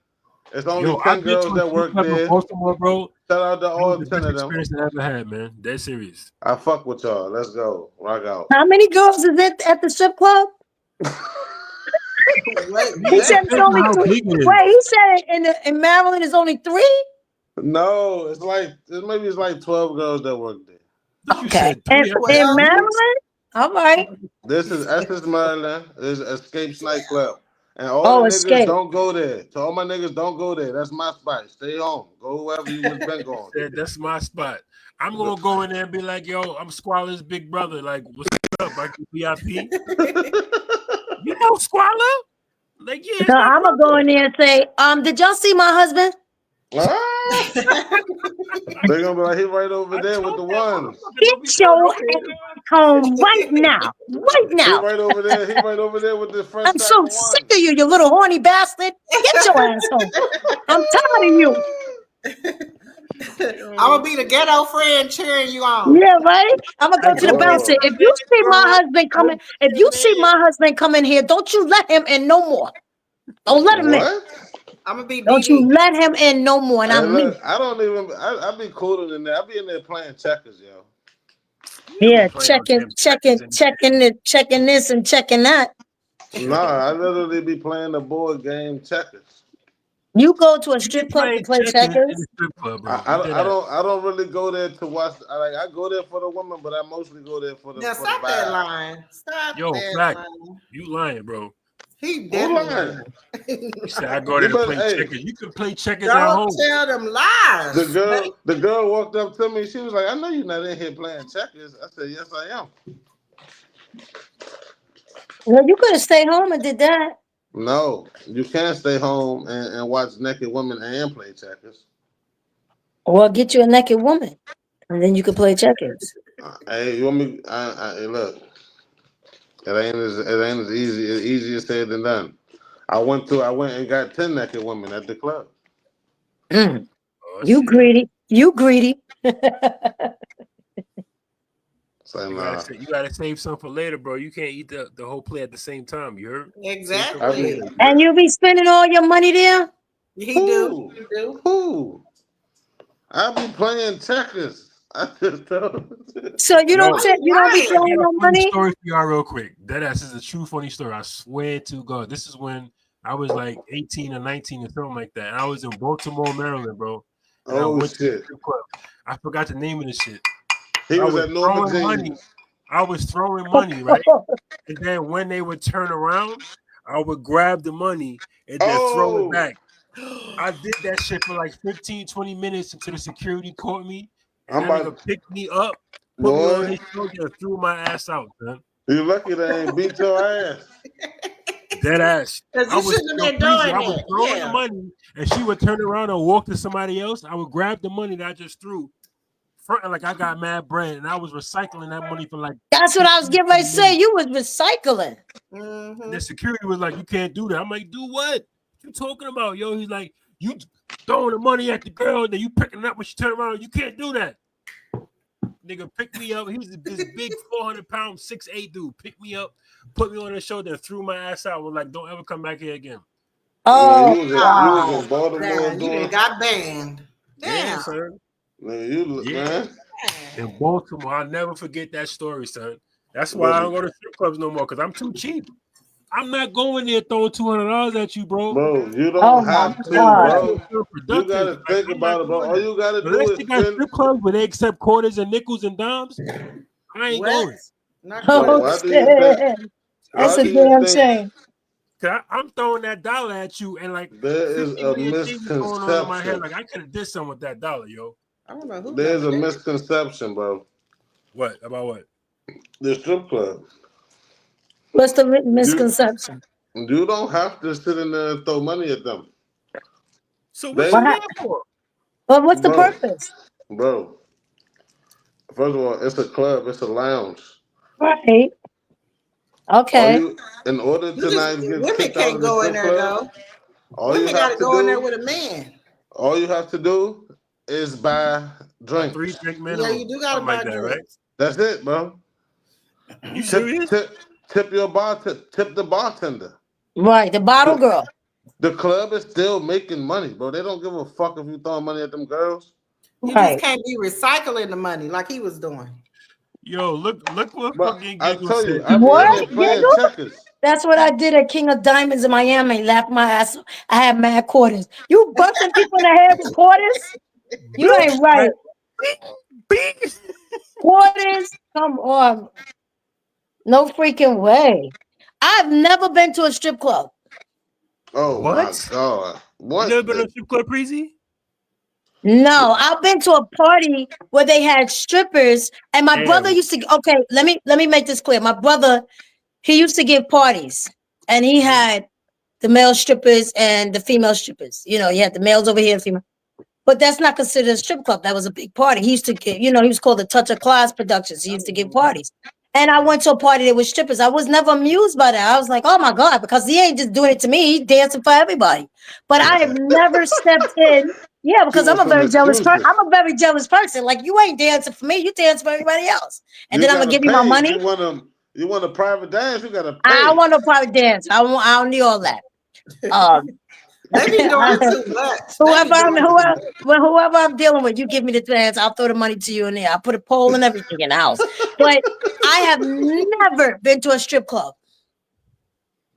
It's only 10 girls that work there. Baltimore, bro. Shout out to all 10 of them. Experience I ever had, man. Dead serious. I fuck with y'all. Let's go. Rock out. How many girls is it at the strip club? He said it's only 3. Wait, he said in Maryland is only 3? No, it's like 12 girls that work there. Okay. In Maryland? All right. This is Maryland. This is Escape Nightclub. And all the niggas don't go there. So all my niggas don't go there. That's my spot. Stay home. Go wherever you was been going. Yeah, that's my spot. I'm gonna go in there and be like, yo, I'm Squaller's big brother. Like, what's up? I can VIP. You know Squaller? Like, yeah. So I'm gonna go in there and say, did y'all see my husband? They're gonna be like, he right over there with the ones. Get your home right now. Right now. He right over there with the French. I'm so sick of you, you little horny bastard. Get your ass home. I'm tired of you. I'm gonna be the ghetto friend cheering you on. Yeah, right. I'm gonna go to the bouncer. If you see my husband coming here, don't you let him in no more. Don't let him in. I'm gonna be. Don't you let him in no more. And I be cooler than that. I be in there playing checkers, yo. Yeah, checking this and checking that. Nah, I literally be playing the board game checkers. You go to a strip club to play checkers? I don't really go there to watch. I go there for the women, but I mostly go there for the. Now stop that line. Stop. Yo, that line. You lying, bro. He definitely. He said I go there to play checkers. You can play checkers at home. Don't tell them lies. The girl walked up to me. She was like, "I know you're not in here playing checkers." I said, "Yes, I am." Well, you could have stayed home and did that. No, you can't stay home and watch naked women and play checkers. Or get you a naked woman, and then you could play checkers. Hey, you want me? Hey, look, it ain't as easy. It's easier said than done. I went and got 10 naked women at the club. Mm. Oh, You shit. greedy. You greedy. So You gotta save some for later, bro. You can't eat the whole plate at the same time. You heard? Exactly. And you be spending all your money there? He do. Who? I be playing checkers. I just told. So you don't be I throwing got no a funny money? story for y'all real quick. That is a true funny story. I swear to God. This is when I was like 18 or 19 or something like that. And I was in Baltimore, Maryland, bro. And I went to the strip club. I forgot the name of the shit. He was at Norma Jean's. I was throwing money, right? And then when they would turn around, I would grab the money and then throw it back. I did that shit for like 15, 20 minutes until the security caught me. And that nigga picked me up, put me on his shoulder, and threw my ass out, man. You lucky they ain't beat your ass. Dead ass. I was doing throwing the money, and she would turn around and walk to somebody else. I would grab the money that I just threw, fronting like I got mad bread, and I was recycling that money for like. That's what I was getting ready to say. You was recycling. And the security was like, "You can't do that." I'm like, "Do what? What you talking about, yo?" He's like, "You throwing the money at the girl, and then you picking it up when she turn around. You can't do that." Nigga picked me up. He was this big 400-pound 6'8" dude. Picked me up, put me on his shoulder, and threw my ass out. Was like, "Don't ever come back here again." Oh, you was in Baltimore. Damn, you got banned. Damn, yeah, son. Man. In Baltimore, I'll never forget that story, son. That's why I don't go to strip clubs no more, because I'm too cheap. I'm not going there throwing $200 at you, bro. Bro, you don't have to, bro. You gotta think about it, bro. All you gotta do is got strip clubs where they accept quarters and nickels and dimes. I ain't going. That's a damn shame. I'm throwing that dollar at you, and like there is a misconception going on in my head. misconception. Like I could have did something with that dollar, yo. I don't know who. There's a misconception, bro. What about what? The strip club. What's the misconception? You don't have to sit in there and throw money at them. So what's you there for? Well, what's the purpose? Bro, first of all, it's a club. It's a lounge. Right. Okay. In order to not get women kicked out of the strip club, women got to go in there with a man. All you have to do is buy drinks. 3 drink minimum. Yeah, you do got to buy that, drinks. right? That's it, bro. You serious? Tip the bartender. Right, the bottle girl. The club is still making money, bro. They don't give a fuck if you throwing money at them girls. You just can't be recycling the money like he was doing. Yo, look what fucking I tell you, what? Playing checkers. That's what I did at King of Diamonds in Miami. Laughed my ass. I had mad quarters. You busting people in the head with quarters? You ain't right. Quarters? Come on. No freaking way. I've never been to a strip club. Oh what? My God. What? You never been to a strip club, Preezy? No, I've been to a party where they had strippers, and my brother used to. Okay, let me make this clear. My brother, he used to give parties, and he had the male strippers and the female strippers. You know, he had the males over here, and female. But that's not considered a strip club. That was a big party. He used to give, he was called the Touch of Class Productions. He used to give parties. And I went to a party that was strippers. I was never amused by that. I was like, oh my God, because he ain't just doing it to me. He's dancing for everybody. But I have never stepped in. Yeah, because I'm a very jealous person. I'm a very jealous person. Like, you ain't dancing for me. You dance for everybody else. And then I'm going to give you my money. You want a private dance? You got to pay. I want a private dance. I don't need all that. They be doing too much. Whoever I'm dealing with, you give me the dance, I'll throw the money to you in there. I'll put a pole and everything in the house. But I have never been to a strip club.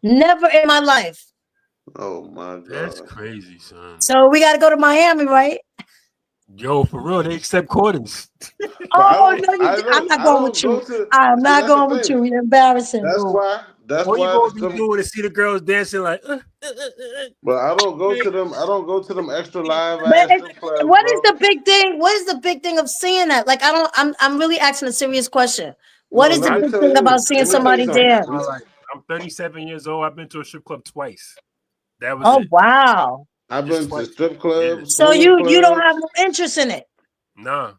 Never in my life. Oh my God. That's crazy, son. So we got to go to Miami, right? Yo, for real, they accept quarters. Oh, no, I'm not going with you. I'm not going with you. You're embarrassing. That's why. That's what why you gonna be doing to see the girls dancing like. But I don't go to them. I don't go to them extra live ass strip clubs. What is the big thing? What is the big thing of seeing that? Like, I'm really asking a serious question. What No, is the let me good tell thing you. about seeing Let me tell you somebody something. dance? I'm 37 years old. I've been to a strip club twice. That was Oh it. wow! I've Just been to twice. strip clubs, So swinging you don't have clubs. no interest in it? Nah.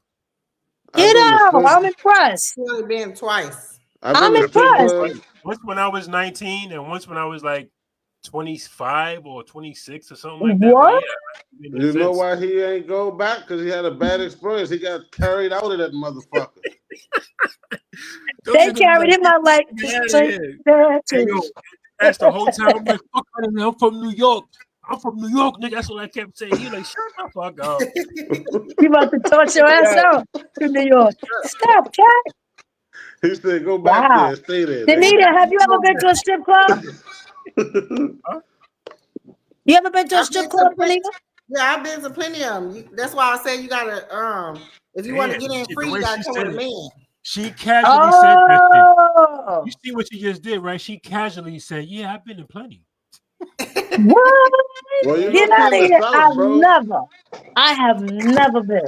I've Get been to out! strip. I'm impressed. You only been twice. I've I'm been to I've been strip there impressed. clubs. once when I was 19 and once when I was like 25 or 26 or something like that. But What? yeah, I've been there You know since. why he ain't go back? Because he had a bad experience. He got carried out of that motherfucker. Those They niggas be carried like, him out like "Get out of take here." that Hey, yo, to- that's the whole time. I'm like, fuck out of here. I'm from New York. I'm from New York, nigga. That's what I kept saying. He like, shut the fuck up. You about to torch your ass out to New York. Stop, cat. He said, "Go back Wow. there, stay there." Danita, Nigga. have you ever been to a strip club? Huh? You ever been to a I've strip been to club, plenty. Danita? Yeah, I've been to plenty of them. That's why I say you gotta if you want to Damn, get in shit, the free, you way gotta she come with said a it. man. She casually said that shit. Oh, You see what she just did, right? She casually said, yeah, I've been in plenty. what? Well, you Get know she out in of the here. South, bro. I have never been.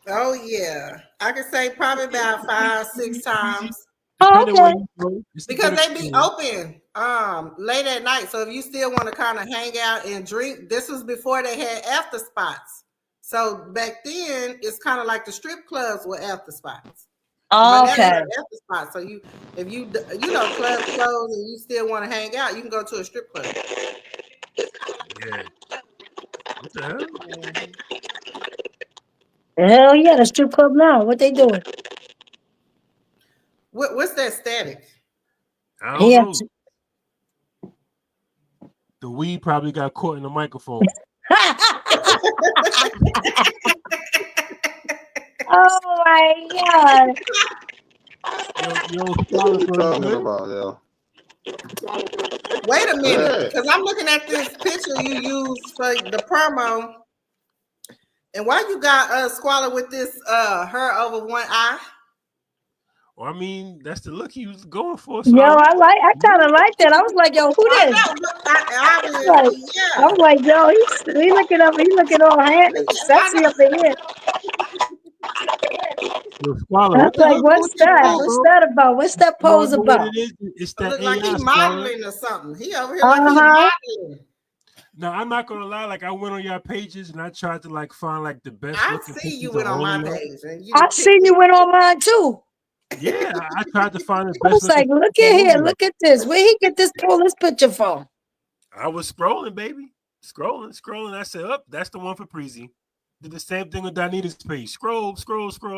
Oh yeah, I could say probably about 5, 6 times Oh, Depending where okay. you go, it's a because good they be experience. open late at night. So if you still want to kind of hang out and drink, this was before they had after spots. So back then, it's kind of like the strip clubs were after spots. But now they Okay. have after spots. So if you clubs closed and you still want to hang out, you can go to a strip club. Yeah. What the hell? Hell yeah, the strip club now. What they doing? What's that static? I don't Yeah. know. The weed probably got caught in the microphone. Oh my god. Yo, What you Squalor, talking good? about, yo? Wait a minute, Yeah. because I'm looking at this picture you used for the promo. And why you got Squalor with this her over one eye? Well, I mean, that's the look he was going for. So Yo, I went. I kind of like that. I was like, yo, who I this? know, but Like, obviously, I was like, yo, he looking up, he looking all I sexy know. up in here. Yo, Squalor, I what was the like, hell wrong what's with your that? phone, What's bro? that about? What's that You don't pose know what about? it is? It's It that look AI, like he Squalor. modeling or something. He over here like he Uh-huh. modeling. No, I'm not gonna lie. Like, I went on your pages and I tried to like find like the best I looking see you pictures went of on all my of y'all. page and you I picked seen you went on mine too. Yeah, I tried to find the I best was like, looking look pictures at of all here, of y'all. look at this. Where he get this pull this picture from? I was scrolling, baby. Scrolling. I said, "Up, that's the one for Preezy." Did the same thing with Donita's page. Scroll.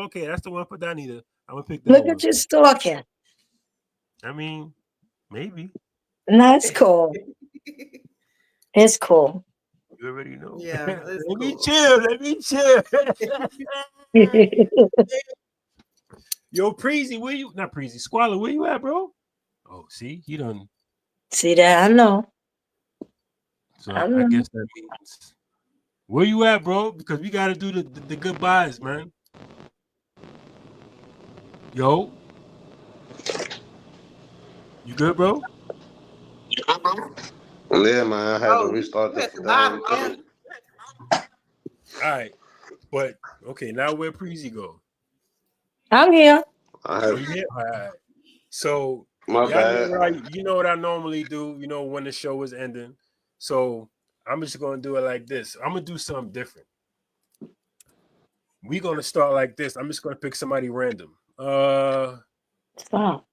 Okay, that's the one for Donita. I'm gonna pick that Look one. at you stalking. I mean, maybe No, it's cool. It's cool. you already know. Yeah, it's Let me cool. chill. Yo, Preezy, where you? Not Preezy. Squalor, where you at, bro? Oh, see, he done. See that? I know. So I I know. guess that means where you at, bro? Because we gotta do the goodbyes, man. Yo, you good, bro? Yeah, man. I had to Oh, restart you the at the bottom, thing. yeah. All right, but okay, now where Preezy go? I'm here. I Oh, had you here? All right. So my y'all bad. know you know what I normally do. You know when the show is ending. So I'm just gonna do it like this. I'm gonna do something different. We're gonna start like this. I'm just gonna pick somebody random. Stop.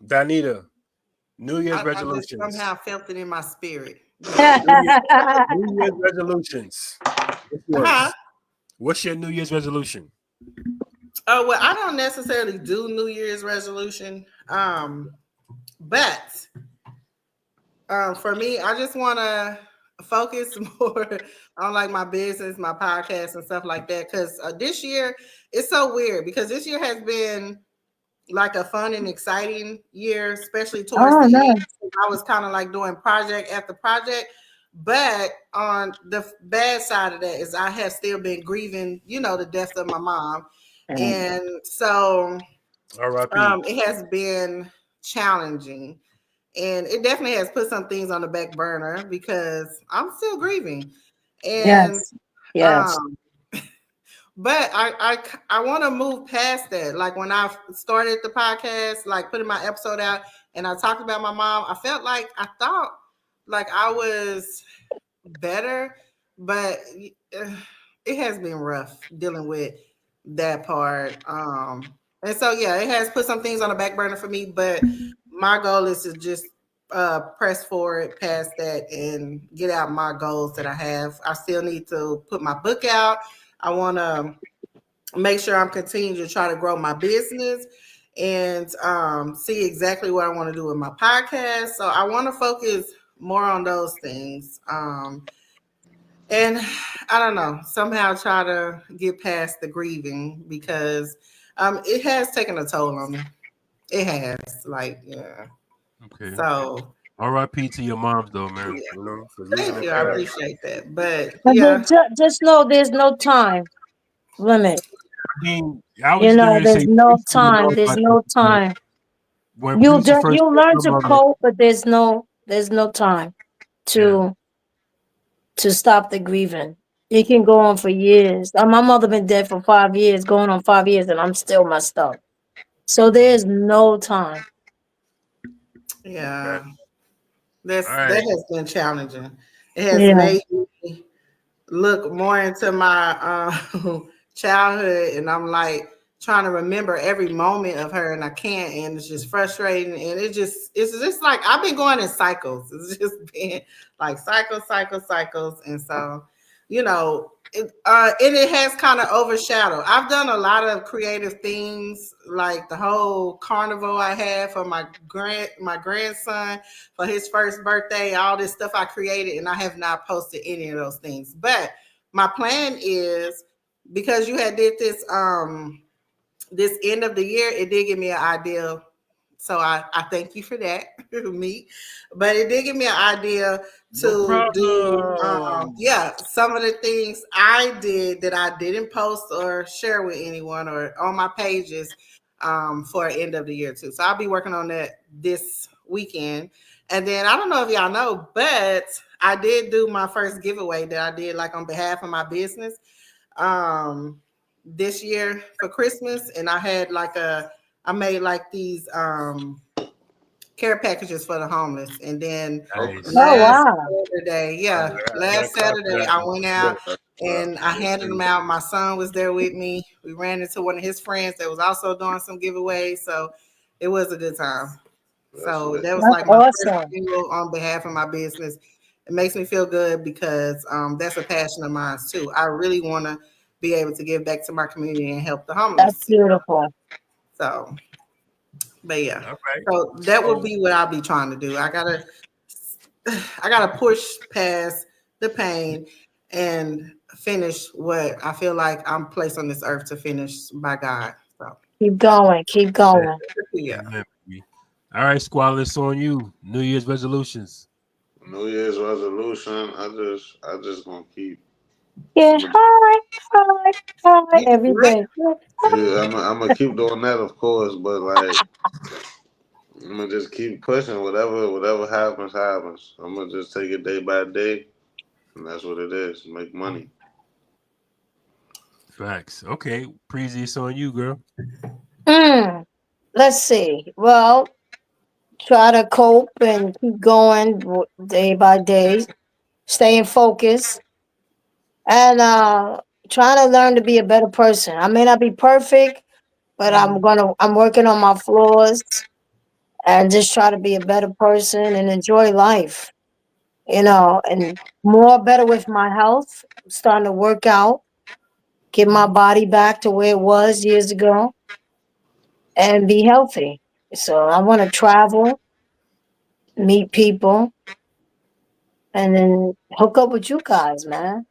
Donita, New Year's I just resolutions. somehow felt it in my spirit. New Year's resolutions. What's yours? Uh-huh. What's your New Year's resolution? Oh well, I don't necessarily do New Year's resolution, but for me, I just want to focus more on like my business, my podcast, and stuff like that. Because this year it's so weird because this year has been like a fun and exciting year, especially towards Oh, the nice. end. I was kind of like doing project after project. But on the bad side of that is I have still been grieving, the death of my mom. And so R.I.P. it has been challenging. And it definitely has put some things on the back burner because I'm still grieving. And Yes. but But I want to move past that. Like when I started the podcast, like putting my episode out, and I talked about my mom, I felt like I thought like I was better, but it has been rough dealing with that part. And so yeah, it has put some things on the back burner for me, but my goal is to just press forward past that and get out my goals that I have. I still need to put my book out. I want to make sure I'm continuing to try to grow my business and see exactly what I want to do with my podcast. So I want to focus more on those things. And I don't know, somehow try to get past the grieving because it has taken a toll on me. It has, like, yeah. Okay. So R.I.P. to your moms, though, man. yeah. You know, for Thank losing you. a I parent. appreciate that. But But yeah, just know there's no time limit. I mean, I was You just know, going to there's say, no Preeti, you know, time. There's about no that, time. when Preeti first You met learn my to mother, cope, but there's no time to stop the grieving. It can go on for years. My mother been dead for 5 years, going on 5 years, and I'm still messed up. So there's no time. yeah, all that right, has been challenging. It has Yeah. made me look more into my childhood, and I'm like trying to remember every moment of her, and I can't, and it's just frustrating, and it's just like I've been going in cycles. It's just been like cycles, and so you know. And it has kind of overshadowed. I've done a lot of creative things, like the whole carnival I had for my grandson for his first birthday, all this stuff I created, and I have not posted any of those things. But my plan is, because you had did this end of the year, it did give me an idea. So I thank you for that, me. But it did give me an idea no to do problem. some of the things I did that I didn't post or share with anyone or on my pages for end of the year too. So I'll be working on that this weekend. And then I don't know if y'all know, but I did do my first giveaway that I did like on behalf of my business this year for Christmas, and I had I made like these care packages for the homeless. And then Nice. Oh last wow. Saturday, I last clap for Saturday that. I went out and I handed them out. My son was there with me. We ran into one of his friends that was also doing some giveaways. So it was a good time. So that was That's like my first awesome. deal on behalf of my business. It makes me feel good because that's a passion of mine too. I really want to be able to give back to my community and help the That's homeless. beautiful. So, but yeah, All right. so that would So, be what I'll be trying to do. I gotta push past the pain and finish what I feel like I'm placed on this earth to finish by God. So Keep going. Keep going. yeah. amen, baby. All right, Squall, it's on you. New Year's resolutions. New Year's resolution. I just gonna keep. Yeah. Hi every day. Yeah, I'm gonna keep doing that, of course, but like I'm gonna just keep pushing. Whatever happens, happens. I'm gonna just take it day by day, and that's what it is. Make money. Facts. Okay, Preezy, it's on you, girl. Hmm. Let's see. Well, try to cope and keep going day by day, staying focused, and trying to learn to be a better person. I may not be perfect, but I'm working on my flaws and just try to be a better person and enjoy life, and more better with my health. I'm starting to work out, get my body back to where it was years ago, and be healthy. So I want to travel, meet people, and then hook up with you guys, man.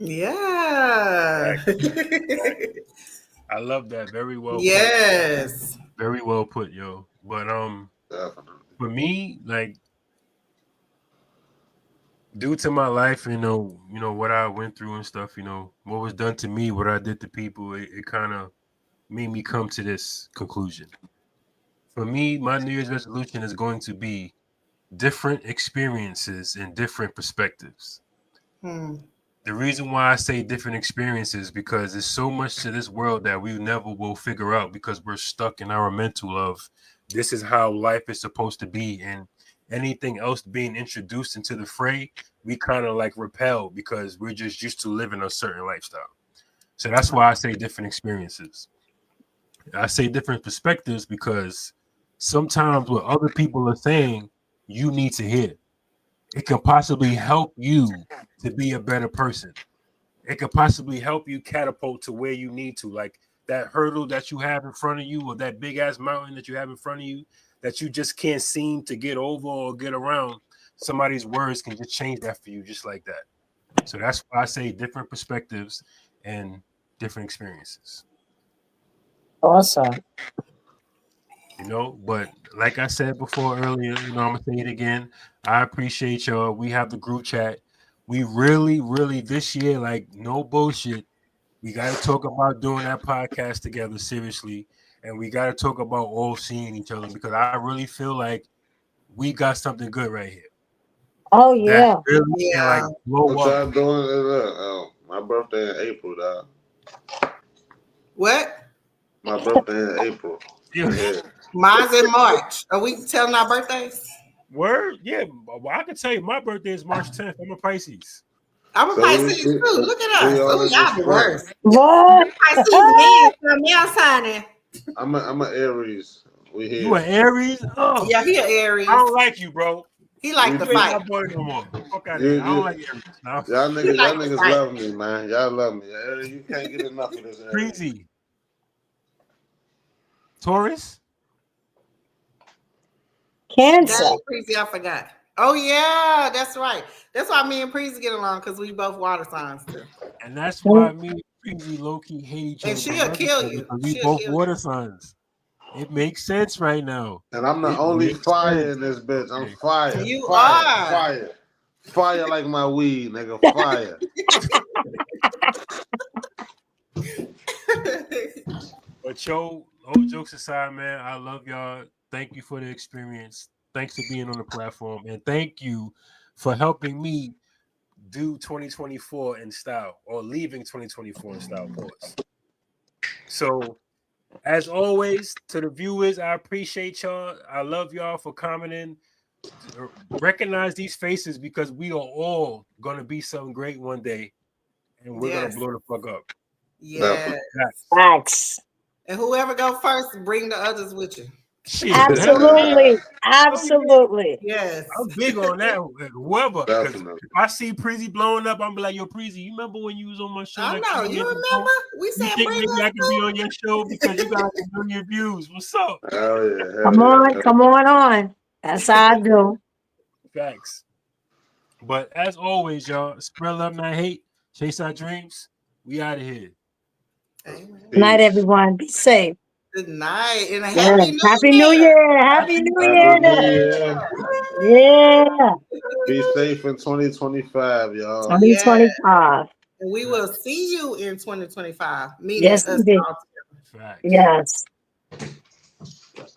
Yeah. I love that. Very well put. Yes. Very well put, yo. But Definitely. for me, like due to my life, what I went through and stuff, what was done to me, what I did to people, it kind of made me come to this conclusion. For me, my New Year's resolution is going to be different experiences and different perspectives. Hmm. The reason why I say different experiences because there's so much to this world that we never will figure out because we're stuck in our mental of this is how life is supposed to be, and anything else being introduced into the fray, we kind of like repel because we're just used to living a certain lifestyle. So that's why I say different experiences. I say different perspectives because sometimes what other people are saying, you need to hear. It can possibly help you to be a better person. It could possibly help you catapult to where you need to. Like that hurdle that you have in front of you, or that big ass mountain that you have in front of you that you just can't seem to get over or get around. Somebody's words can just change that for you just like that. So that's why I say different perspectives and different experiences. Awesome. You know, but like I said before earlier, you know, I'm gonna say it again. I appreciate y'all. We have the group chat. We really this year, like no bullshit. We got to talk about doing that podcast together seriously, and we got to talk about all seeing each other because I really feel like we got something good right here. Oh yeah. That really can like blow What y'all up. doing? My birthday in April, dog. What? My birthday in April. Yeah. Mine's in March. Are we telling our birthdays? Word? Yeah. Well, I can tell you my birthday is March 10th. I'm a Pisces. I'm a So Pisces too. Look at us. Oh, y'all the worst. What? Pisces man, me signing. I'm an Aries. We here. You an Aries? Oh, Yeah, he an Aries. I don't like you, bro. He like the You ain't my fight. boy no more. Fuck out of here. I don't like Aries. No. Y'all niggas, like y'all niggas fight. love me, man. Y'all love me. You can't get enough of this. Breezy. Taurus? Cancer. That's Preezy, I forgot. Oh yeah, that's right. That's why me and Preezy get along because we both water signs too. And that's why me and Breezy low-key hate each other. And she'll kill you. We She'll both kill water signs. It makes sense right now. And I'm the only fire in this bitch. I'm fire. You fire, are. fire. Fire like my weed, nigga. Fire. But yo, all jokes aside, man, I love y'all. Thank you for the experience. Thanks for being on the platform. And thank you for helping me do 2024 in style, or leaving 2024 in style. Pause. So, as always, to the viewers, I appreciate y'all. I love y'all for commenting. Recognize these faces because we are all gonna be something great one day, and we're gonna blow the fuck up. Yeah. Facts. And whoever go first, bring the others with you. Shit, Absolutely. Absolutely. Yes. I'm big on that. Whoever, because Definitely. if I see Preezy blowing up, I'm be like, yo, Preezy, you remember when you was on my show? I like know. 2 You years ago? remember? We You said think bring maybe us I can be on your show because you got 1 million views? What's up? Hell yeah. Come on. That's how I do. Facts. But as always, y'all, spread love, not hate. Chase our dreams. We out of here. Amen. Good night, everyone. Be safe. Good night. And a Yeah. happy New Year. Happy New Year. Yeah. Be safe in 2025, y'all. 2025. And we will see you in 2025. Meaning Yes, us indeed. all together. Facts. Yes. That's